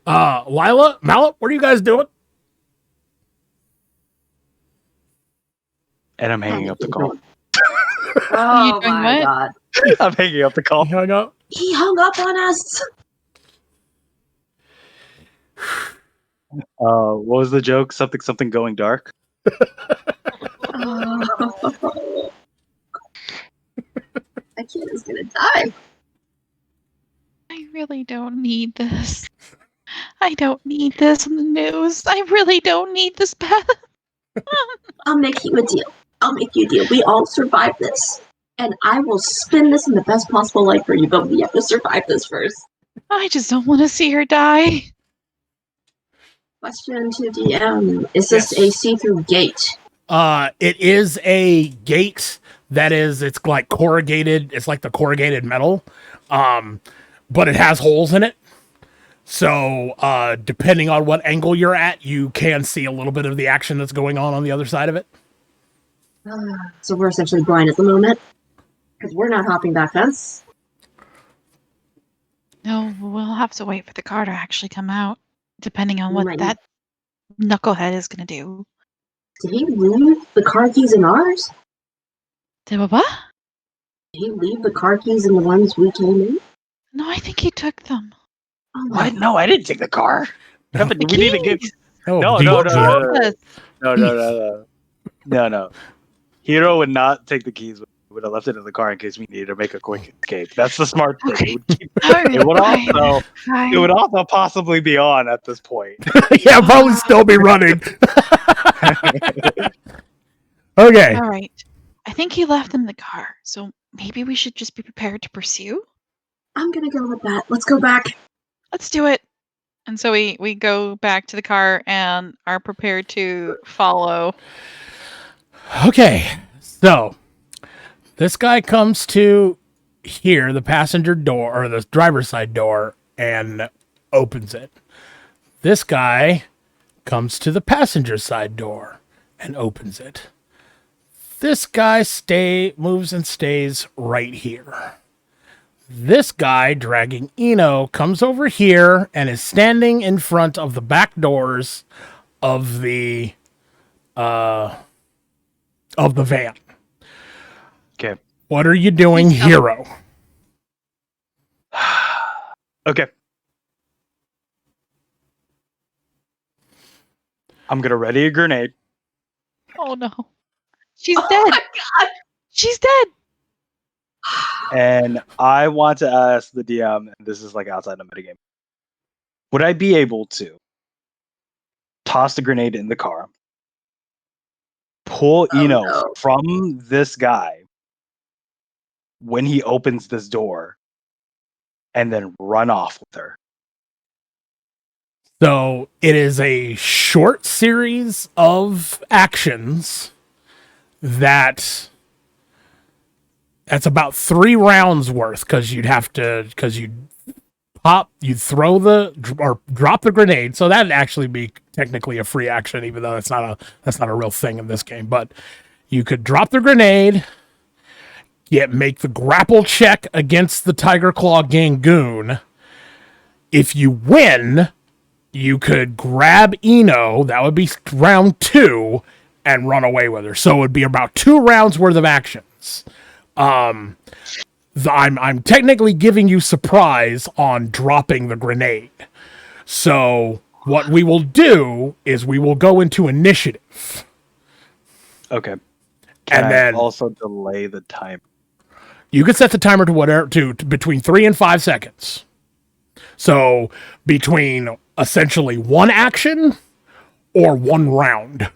Lila, Mallet, what are you guys doing? And I'm hanging up the call. Oh doing my what? god. I'm hanging up the call. You hung up? He hung up on us! What was the joke? Something going dark? Oh. That kid is gonna die. I really don't need this. I don't need this in the news. I really don't need this bad. I'll make you a deal. We all survive this. And I will spin this in the best possible light for you, but we have to survive this first. I just don't want to see her die. Question to DM. Is this Yes. a see-through gate? It is a gate it's like corrugated. It's like the corrugated metal. But it has holes in it. So, depending on what angle you're at, you can see a little bit of the action that's going on the other side of it. So we're essentially blind at the moment. Because we're not hopping that fence. No, we'll have to wait for the car to actually come out. depending on We what might that knucklehead is going to do. Did he leave the car keys in ours? Did what? Did he leave the car keys in the ones we came in? No, I think he took them. Oh my What? No, I didn't take the car. Kevin, The we need to get. keys! No, the- no, no, the- no, Yes. no. Hero would not take the keys. We would have left it in the car in case we needed to make a quick escape. That's the smart thing. Okay. It would keep. Alright, It would fine, also. It fine. would also possibly be on at this point. yeah, probably still be running. Okay. Alright. I think he left them in the car, so maybe we should just be prepared to pursue? I'm gonna go with that. Let's go back. Let's do it. And so we go back to the car and are prepared to follow. Okay. So this guy comes to here, the passenger door or the driver's side door, and opens it. This guy comes to the passenger side door and opens it. This guy moves and stays right here. This guy dragging Eno comes over here and is standing in front of the back doors of the van. Okay. What are you doing, hero? Okay. I'm gonna ready a grenade. Oh no. She's dead. my god! She's dead. And I want to ask the DM, and this is like outside the metagame. Would I be able to toss the grenade in the car, pull Oh, Eno no. from this guy when he opens this door, and then run off with her? So it is a short series of actions that's about 3 rounds worth because you'd throw or drop the grenade. So that'd actually be technically a free action, even though that's not a real thing in this game. But you could drop the grenade, make the grapple check against the Tiger Claw Gangoon. If you win, you could grab Eno, that would be round 2, and run away with her. So it would be about 2 rounds worth of actions. I'm technically giving you surprise on dropping the grenade. So what we will do is we will go into initiative. Okay. Can And I then also delay the time? you can set the timer to between 3 and 5 seconds. So between essentially 1 action or 1 round.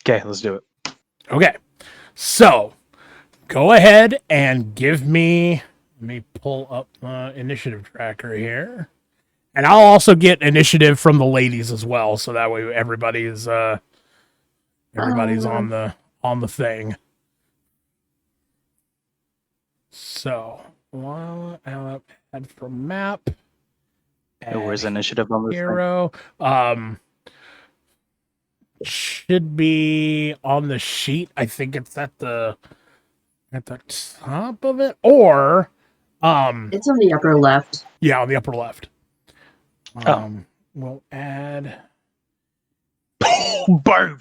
Okay, let's do it. Okay. So go ahead and give me, let me pull up initiative tracker here. And I'll also get initiative from the ladies as well, so that way everybody's on the thing. So add from map. Where's initiative on this thing? Hero. Should be on the sheet. I think it's at the top of it, or It's on the upper left. yeah, on the upper left. Oh. We'll add Boom!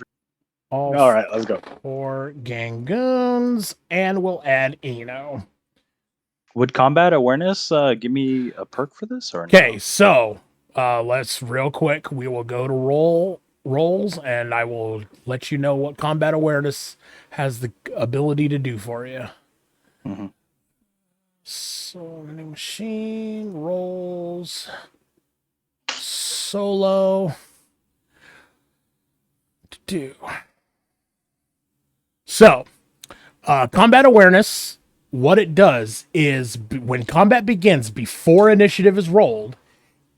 all All right, let's go. 4 Gangoons, and we'll add Eno. Would combat awareness give me a perk for this, or Okay, no? so let's real quick. We will go to rolls, and I will let you know what combat awareness has the ability to do for you. Mhm. So, new machine rolls solo to do. So, combat awareness. What it does is when combat begins before initiative is rolled,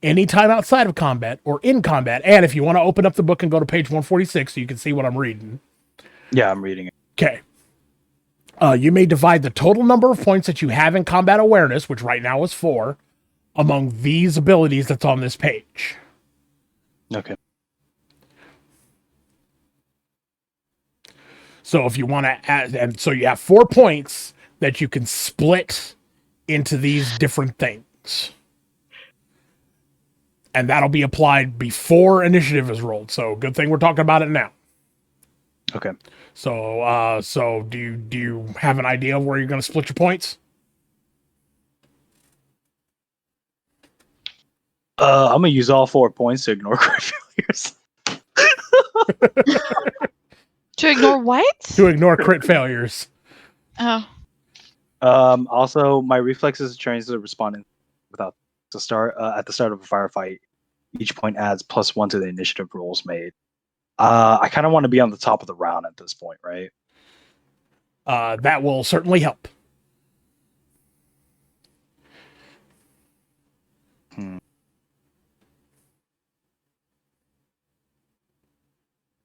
anytime outside of combat or in combat, and if you want to open up the book and go to page 146 so you can see what I'm reading. Yeah, I'm reading it. Okay. You may divide the total number of points that you have in combat awareness, which right now is 4, among these abilities that's on this page. Okay. So if you want to add, and so you have 4 points that you can split into these different things. And that'll be applied before initiative is rolled. So good thing we're talking about it now. Okay. So do you have an idea of where you're going to split your points? I'm gonna use all 4 points to ignore crit failures. To ignore what? To ignore crit failures. Oh. Also, my reflexes trains to respond without to start at the start of a firefight. Each point adds +1 to the initiative rolls made. I kind of want to be on the top of the round at this point, right? That will certainly help.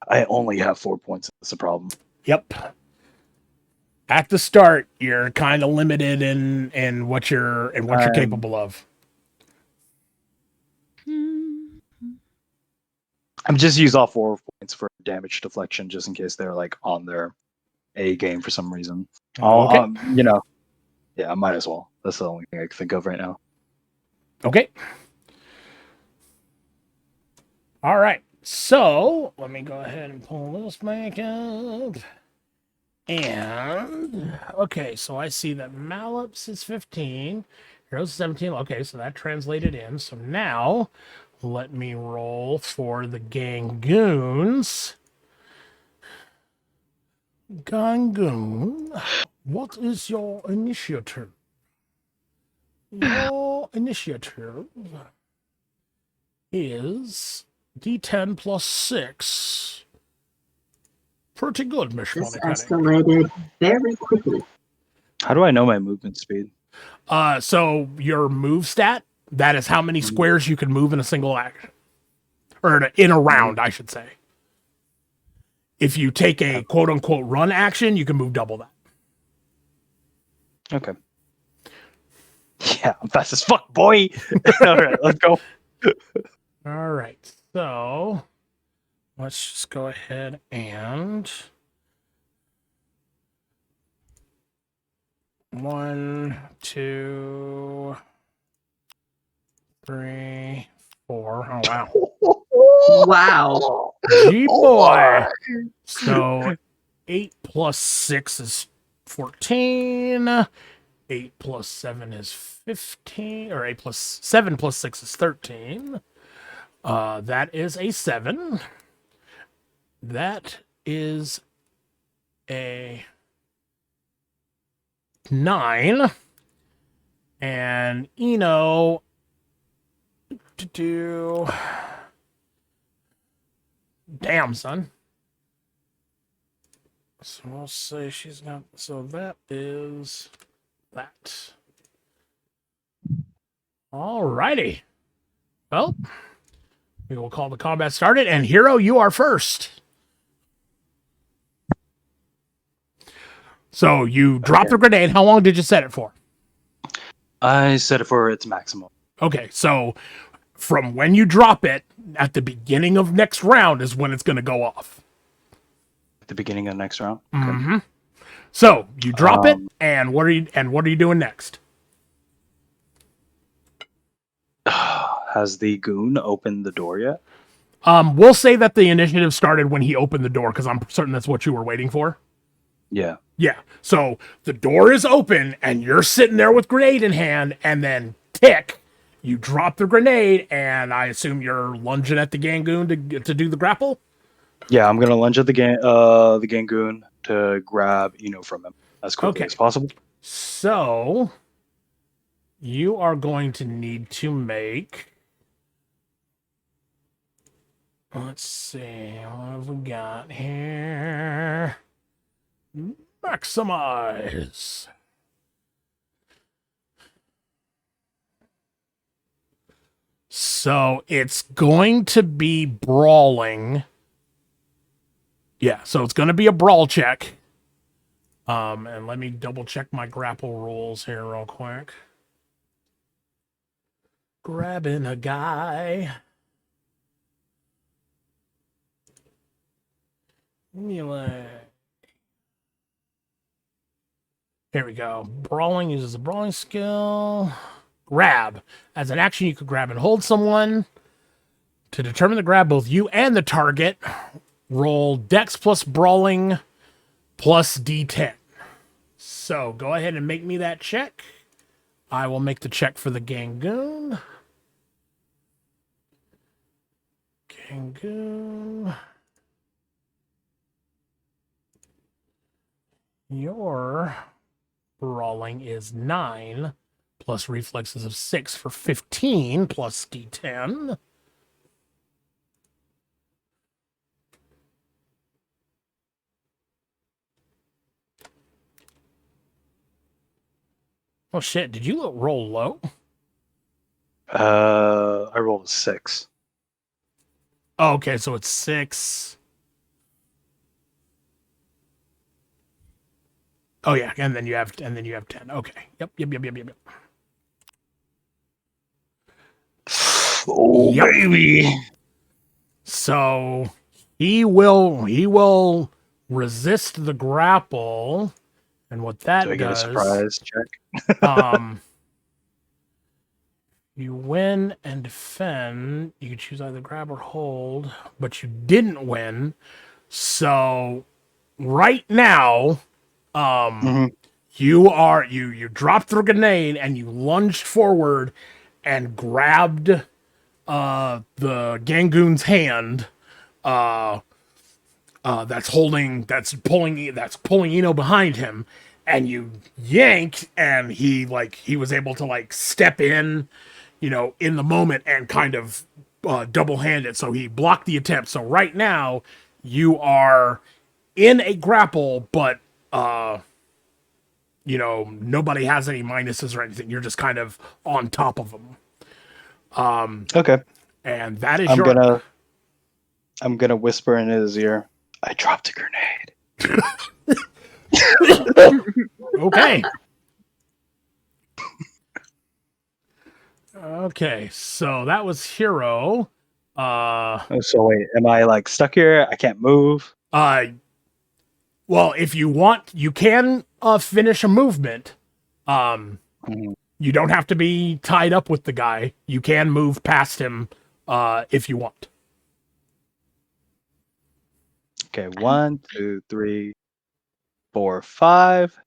I only have 4 points. That's a problem. Yep. At the start, you're kind of limited in what you're capable of. I'm just use all 4 points for damage deflection, just in case they're like on their A game for some reason. Okay. Yeah, I might as well. That's the only thing I can think of right now. Okay. All right. So let me go ahead and pull this back up. And okay, so I see that Mallops is 15, Heroes 17. Okay, so that translated in. So now let me roll for the Gangoons. Gangoon, what is your initiative? Your initiative is D10 plus 6. Pretty good, Miss This Moneypenny. escalated very quickly. How do I know my movement speed? So your move stat, that is how many squares you can move in a single action. Or in a round, I should say. If you take a quote-unquote run action, you can move double that. Okay. Yeah, I'm fast as fuck, boy. All right, let's go. All right, so let's just go ahead and 1, 2, 3, 4. Oh wow! Wow. Gee boy. So 8 plus 6 is 14. 8 plus 7 is 15, or 8 plus 7 plus 6 is 13. That is a 7. That is a 9. And Eno to do. Damn, son. So we'll say she's got. So that is that. Alrighty. Well, we will call the combat started. And Hero, you are first. So you dropped the grenade. How long did you set it for? I set it for its maximum. Okay, so from when you drop it at the beginning of next round is when it's going to go off. At the beginning of the next round. Mm-hmm. So you drop it, and what are you doing next? Has the goon opened the door yet? We'll say that the initiative started when he opened the door, because I'm certain that's what you were waiting for. Yeah. Yeah. So the door is open, and you're sitting there with grenade in hand, and then tick, you drop the grenade, and I assume you're lunging at the Gangoon to do the grapple. Yeah, I'm gonna lunge at the Gangoon to grab from him as quickly as possible. So you are going to need to make. Let's see, what have we got here? Maximize. So it's going to be brawling. Yeah, so it's going to be a brawl check. And let me double check my grapple rules here real quick. Grabbing a guy. Melee. Here we go. Brawling uses a brawling skill. Grab. As an action, you could grab and hold someone. To determine the grab, both you and the target roll Dex plus Brawling plus D10. So go ahead and make me that check. I will make the check for the Gangoon. Gangoon. Your brawling is 9 plus reflexes of 6 for 15 plus D10. Oh shit, did you roll low? I rolled a 6. Oh, okay, so it's 6. Oh yeah, and then you have 10. Okay. Yep. Oh Yep. baby. So he will resist the grapple, and what that Do I get does, a surprise check? you win and defend. You can choose either grab or hold, but you didn't win. So right now, you dropped the grenade and you lunged forward and grabbed the Gangoon's hand. That's pulling Eno behind him, and you yanked, and he was able to step in, in the moment and kind of double hand it. So he blocked the attempt. So right now you are in a grapple, but nobody has any minuses or anything. You're just kind of on top of them. Okay. And that is I'm gonna whisper in his ear. I dropped a grenade. Okay. Okay, so that was Hero. So wait, am I stuck here? I can't move. Well, if you want, you can finish a movement. You don't have to be tied up with the guy. You can move past him if you want. Okay, 1, 2, 3, 4, 5.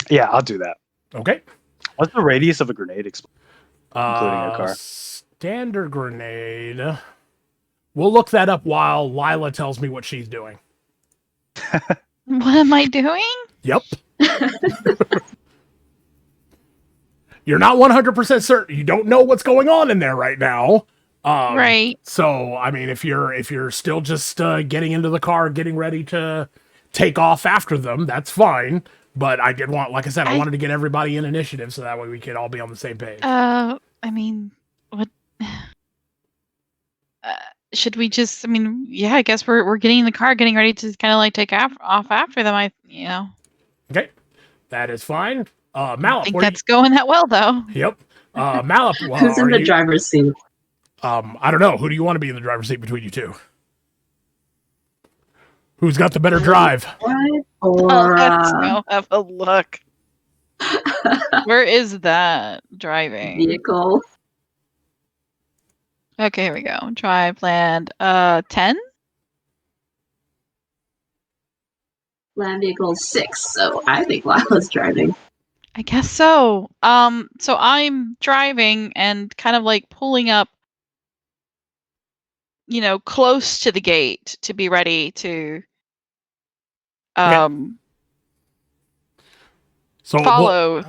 Yeah, I'll do that. Okay. What's the radius of a grenade including a car? Standard grenade. We'll look that up while Lila tells me what she's doing. What am I doing? Yep. You're not 100% certain. You don't know what's going on in there right now. Right. So, I mean, if you're still just getting into the car, getting ready to take off after them, that's fine. But I did want, like I said, I wanted to get everybody in initiative so that way we could all be on the same page. I mean, what? Should we just? I mean, yeah. I guess we're getting in the car, getting ready to kind of take off after them. Okay, that is fine. I Malip, think that's going that well, though. Yep. Malip, Who's in the driver's seat? I don't know. Who do you want to be in the driver's seat between you two? Who's got the better drive? Or Let's go have a look. Where is that driving? vehicle? Okay, here we go. Drive land. 10. Land vehicle 6. So I think Lila's driving. I guess so. So I'm driving and kind of pulling up, close to the gate to be ready to follow.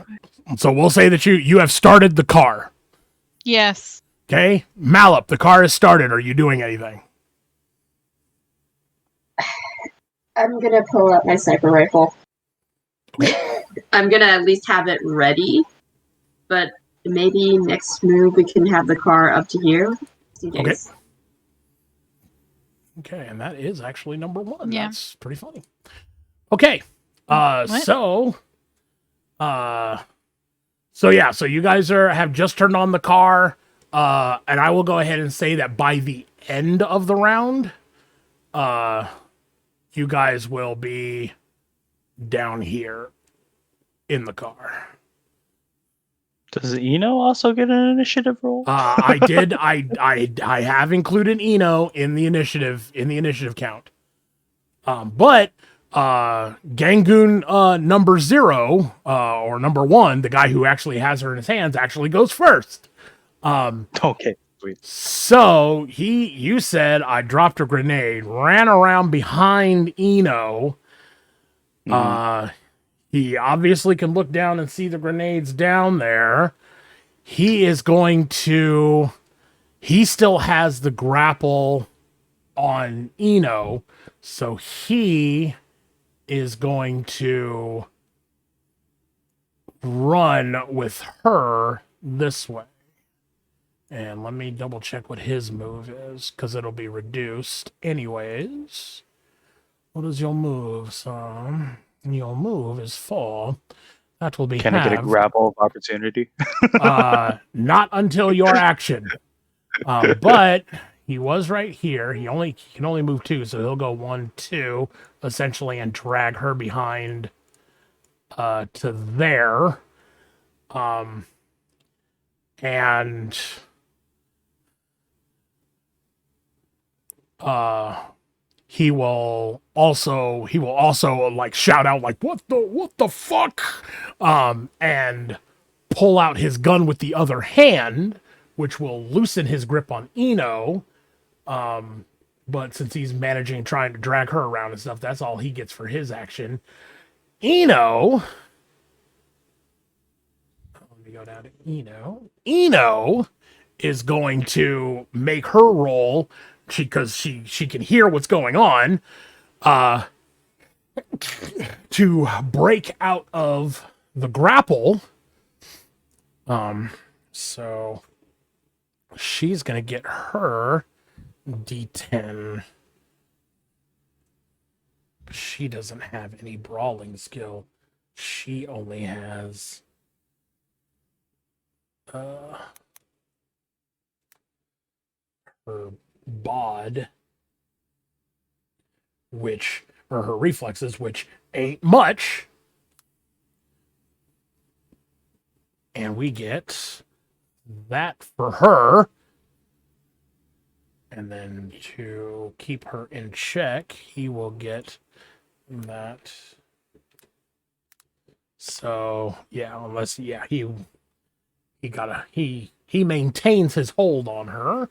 So we'll say that you have started the car. Yes. Okay, Malip, the car is started. Are you doing anything? I'm gonna pull out my sniper rifle. I'm gonna at least have it ready, but maybe next move we can have the car up to here. Okay. Okay, and that is actually number 1. Yeah. That's pretty funny. Okay. What? So you guys have just turned on the car, and I will go ahead and say that by the end of the round, you guys will be down here in the car. Does Eno also get an initiative roll? I did. I have included Eno in the initiative count. But Gangoon number 0 or number 1, the guy who actually has her in his hands, actually goes first. Okay, sweet. So you said I dropped a grenade, ran around behind Eno. He obviously can look down and see the grenades down there. He is going to. He still has the grapple on Eno, so he is going to run with her this way. And let me double check what his move is, because it'll be reduced anyways. What is your move, son? Your move is 4. That will be Can I get a halved. grapple of opportunity? Not until your action. But he was right here. He can only move 2, so he'll go 1, 2, essentially, and drag her behind to there. And he will also like shout out like what the fuck, and pull out his gun with the other hand, which will loosen his grip on Eno. But since he's trying to drag her around and stuff, that's all he gets for his action. Eno, let me go down to Eno. Eno is going to make her roll, because she can hear what's going on, to break out of the grapple. So she's gonna get her D10. She doesn't have any brawling skill. She only has her bod, or her reflexes, which ain't much. And we get that for her. And then to keep her in check, he will get that. So yeah, unless he maintains his hold on her.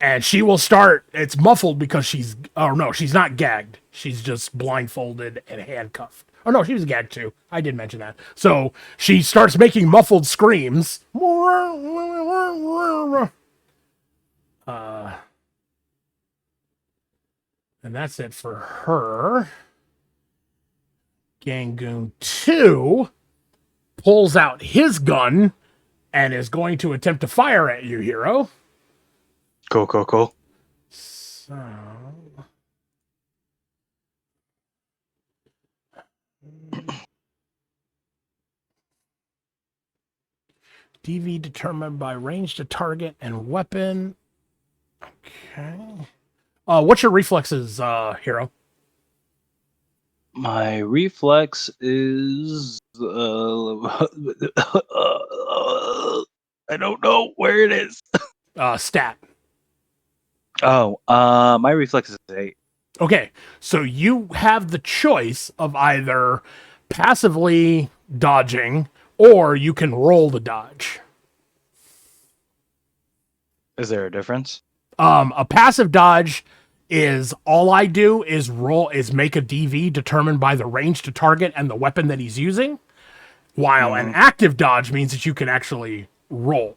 And she will start. It's muffled because she's not gagged. She's just blindfolded and handcuffed. Oh no, she was gagged too. I did mention that. So she starts making muffled screams. And that's it for her. Gangoon 2 pulls out his gun and is going to attempt to fire at you, hero. Go. So DV determined by range to target and weapon. Okay. What's your reflexes, hero? My reflex is I don't know where it is. Stat. Oh, my reflex is 8. Okay, so you have the choice of either passively dodging or you can roll the dodge. Is there a difference? A passive dodge is all I do is make a DV determined by the range to target and the weapon that he's using, while an active dodge means that you can actually roll.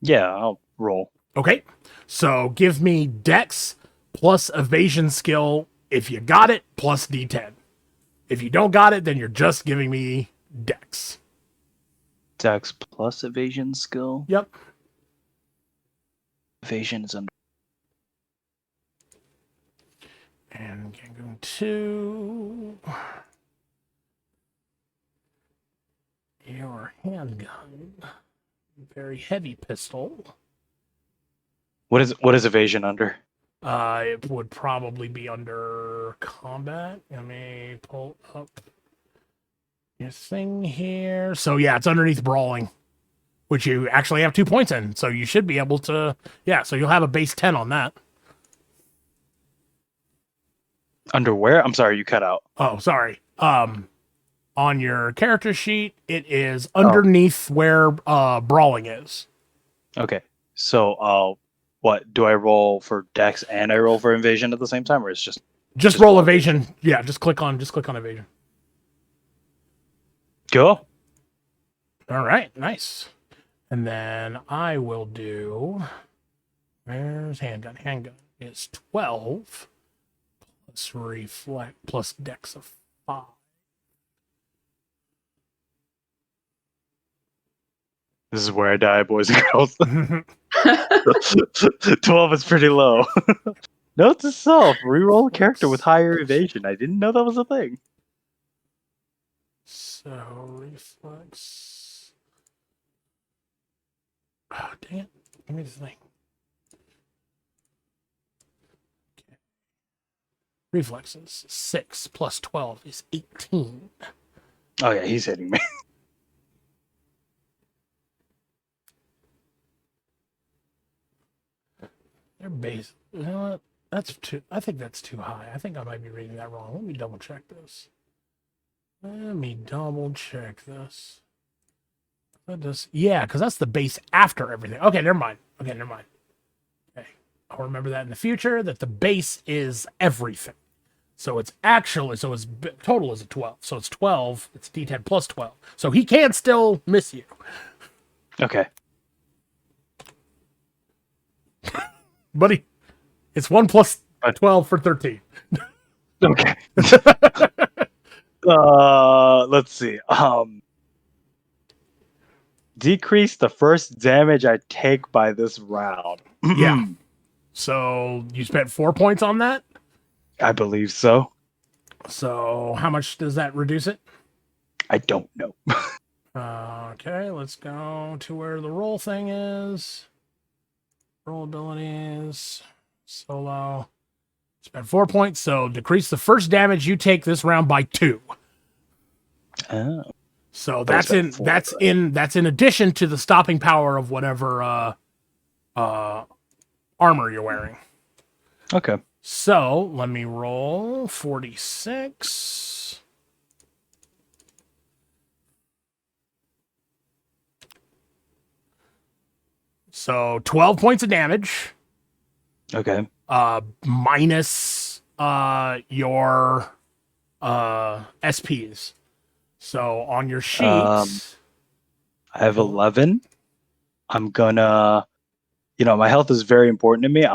Yeah, I'll roll. Okay, so give me Dex plus evasion skill if you got it, plus D10. If you don't got it, then you're just giving me Dex. Dex plus evasion skill. Yep. Evasion is under. And Gangoon 2. Your handgun. Very heavy pistol. What is evasion under? It would probably be under combat. Let me pull up your thing here. So yeah, it's underneath brawling, which you actually have 2 points in. So you should be able to, yeah, so you'll have a base 10 on that. Under where? I'm sorry, you cut out. Oh, sorry. On your character sheet, it is underneath where brawling is. Okay. So, what do I roll for Dex and I roll for Invasion at the same time, or it's just roll evasion? Yeah, just click on evasion. Go? All right, nice. And then I will do. Where's handgun? Handgun is 12 plus reflect plus Dex of 5. This is where I die, boys and girls. 12 is pretty low. Note to self: reroll a character with higher evasion. I didn't know that was a thing. So reflex. Oh, dang it. Give me this thing. Okay. Reflexes. 6 plus 12 is 18. Oh yeah, he's hitting me. Their base. You know what? That's too. I think that's too high. I think I might be reading that wrong. Let me double check this. That does. Yeah, because that's the base after everything. Okay, never mind. Okay. I'll remember that in the future. That the base is everything. So it's actually total is a 12. So it's 12. It's D10 plus 12. So he can still miss you. Okay. Buddy, it's 1 plus 12 for 13. Okay. Let's see. Decrease the first damage I take by this round. Yeah. So you spent 4 points on that? I believe so. So how much does that reduce it? I don't know. Okay, let's go to where the roll thing is. Roll abilities. Solo. Spend 4 points, so decrease the first damage you take this round by 2. Oh. So that's in addition to the stopping power of whatever armor you're wearing. Okay. So let me roll 46. So 12 points of damage. Okay. Minus your SPs. So on your sheets, I have 11. I'm gonna, my health is very important to me.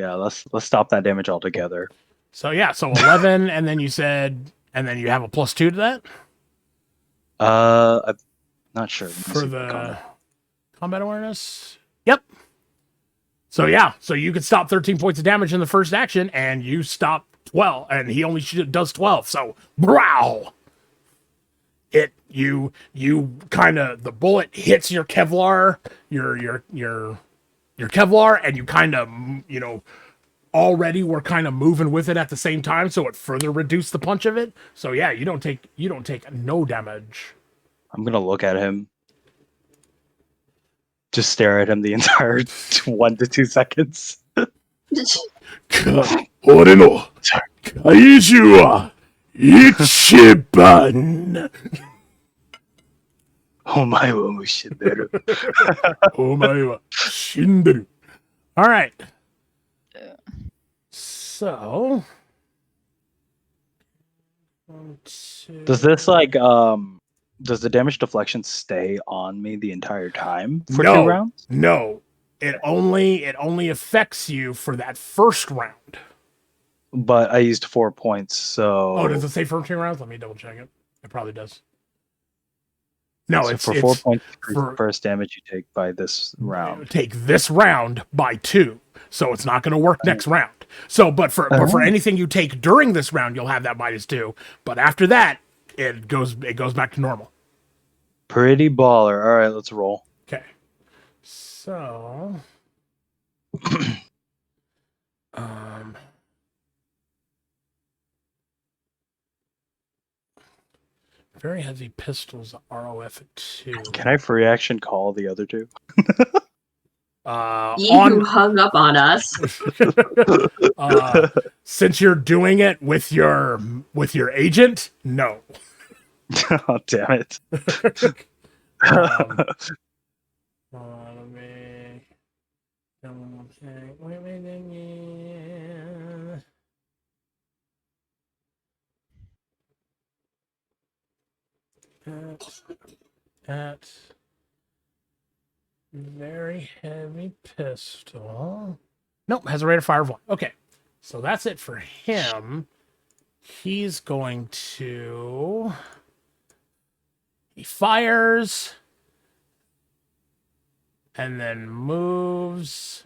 Let's stop that damage altogether. So 11, and then you said, and then you have a +2 to that. I'm not sure. For the combat awareness. Yep. So you could stop 13 points of damage in the first action, and you stop 12, and he only does 12. So, brow. You kind of, the bullet hits your Kevlar, your Kevlar, and you kind of, already were kind of moving with it at the same time, so it further reduced the punch of it. So yeah, you don't take no damage. I'm gonna look at him. Just stare at him the entire 1 to 2 seconds. 俺の怪獣は一番。お前はもう死んでる。お前は死んでる。All right. So, does this does the damage deflection stay on me the entire time for 2 rounds? No. It only affects you for that first round. But I used 4 points, so. Oh, does it say for 2 rounds? Let me double check it. It probably does. No, so it's for 4 points for first damage you take by this round. Take this round by 2, so it's not going to work next round. So, but for anything you take during this round, you'll have that -2. But after that, it goes back to normal. Pretty baller. All right, let's roll. Okay. So Very heavy pistols, ROF at 2. Can I free action call the other two? You hung up on us. Since you're doing it with your agent, no. Oh, damn it. Let me. At very heavy pistol. Nope, has a rate of fire of 1. Okay, so that's it for him. He's going to. He fires. And then moves.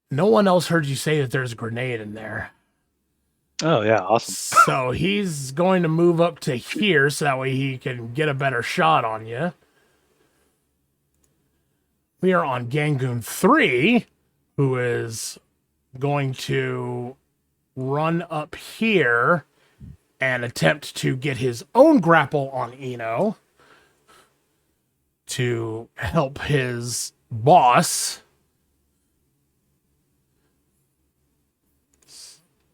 No one else heard you say that there's a grenade in there. Oh, yeah, awesome. So he's going to move up to here so that way he can get a better shot on you. We are on Gangoon 3, who is going to run up here and attempt to get his own grapple on Eno to help his boss.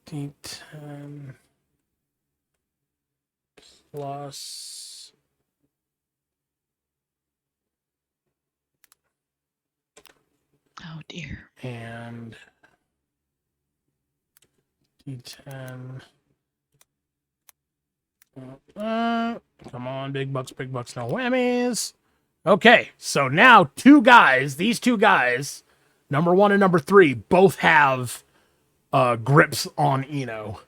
D10 plus Oh dear. and D10. Come on, big bucks, no whammies. Okay, so now these two guys, number 1 and number 3, both have grips on Eno.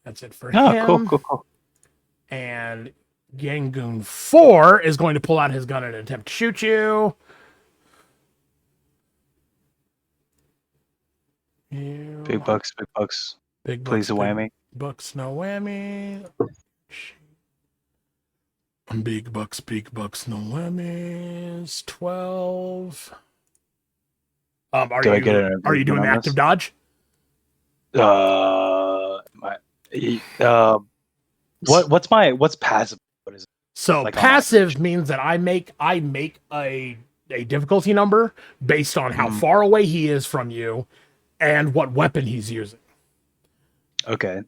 That's it for him. Cool. And Gangoon 4 is going to pull out his gun and attempt to shoot you. Big bucks. Big Please, a whammy. Bucks, no whammy. Big bucks, no whammies. 12. Are you doing the active dodge? What's passive? What is it? So Like passive means that I make a difficulty number based on how far away he is from you and what weapon he's using. Okay.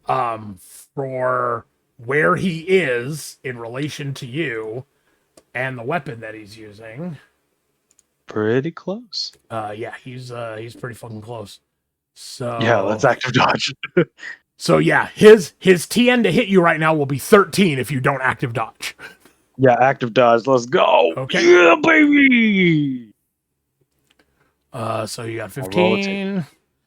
For where he is in relation to you and the weapon that he's using. Pretty close. Yeah, he's pretty fucking close. So Yeah, let's active dodge. So yeah, his TN to hit you right now will be 13 if you don't active dodge. Yeah, active dodge. Let's go. Okay. Yeah, baby. So you got 15.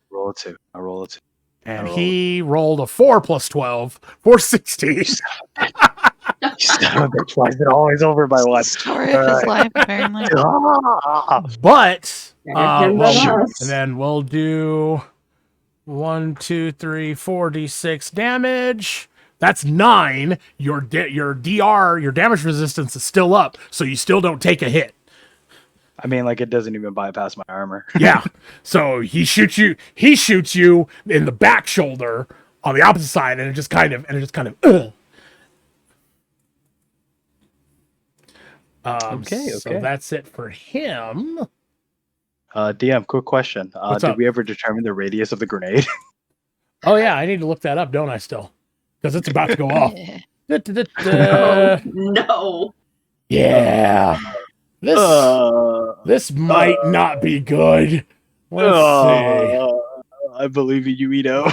Roll a 2. I roll a 2. And he rolled a 4 plus 12 for 16. Son of a bitch, why is it always over by one? Story of his life, apparently. But And and then we'll do 1, 2, 3, 4 d6 damage. That's 9. Your DR, your damage resistance is still up, so you still don't take a hit. I mean, like, it doesn't even bypass my armor. Yeah. So he shoots you in the back shoulder on the opposite side, and it just kind of Okay. So that's it for him. DM, quick question. Did we ever determine the radius of the grenade? Oh yeah, I need to look that up, don't I? Still, because it's about to go off. No. Yeah. This might not be good. Let's see. I believe in you, Eno.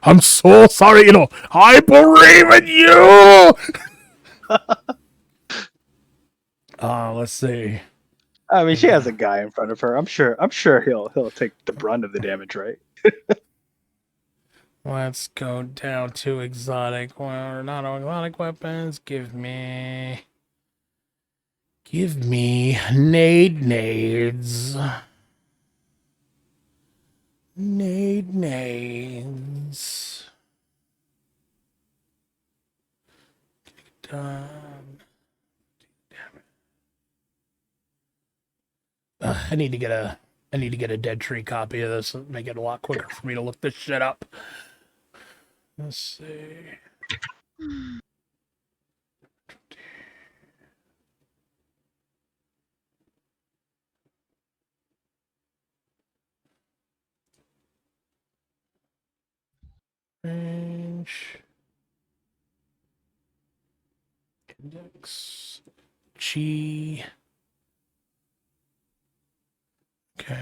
I'm so sorry, I believe in you. Let's see. I mean, she has a guy in front of her. I'm sure he'll take the brunt of the damage, right? Let's go down to exotic or not exotic weapons. Give me nades. Nades. I need to get a dead tree copy of this and make it a lot quicker for me to look this shit up. Let's see. Range. Index. G. Okay,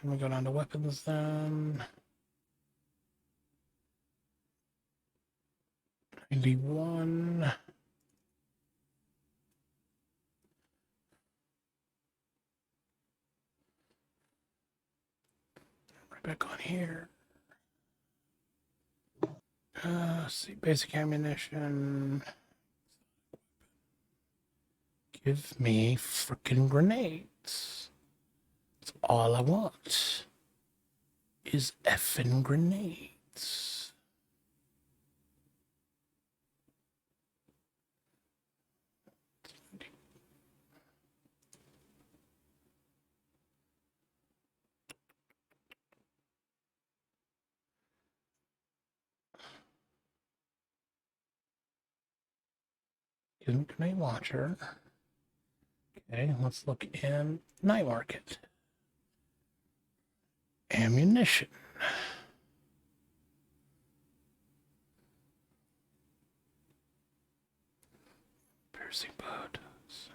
let me go down to weapons then. 91. Right back on here. Let's see, basic ammunition. Give me frickin' grenades. That's all I want. Is effing grenades. Give me grenade launcher. Okay, let's look in night market. Ammunition. Piercing bullets.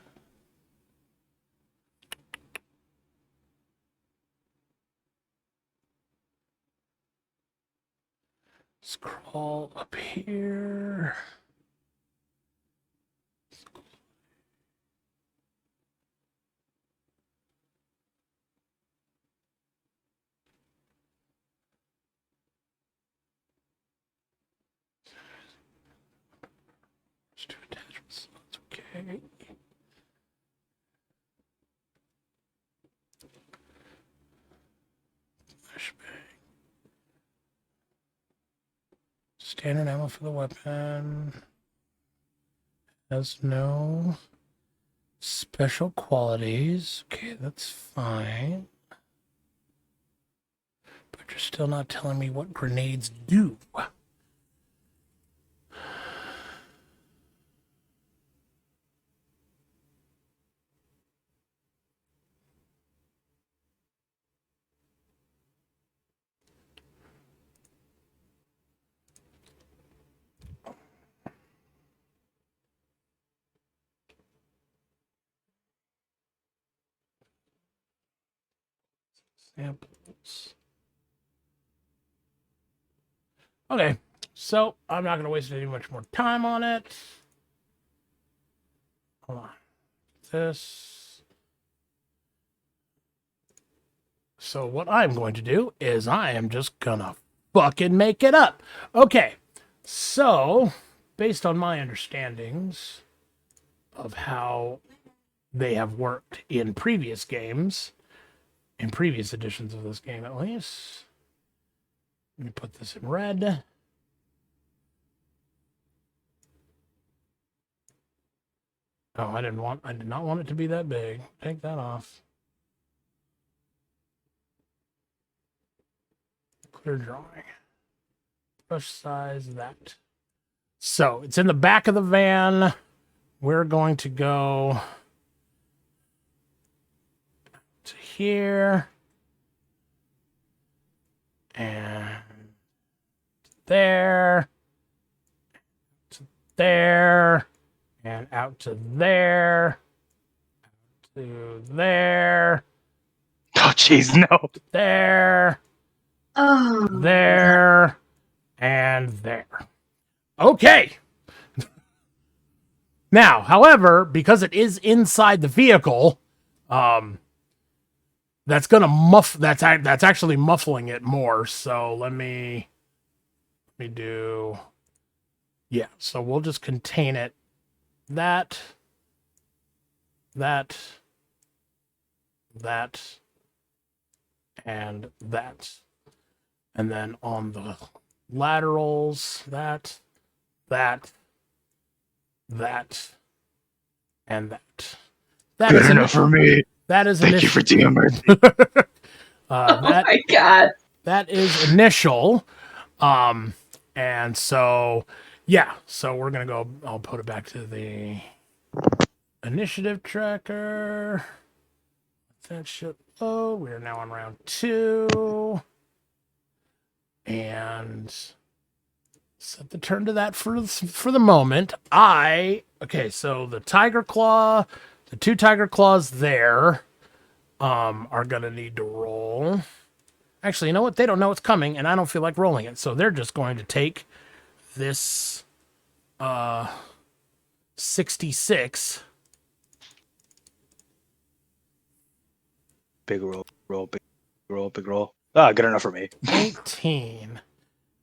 Scroll up here. There's 2 attachments. That's okay. Flashbang. Standard ammo for the weapon. Has no special qualities. Okay, that's fine. But you're still not telling me what grenades do. Samples. Okay, so I'm not going to waste any much more time on it. Hold on. This. So what I'm going to do is I am just going to fucking make it up. Okay, so based on my understandings of how they have worked in previous games, in previous editions of this game at least. Let me put this in red. Oh, I did not want it to be that big. Take that off. Clear drawing. Brush size, that. So it's in the back of the van. We're going to go to here and there, to there, and out to there, to there. Oh, jeez, no. There, Oh, there, and there. Okay. Now, however, because it is inside the vehicle, that's gonna that's actually muffling it more. So let me do, yeah. So we'll just contain it. That, and that, and then on the laterals, that, and that. That Good is enough for me. That is Thank you for initial. doing mercy. Oh That my god. that is initial. And so yeah, so we're gonna go. I'll put it back to the initiative tracker. That should. Oh, we are now on round 2, and set the turn to that for the moment. Okay. So the tiger claw, the 2 tiger claws there, are gonna need to roll. Actually, you know what? They don't know it's coming, and I don't feel like rolling it, so they're just going to take this 66. Big roll, big roll, big roll. Ah, good enough for me. 18.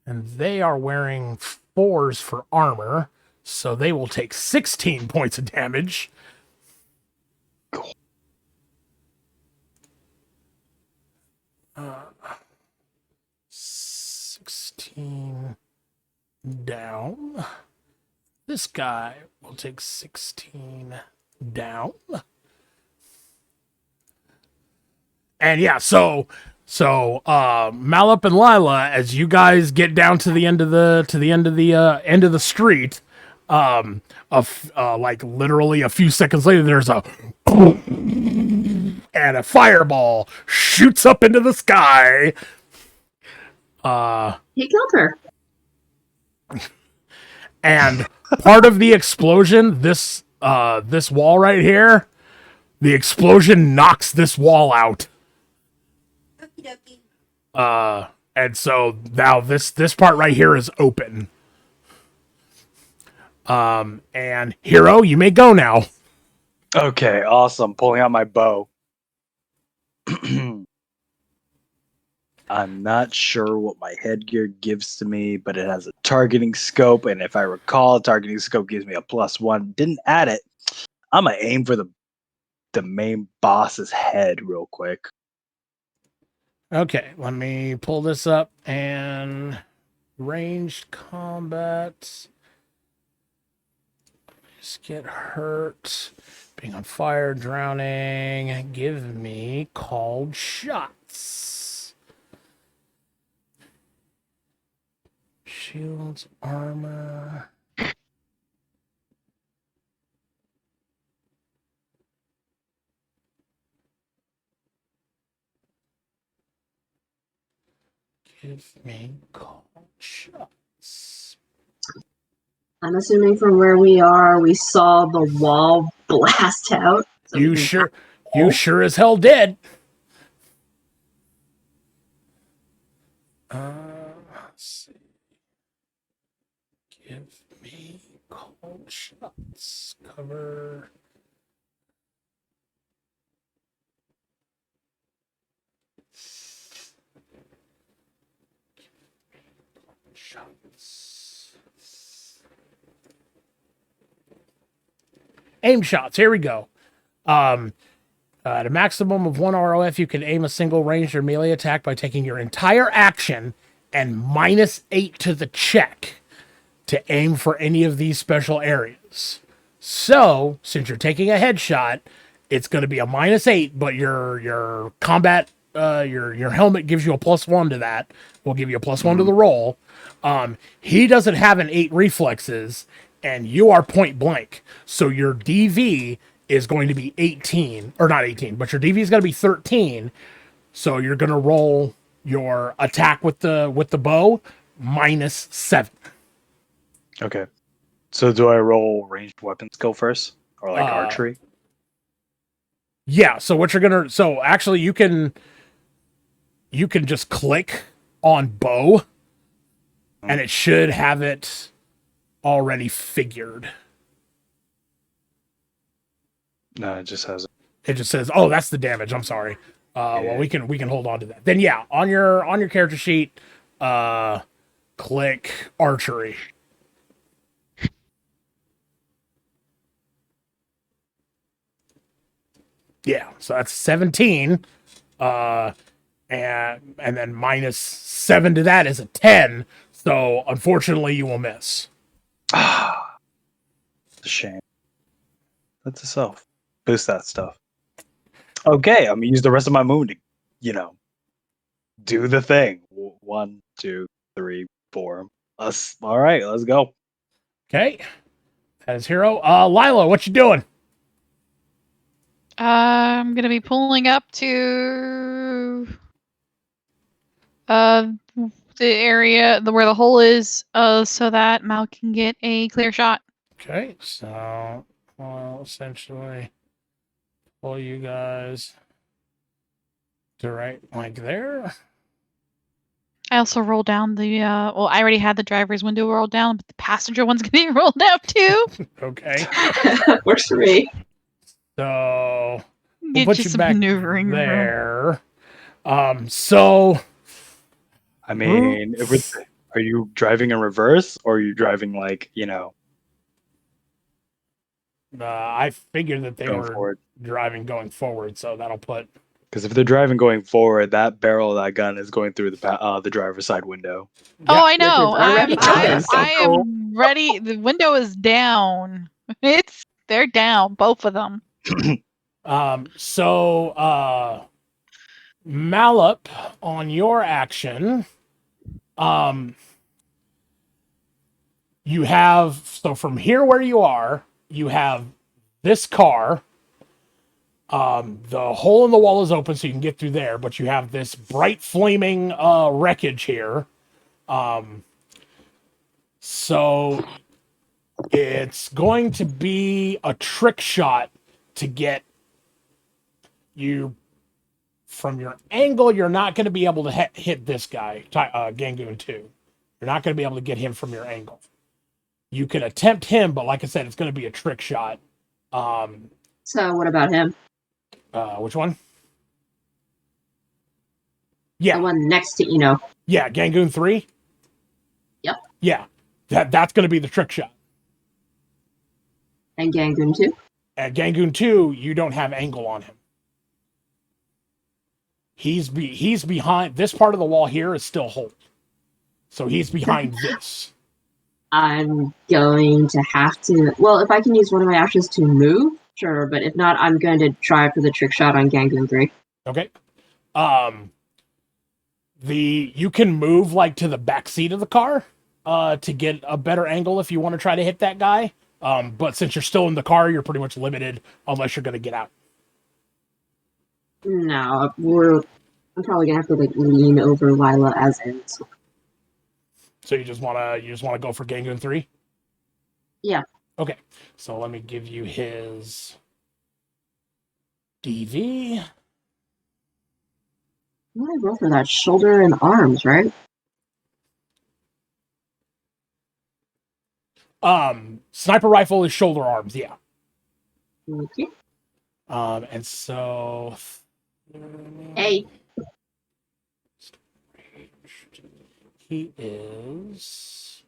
And they are wearing 4s for armor, so they will take 16 points of damage. Cool. 16 down. This guy will take 16 down. And yeah, so Malop and Lila, as you guys get down to the end of the end of the street, like literally a few seconds later, there's a and a fireball shoots up into the sky. He killed her. And part of the explosion, this wall right here, the explosion knocks this wall out. Okie dokie. And so now this part right here is open. And Hero, you may go now. Okay, awesome. Pulling out my bow. I'm not sure what my headgear gives to me, but it has a targeting scope, and if I recall, targeting scope gives me a +1. Didn't add it. I'm gonna aim for the main boss's head real quick. Okay, let me pull this up and ranged combat. Just get hurt. Being on fire, drowning. Give me called shots. Shields, armor. Give me called shots. I'm assuming from where we are, we saw the wall blast out. So You we can- sure as hell did. Let's see. Give me cold shots. Cover. Shots. Aim shots. Here we go. At a maximum of 1 ROF, you can aim a single ranged or melee attack by taking your entire action and -8 to the check to aim for any of these special areas. So, since you're taking a headshot, it's going to be a -8, but your combat, your helmet gives you a +1 to that. Will give you a +1 to the roll. He doesn't have an 8 reflexes, and you are point blank. So your DV is going to be 18, or not 18, but your DV is going to be 13. So you're going to roll your attack with the bow -7. Okay. So do I roll ranged weapon skill first? Or like archery? Yeah, so what you're gonna so actually you can just click on bow and it should have it already figured. No, it just has It just says, "Oh, that's the damage." I'm sorry. Well, we can hold on to that. Then yeah, on your character sheet, click archery. Yeah, so that's 17. And then -7 to that is a 10. So unfortunately you will miss. it's a shame. That's a self. Boost that stuff. Okay, I'm gonna use the rest of my moon to, do the thing. 1, 2, 3, 4. All right, let's go. Okay. That is Hero. Lila, what you doing? I'm gonna be pulling up to the area where the hole is, so that Mal can get a clear shot. Okay, so essentially pull you guys to right like there. I also rolled down the well, I already had the driver's window rolled down, but the passenger one's gonna be rolled down too. Okay. Works for me. So we'll Get put you you some back maneuvering room. there. So I mean, are you driving in reverse or are you driving I figured that they going were forward? driving going forward, so that'll put. Because if they're driving going forward, that barrel of that gun is going through the driver's side window. Yeah. Oh, I Which know. is already I open. am ready. The window is down. They're down, both of them. So Mallup, on your action, you have, so from here where you are, you have this car. The hole in the wall is open, so you can get through there, but you have this bright flaming wreckage here. So it's going to be a trick shot to get you from your angle. You're not going to be able to hit this guy, Gangoon 2. You're not going to be able to get him from your angle. You can attempt him, but like I said, it's going to be a trick shot. So what about him? Which one? The Yeah, one next to yeah, Gangoon 3. Yep. Yeah, that's going to be the trick shot. and Gangoon too. At Gangoon 2, you don't have angle on him. He's behind this part of the wall here is still hold. So he's behind this. I'm going to have to. Well, if I can use one of my actions to move, sure. But if not, I'm going to try for the trick shot on Gangoon 3. Okay. You can move like to the back seat of the car to get a better angle if you want to try to hit that guy. But since you're still in the car, you're pretty much limited unless you're going to get out. No, I'm probably gonna have to lean over Lila as is. So you just wanna go for Gangoon 3? Yeah. Okay. So let me give you his DV. What did I roll for that? Shoulder and arms, right? Sniper rifle is shoulder arms, yeah. Okay. And so Hey. he is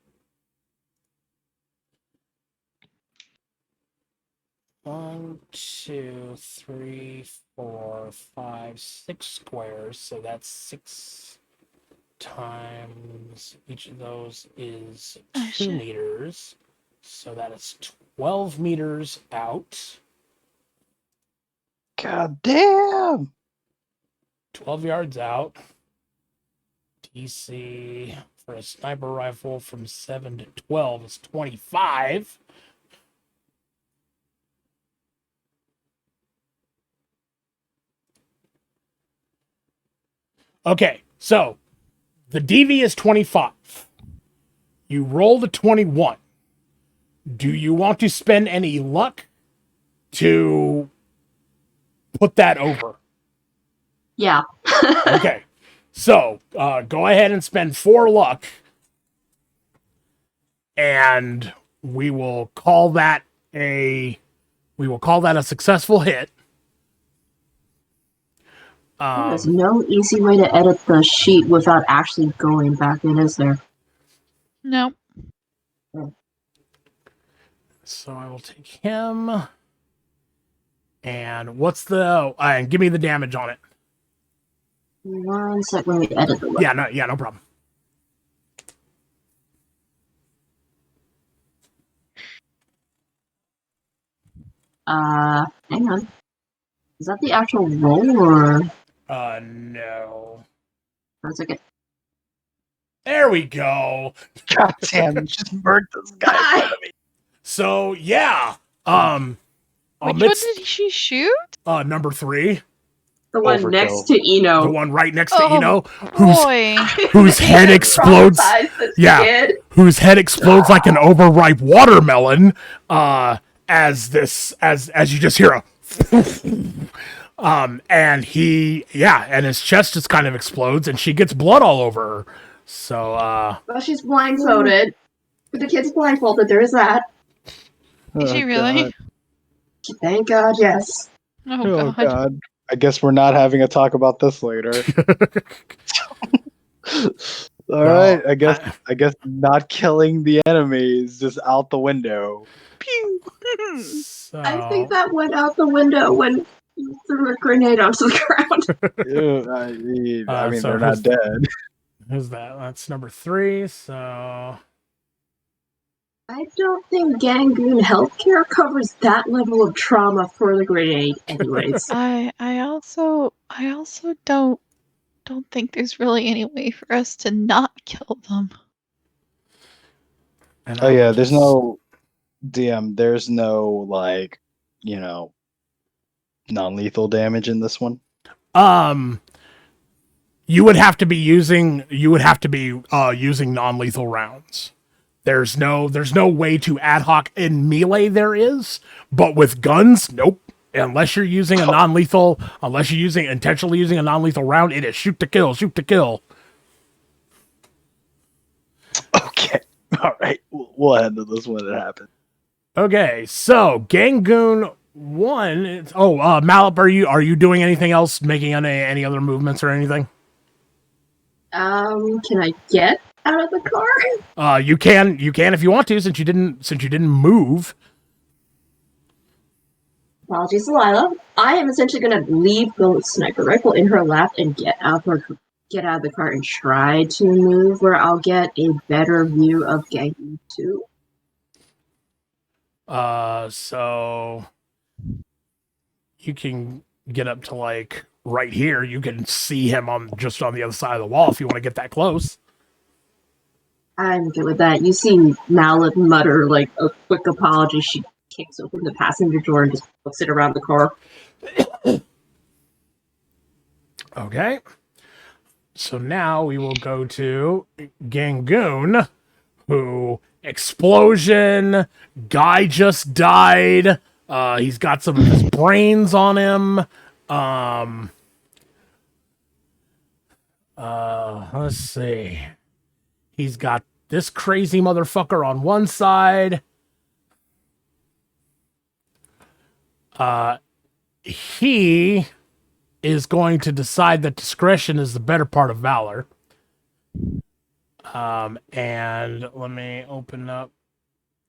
1, 2, 3, 4, 5, 6 squares. So that's 6 times each of those is 2 meters. So that is 12 meters out. God damn! 12 yards out. DC for a sniper rifle from 7 to 12 is 25. Okay, so the DV is 25. You rolled a 21. Do you want to spend any luck to put that over? Yeah. Okay, so go ahead and spend 4 luck, and we will call that a successful hit. There's no easy way to edit the sheet without actually going back in, is there? No. So I will take him. And what's the and give me the damage on it. 1 sec, let me edit the Yeah, no problem. Hang on. Is that the actual roll, or No. 1 second? There we go. God damn, you just murked this guy in front of me. So yeah, Which one amidst did she shoot? number 3, The one Overkill. next to Eno. the one right next to Oh, Eno, Boy. whose head explodes. Yeah. Kid. Whose head explodes like an overripe watermelon. As you just hear a. And and his chest just kind of explodes, and she gets blood all over her. So, Well, she's blindfolded. But the kid's blindfolded. There is that. Is she really? God. Thank God, yes. Oh, God. God. I guess we're not having a talk about this later. All right. I guess not killing the enemy is just out the window. Pew. so I think that went out the window when you threw a grenade onto the ground. Ew, I mean, so they're not dead. who's that? That's number 3. So I don't think Gangoon healthcare covers that level of trauma for the grenade, anyways. I also don't think there's really any way for us to not kill them. and Oh I will yeah, there's just- no DM. There's no like, non-lethal damage in this one. You would have to be using non-lethal rounds. There's no way to ad hoc in melee there is, but with guns, nope. Unless you're using intentionally using a non-lethal round, it is shoot to kill. Okay. All right. We'll handle this when it happens. Okay, so Gangoon 1. Malip, are you doing anything else? Making any other movements or anything? Can I get out of the car? You can if you want to, since you didn't move. Apologies, Delilah. I am essentially going to leave the sniper rifle in her lap and get out of the car and try to move where I'll get a better view of Gangoon 2. So you can get up to like right here. You can see him just on the other side of the wall if you want to get that close. I'm good with that. You see Mallet mutter like a quick apology. She kicks open the passenger door and just puts it around the car. Okay. So now we will go to Gangoon, who explosion, guy just died. He's got some of his brains on him. Let's see. He's got this crazy motherfucker on one side. He is going to decide that discretion is the better part of valor. And let me open up.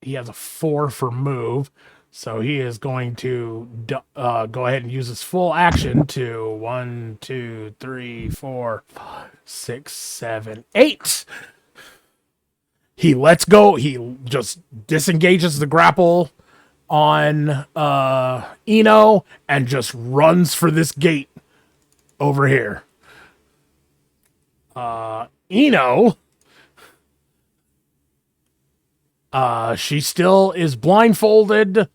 He has a 4 for move, so he is going to go ahead and use his full action to 1, 2, 3, 4, 5, 6, 7, 8. He lets go. He just disengages the grapple on Eno and just runs for this gate over here. Eno, she still is blindfolded,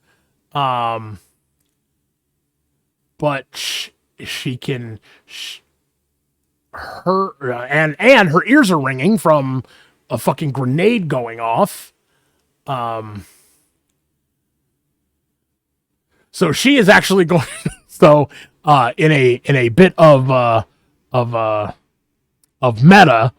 but she can and her ears are ringing from a fucking grenade going off. So she is actually going. So in a bit of meta,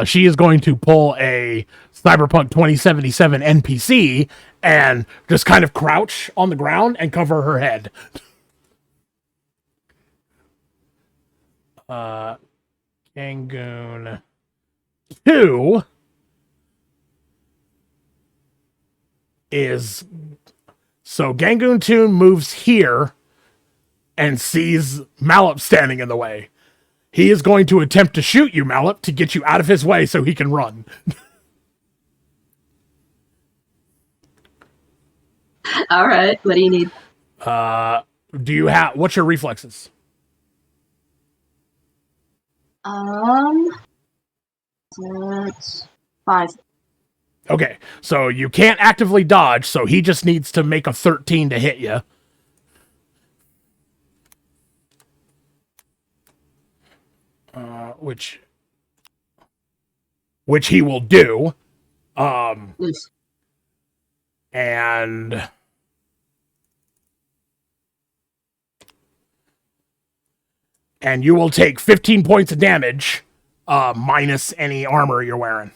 she is going to pull a Cyberpunk 2077 NPC and just kind of crouch on the ground and cover her head. Gangoon 2 is... So Gangoon 2 moves here and sees Malip standing in the way. He is going to attempt to shoot you, Malip, to get you out of his way so he can run. All right, what do you need? Do you have what's your reflexes? That's 5. Okay, so you can't actively dodge, so he just needs to make a 13 to hit you. Which he will do. Loose. And you will take 15 points of damage, minus any armor you're wearing.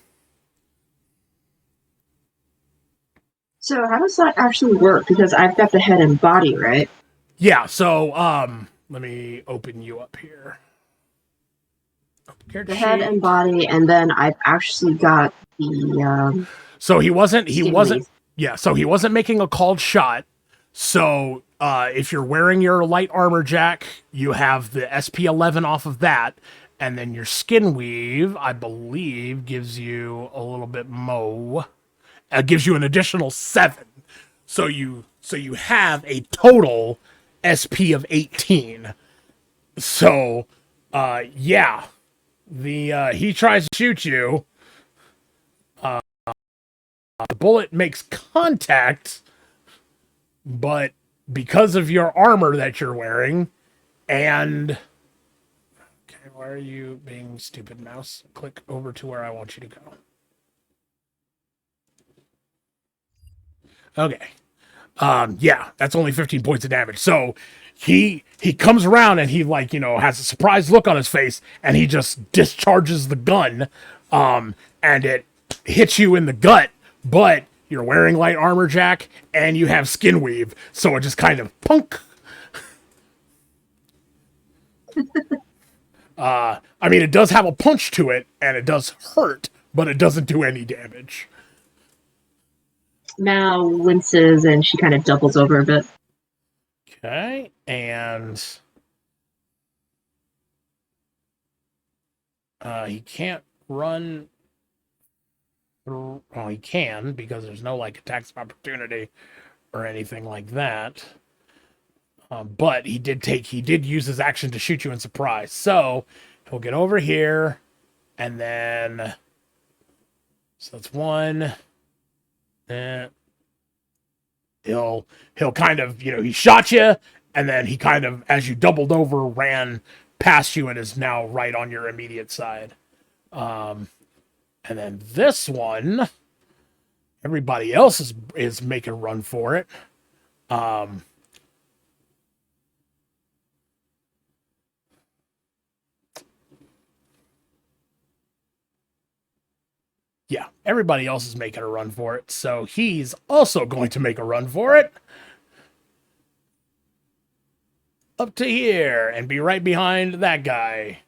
So how does that actually work? Because I've got the head and body, right? Yeah, so let me open you up here. The head and body, and then I've actually got the So he wasn't weave. yeah, so he wasn't making a called shot. So if you're wearing your light armor jack, you have the SP11 off of that, and then your skin weave, I believe, gives you a little bit more. Gives you an additional 7. So you have a total SP of 18. So yeah. The he tries to shoot you. The bullet makes contact, but because of your armor that you're wearing, and okay, why are you being stupid, mouse? Click over to where I want you to go. Okay. Yeah, that's only 15 points of damage. So he comes around and he has a surprised look on his face, and he just discharges the gun, and it hits you in the gut, but you're wearing light armor jack and you have skin weave, so it just kind of punk. I mean, it does have a punch to it and it does hurt, but it doesn't do any damage. Mal winces and she kind of doubles over a bit. Okay, and he can't run. Well, he can because there's no attacks of opportunity or anything like that. But he did use his action to shoot you in surprise. So he'll get over here, and then so that's 1. He'll kind of he shot you, and then he kind of, as you doubled over, ran past you and is now right on your immediate side. And then this one, everybody else is making a run for it. Yeah, everybody else is making a run for it, so he's also going to make a run for it. Up to here and be right behind that guy.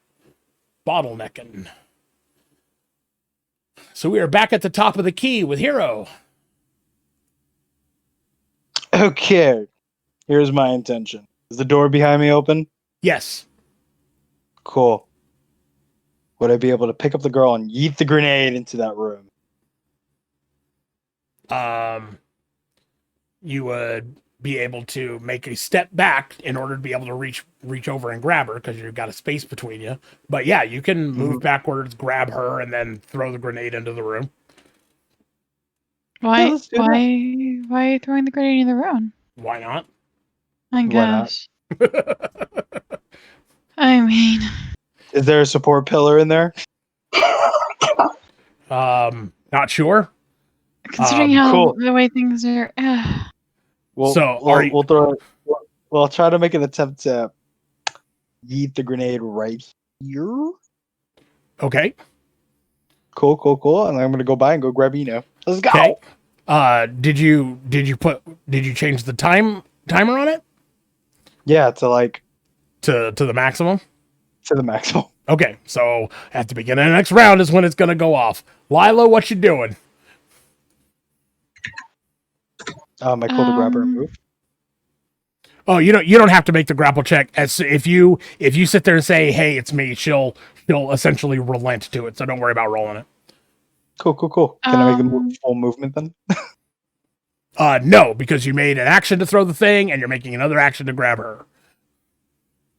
Bottlenecking. So we are back at the top of the key with Hero. Okay, here's my intention. Is the door behind me open? Yes. Cool. Would I be able to pick up the girl and yeet the grenade into that room? You would be able to make a step back in order to be able to reach over and grab her because you've got a space between you. But yeah, you can move backwards, grab her, and then throw the grenade into the room. Why? Yeah, let's do that. Why are you throwing the grenade in the room? Why not? I not? guess. I mean, Is there a support pillar in there? Not sure. considering how cool. the way things are, We'll throw it. We'll try to make an attempt to yeet the grenade right here. Okay. Cool. And I'm gonna go by and go grab Eno. Let's go. Okay. Did you change the timer on it? Yeah, to the maximum? to the maximum. Okay, so at the beginning of the next round is when it's gonna go off. Lila, what you doing? I cool to grab her and move. Oh, you don't have to make the grapple check. As if you sit there and say, "Hey, it's me," she'll essentially relent to it. So don't worry about rolling it. Cool. Can I make a full movement then? No, because you made an action to throw the thing, and you're making another action to grab her.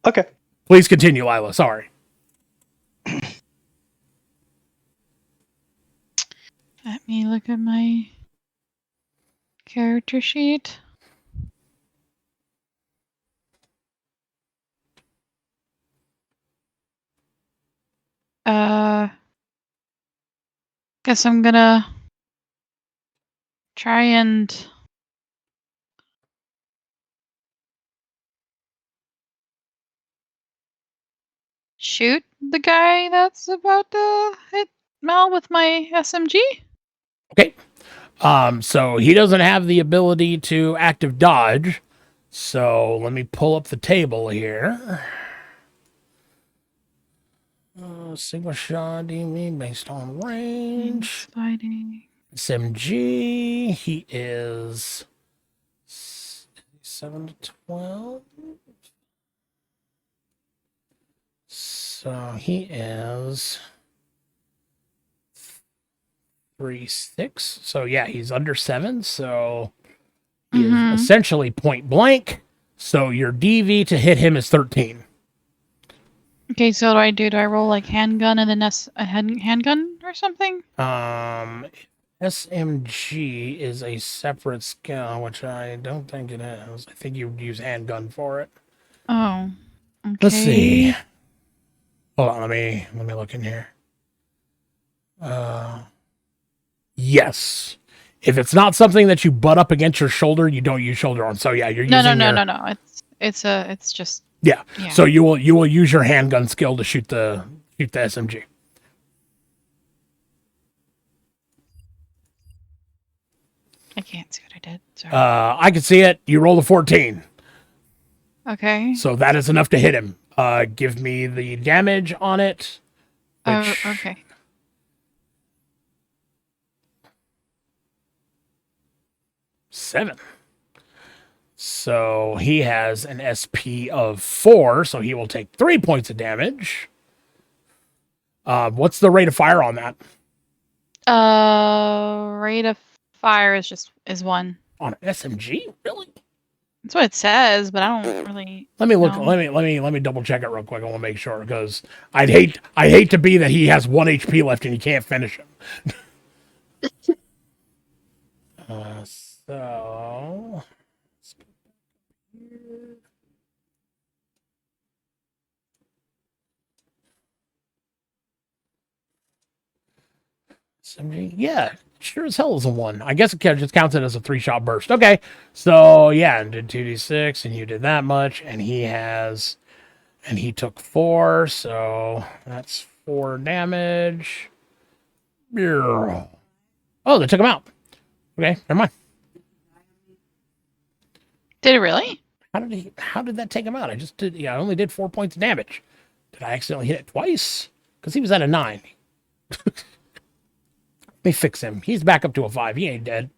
Okay. Please continue, Lila. Sorry. Let me look at my character sheet. Guess I'm gonna try and shoot the guy that's about to hit Mel with my SMG. Okay. So he doesn't have the ability to active dodge. So let me pull up the table here. Single shot, DV based on range. Sliding. SMG, he is 7 to 12. So he is 3-6. So yeah, he's under 7. So he is essentially point blank. So your DV to hit him is 13. Okay, so what do? Do I roll like handgun and then a handgun or something? SMG is a separate skill, which I don't think it is. I think you would use handgun for it. Oh, okay. Let's see. Hold on, let me look in here. Yes. If it's not something that you butt up against your shoulder, you don't use shoulder arm. So yeah, you're using No. It's just yeah. So you will use your handgun skill to shoot the SMG. I can't see what I did. Sorry. I can see it. You rolled a 14. Okay. So that is enough to hit him. Give me the damage on it. Okay. 7. So he has an SP of 4, so he will take 3 points of damage. What's the rate of fire on that? Rate of fire is 1. On an SMG? Really? That's what it says, but I don't really. Let me look. know. Let me double check it real quick. I want to make sure because I'd hate to be that he has 1 HP left and you can't finish him. So let's go back here. SMG? Yeah, sure as hell is a 1. I guess it just counts it as a 3-shot burst. Okay, so yeah, and did 2d6, and you did that much, and he took 4, so that's 4 damage. Oh, they took him out. Okay, never mind. Did it really? How did that take him out? I only did 4 points of damage. Did I accidentally hit it twice? Because he was at a 9. Let me fix him. He's back up to a 5. He ain't dead.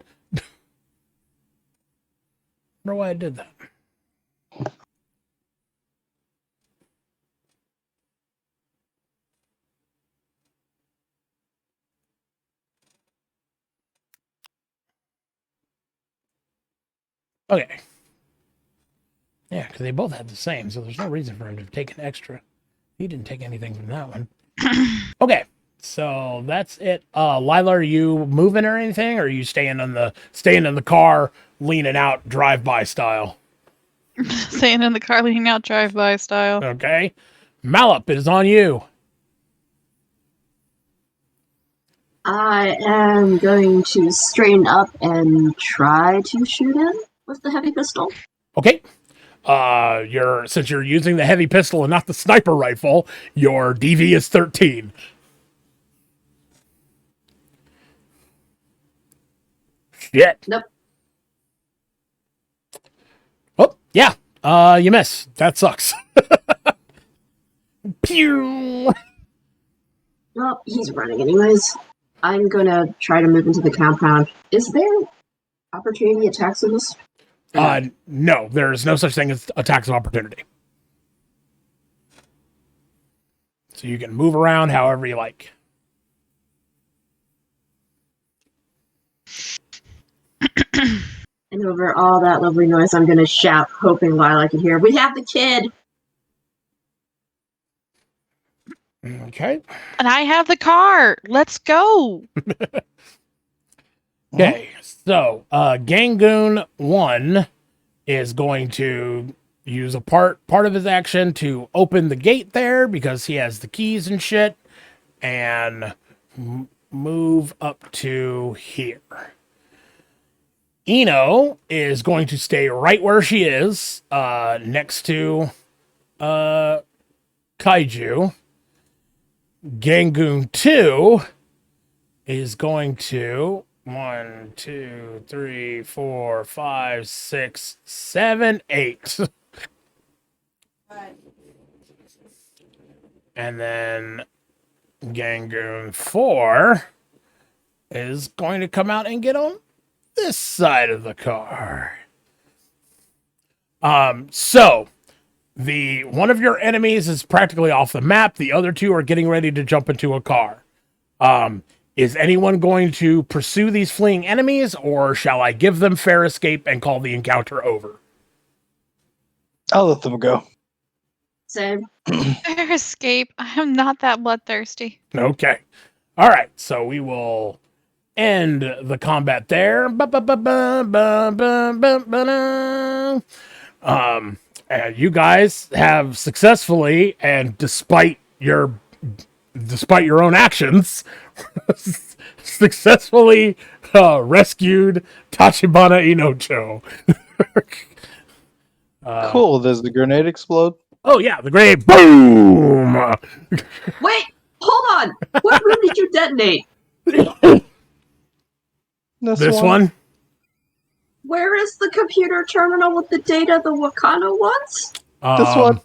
Wonder why I did that. Okay. Yeah, because they both had the same, so there's no reason for him to take an extra. He didn't take anything from that one. Okay, so that's it. Lila, are you moving or anything, or are you staying in the car, leaning out, drive-by style? Staying in the car, leaning out, drive-by style. Okay. Mallup, it is on you. I am going to straighten up and try to shoot him with the heavy pistol. Okay. Since you're using the heavy pistol and not the sniper rifle, your DV is 13. Shit. Nope. Oh, yeah. You miss. That sucks. Pew. Well, he's running anyways. I'm gonna try to move into the compound. Is there opportunity attacks in this? No, there's no such thing as attacks of opportunity. So you can move around however you like. And over all that lovely noise, I'm gonna shout, hoping Lila can hear. We have the kid. Okay. And I have the car. Let's go. Okay. So, Gangoon 1 is going to use a part of his action to open the gate there because he has the keys and shit, and move up to here. Ino is going to stay right where she is, next to Kaiju. Gangoon 2 is going to 1, 2, 3, 4, 5, 6, 7, 8. And then Gangoon 4 is going to come out and get on this side of the car. So the one of your enemies is practically off the map. The other two are getting ready to jump into a car. Is anyone going to pursue these fleeing enemies, or shall I give them fair escape and call the encounter over? I'll let them go. Same. Fair escape. I am not that bloodthirsty. Okay. All right. So we will end the combat there. And you guys have successfully, and despite your own actions, successfully rescued Tachibana Inocho. Cool. Does the grenade explode? Oh yeah, the grenade. Boom! Wait, hold on. What room did you detonate? This one? Where is the computer terminal with the data the Wakano wants? This one?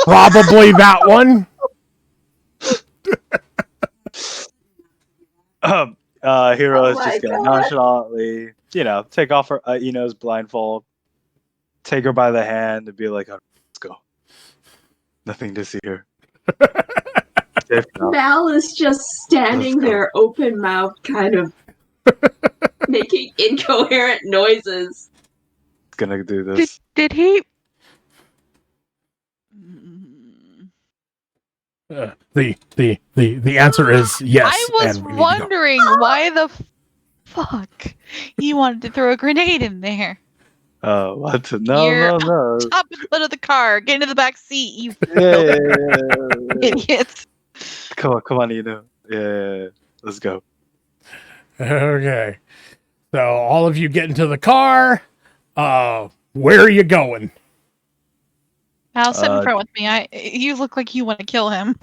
Probably that one. Hero is Oh just my gonna God. nonchalantly, take off her Ino's blindfold, take her by the hand, and be like, "Oh, let's go. Nothing to see here." Safe enough. Mal is just standing Let's go. there, open mouthed, kind of making incoherent noises. Gonna do this. Did he? The answer is yes. I was and we need to go. wondering why the fuck he wanted to throw a grenade in there. What? No, You're no. Top and foot of the car. Get into the back seat, you Yeah. idiots. Come on, Ino. Yeah. Let's go. Okay. So all of you get into the car. Where are you going? Al, sit in front with me. You look like you want to kill him.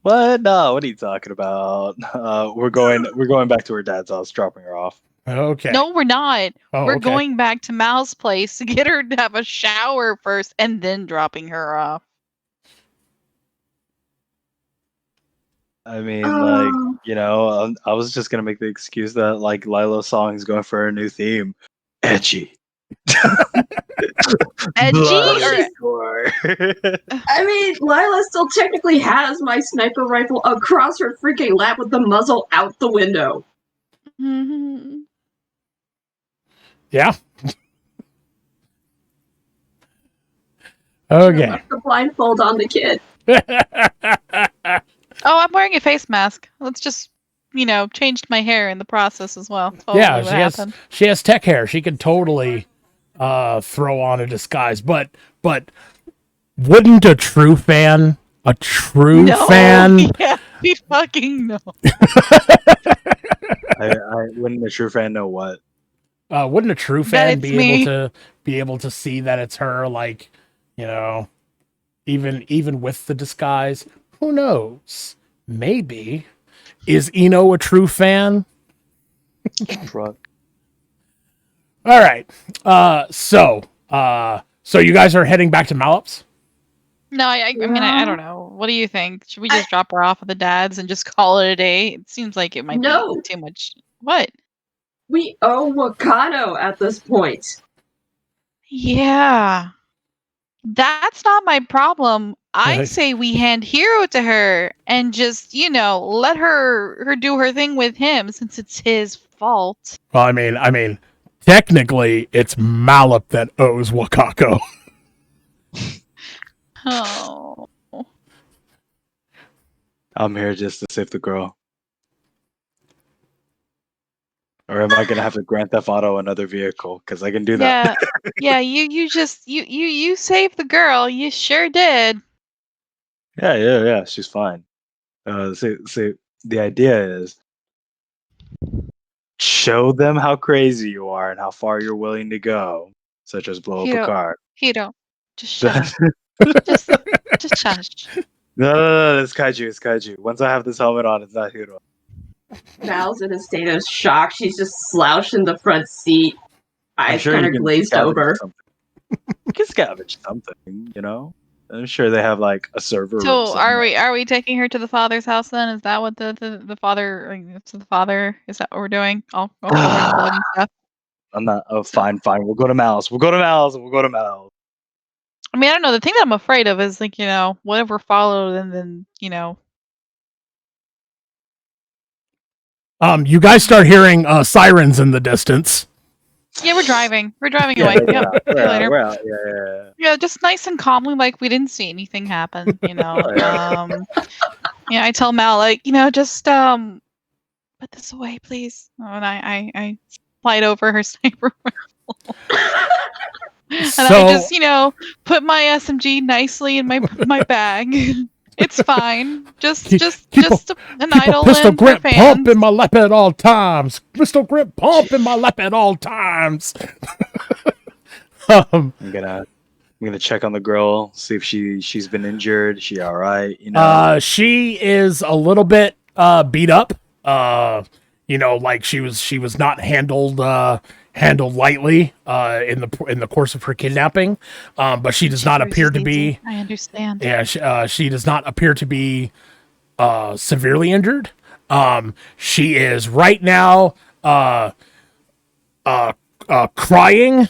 What? No. What are you talking about? We're going back to her dad's house, dropping her off. Okay. No, we're not. Oh, We're okay. going back to Mal's place to get her to have a shower first and then dropping her off. I mean, Oh. I was just gonna make the excuse that like Lilo's song is going for a new theme, edgy. Edgy or I mean, Lila still technically has my sniper rifle across her freaking lap with the muzzle out the window. Mhm. Yeah. Okay. Left the blindfold on the kid. Oh, I'm wearing a face mask. Let's just, changed my hair in the process as well. Totally Yeah, what happened. she has tech hair. She could totally throw on a disguise, but wouldn't a true fan Yeah, we fucking know. I wouldn't a true fan know what. Wouldn't a true That fan it's be me. able to see that it's her, like, even with the disguise? Who knows? Maybe. Is Ino a true fan? Truck. All right. So you guys are heading back to Mallops? No, I mean, I don't know. What do you think? Should we just drop her off at the dad's and just call it a day? It seems like it might No. be too much. What? We owe Wakano at this point. Yeah. That's not my problem. I say we hand Hero to her and just, let her do her thing with him since it's his fault. Well, I mean, technically, it's Malip that owes Wakako. Oh. I'm here just to save the girl. Or am I gonna have to Grand Theft Auto another vehicle? Because I can do that. Yeah, you just you saved the girl. You sure did. Yeah. She's fine. See, the idea is show them how crazy you are and how far you're willing to go, such as blow up a car. Hiro, just shut up. just shush. No, it's kaiju. It's kaiju. Once I have this helmet on, it's not Hiro. Mal's in a state of shock. She's just slouched in the front seat, I'm eyes sure kind you of can glazed scavenge over. something. You can scavenge something, you know. I'm sure they have like a server. So somewhere. are we taking her to the father's house then? Is that what the father, to the father? Is that what we're doing? All covered in blood and stuff. I'm not. Oh, fine. We'll go to Mal's. We'll go to Mal's. I mean, I don't know. The thing that I'm afraid of is whatever followed, and then You guys start hearing sirens in the distance. Yeah, we're driving. We're driving Yeah, away. we're Yep. out. See you later. We're out. Yeah. Yeah, just nice and calmly, like we didn't see anything happen. Yeah, I tell Mal just put this away, please. Oh, and I slide over her sniper rifle. And I just, put my SMG nicely in my bag. It's fine. Just an idle pistol in grip for pump fans. in my lap at all times. Pistol grip pump in my lap at all times. I'm gonna check on the girl, see if she's been injured. She all right? She is a little bit beat up. Like she was not handled lightly in the course of her kidnapping. But she does not appear to be. I understand. Yeah, she does not appear to be severely injured. She is right now crying.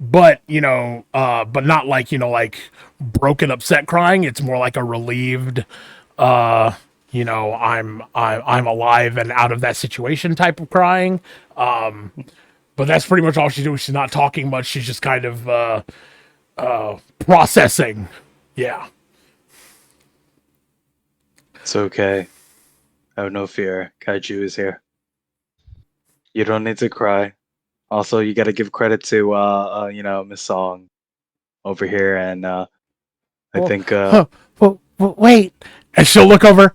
But but not like broken, upset crying. It's more like a relieved, I'm alive and out of that situation type of crying. But that's pretty much all she's doing. She's not talking much. She's just kind of processing. Yeah. It's okay. Have no fear. Kaiju is here. You don't need to cry. Also, you got to give credit to Miss Song over here, and I think. Wait, and she'll look over.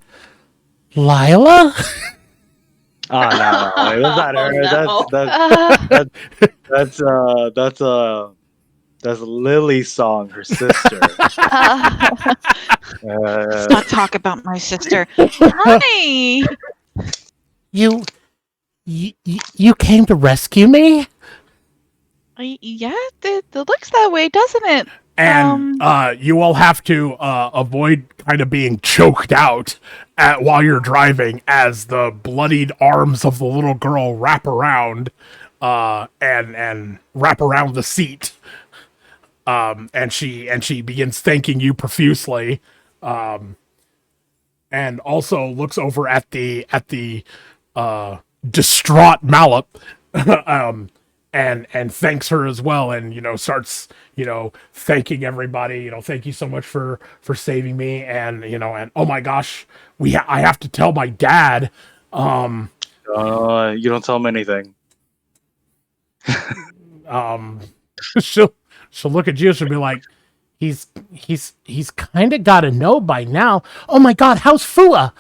Lila. Oh no, that's not her. That's Lily's Song, her sister. Let's not talk about my sister. Hi. You came to rescue me? Yeah, it looks that way, doesn't it? And you will have to avoid kind of being choked out while you're driving as the bloodied arms of the little girl wrap around and wrap around the seat. And she begins thanking you profusely. And also looks over at the distraught Malip. And thanks her as well, and starts thanking everybody. Thank you so much for saving me, and and oh my gosh, I have to tell my dad. You don't tell him anything. She'll look at you. She'll be like, he's kind of got to know by now. Oh my god, how's Fua?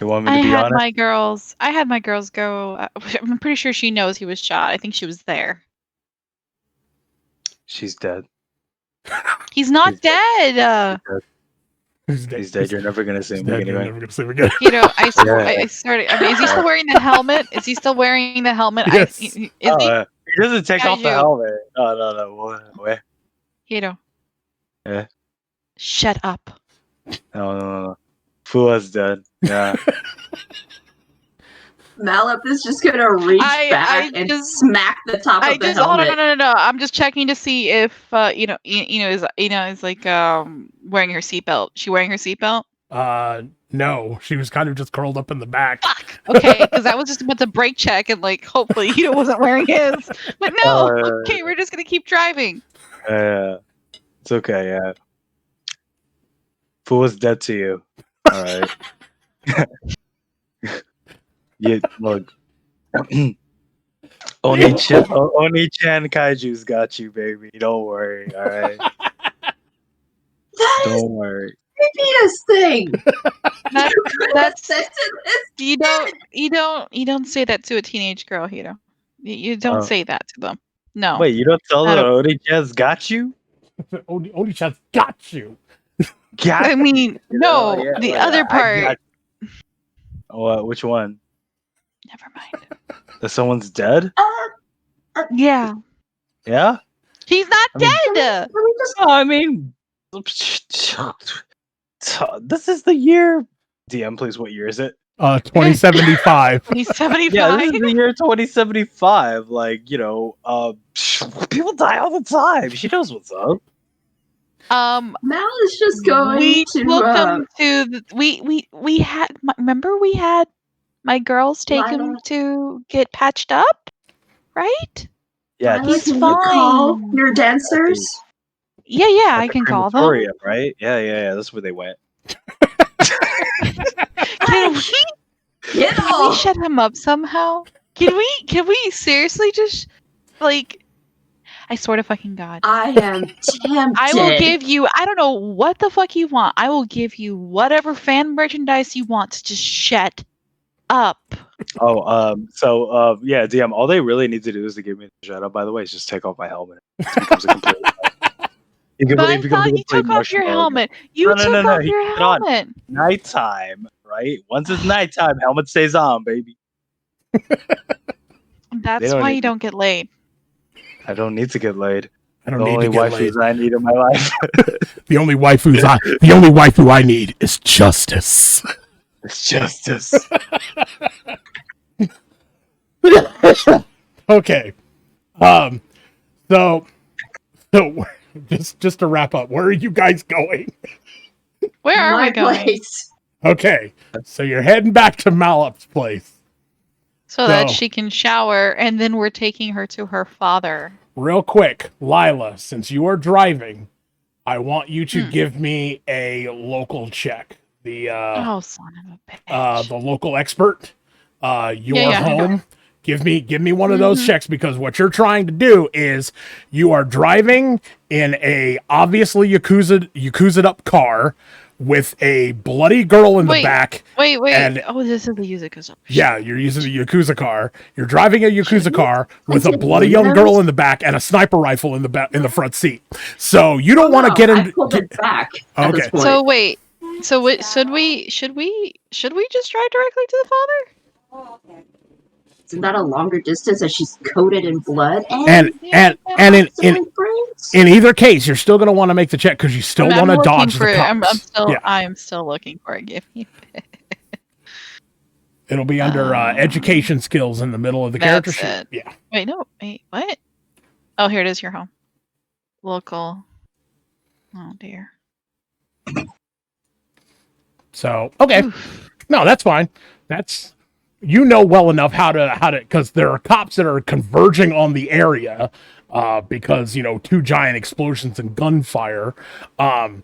You want me to be honest? I had my girls go. I'm pretty sure she knows he was shot. I think she was there. She's dead. He's not dead. He's dead. You're never gonna see him again. You're never gonna see him again. I started. I mean, is he still wearing the helmet? Is he still wearing the helmet? Yes. Is he? He doesn't take off the helmet. No. Wait. Hiro. Yeah. Shut up. No. Fua's dead. Yeah. Malip is just gonna reach back and smack the top of the helmet. No. I'm just checking to see if is like wearing her seatbelt. She wearing her seatbelt? No, she was kind of just curled up in the back. Fuck. Okay, because I was just about to brake check and like hopefully Hito wasn't wearing his. But no. Okay, we're just gonna keep driving. Yeah, it's okay. Yeah, Fool is dead to you. All right. You look. Oni-chan Kaiju's got you, baby. Don't worry. All right. That is Don't worry. the creepiest thing. That's you don't say that to a teenage girl, Hito. You don't say that to them. No. Wait, you don't tell I them don't- Oni-chan's got you? Oni-chan's got you. Got I mean, no, yeah, the like, other I part. got- which one? Never mind. That someone's dead? Yeah. Yeah? He's not I mean- dead. I mean, this is the year. DM, please, what year is it? 2075. He's 75. Yeah, this is the year 2075. Like, people die all the time. She knows what's up. Mal is just going we to. took him to we had remember we had my girls take him Lila. to get patched up, right? Yeah, Lila, he's can you call fine. your dancers? Yeah, at I the can call them. crematorium, right? Yeah. That's where they went. Can we Get can we off! shut him up somehow? Can we seriously just like? I swear to fucking God. I am tempted. I will give you, I don't know what the fuck you want. I will give you whatever fan merchandise you want to just shut up. Yeah, DM, all they really need to do is to give me the shut up, by the way, is just take off my helmet. It becomes a complete But I thought you took off your helmet. You took off your helmet. Nighttime, right? Once it's nighttime, helmet stays on, baby. That's why you don't get laid. I don't need to get laid. I don't The need only to get laid. waifus I need in my life. The only waifu I need is justice. It's justice. Okay. So just to wrap up, where are you guys going? Where are My we going? place. Okay. So you're heading back to Malup's place. So that she can shower, and then we're taking her to her father. Real quick, Lila, since you are driving, I want you to give me a local check. The oh, son of a bitch. the local expert. Your Yeah, home. Give me one of those checks, because what you're trying to do is you are driving in a obviously Yakuza up car with a bloody girl in the back. Wait. and- This is the Yakuza. Yeah, you're using the Yakuza car. You're driving a Yakuza car with a bloody young girl in the back and a sniper rifle in the front seat. So you don't want to get into. I pulled it back. At this point. So wait. So should we just drive directly to the father? Oh, okay. Isn't that a longer distance as she's coated in blood? And in either case, you're still going to want to make the check because you still want to dodge the cops. I am still looking for it. Give me. It'll be under education skills in the middle of the character sheet. Yeah. Wait, what? Oh, here it is. Your home. Local. Oh dear. So okay, no, that's fine. That's well enough how to because there are cops that are converging on the area because two giant explosions and gunfire. But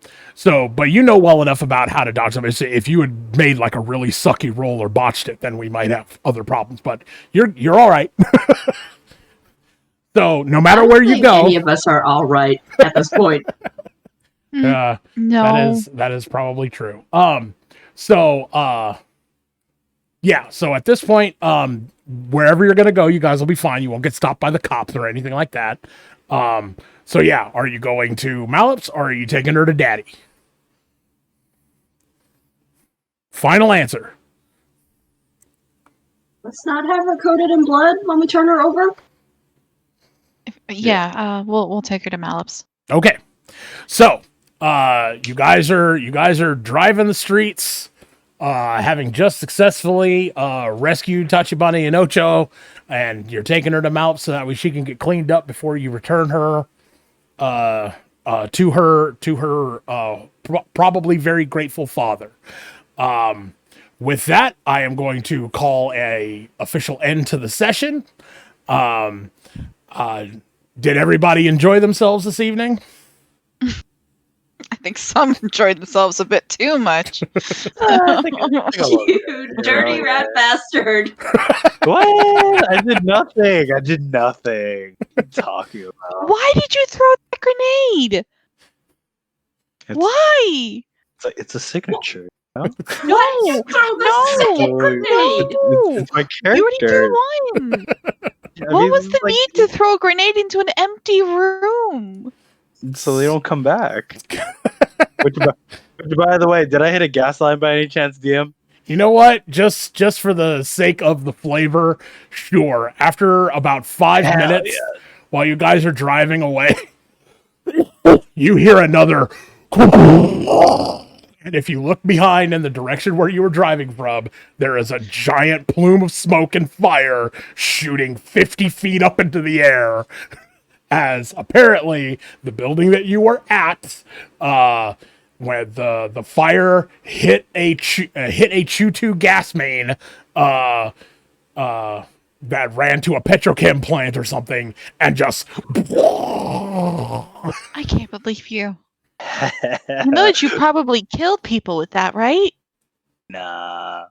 well enough about how to dodge them. If you had made like a really sucky roll or botched it, then we might have other problems. But you're all right. So no matter where you go, any of us are all right at this point. No, that is probably true. So at this point, wherever you're gonna go, you guys will be fine. You won't get stopped by the cops or anything like that. Are you going to Malup's or are you taking her to Daddy? Final answer. Let's not have her coated in blood when we turn her over. We'll take her to Malup's. Okay. So, you guys are driving the streets. having just successfully rescued Tachibana and Ocho, and you're taking her to Mount so that way she can get cleaned up before you return her to her probably very grateful father. With that, I am going to call a official end to the session. Did everybody enjoy themselves this evening? I think some enjoyed themselves a bit too much. You dirty rat bastard. What? I did nothing. I did nothing. What are you talking about? Why did you throw that grenade? It's, Why? it's a signature. No, No, What? Throw the second grenade. It's my You already character. threw one. I What mean, was the like, need to throw a grenade into an empty room? so they don't come back? which, by the way, did I hit a gas line by any chance, DM? You know what? Just for the sake of the flavor, sure. After about 5 Hell minutes, while you guys are driving away, you hear another. And if you look behind in the direction where you were driving from, there is a giant plume of smoke and fire shooting 50 feet up into the air. As apparently the building that you were at, when the fire hit a Chutu gas main, that ran to a petrochem plant or something, and just. I can't believe you. You know that you probably killed people with that, right? Nah.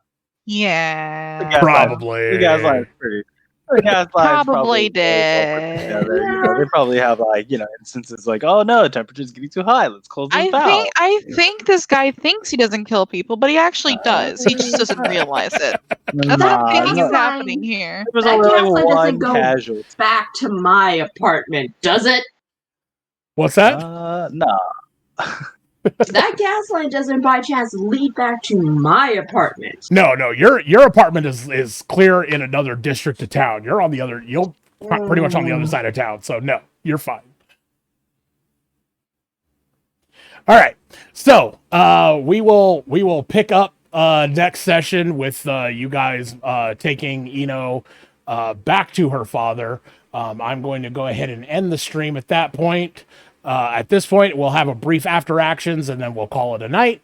Yeah. gas line- Probably. The gas line's pretty. The gas line's Probably well put did. together, you know, they probably have instances like, oh no, temperature's getting too high. Let's close this valve. I think this guy thinks he doesn't kill people, but he actually does. He just doesn't realize it. That's Nah, what thinking no, is happening here. there was That only gas line like doesn't one go- casualty. Back to my apartment, does it? What's that? No. That gas line doesn't by chance lead back to my apartment. No. Your apartment is clear in another district of town. You're on the other. You're pretty much on the other side of town. So no, you're fine. All right. So we will pick up next session with you guys taking Ino back to her father. I'm going to go ahead and end the stream at that point. At this point, we'll have a brief after actions, and then we'll call it a night.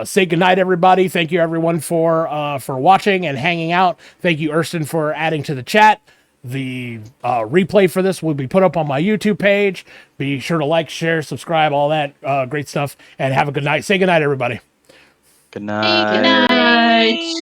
Say goodnight, everybody. Thank you, everyone, for watching and hanging out. Thank you, Erston, for adding to the chat. The replay for this will be put up on my YouTube page. Be sure to like, share, subscribe, all that great stuff, and have a good night. Say goodnight, everybody. Good night. Good night.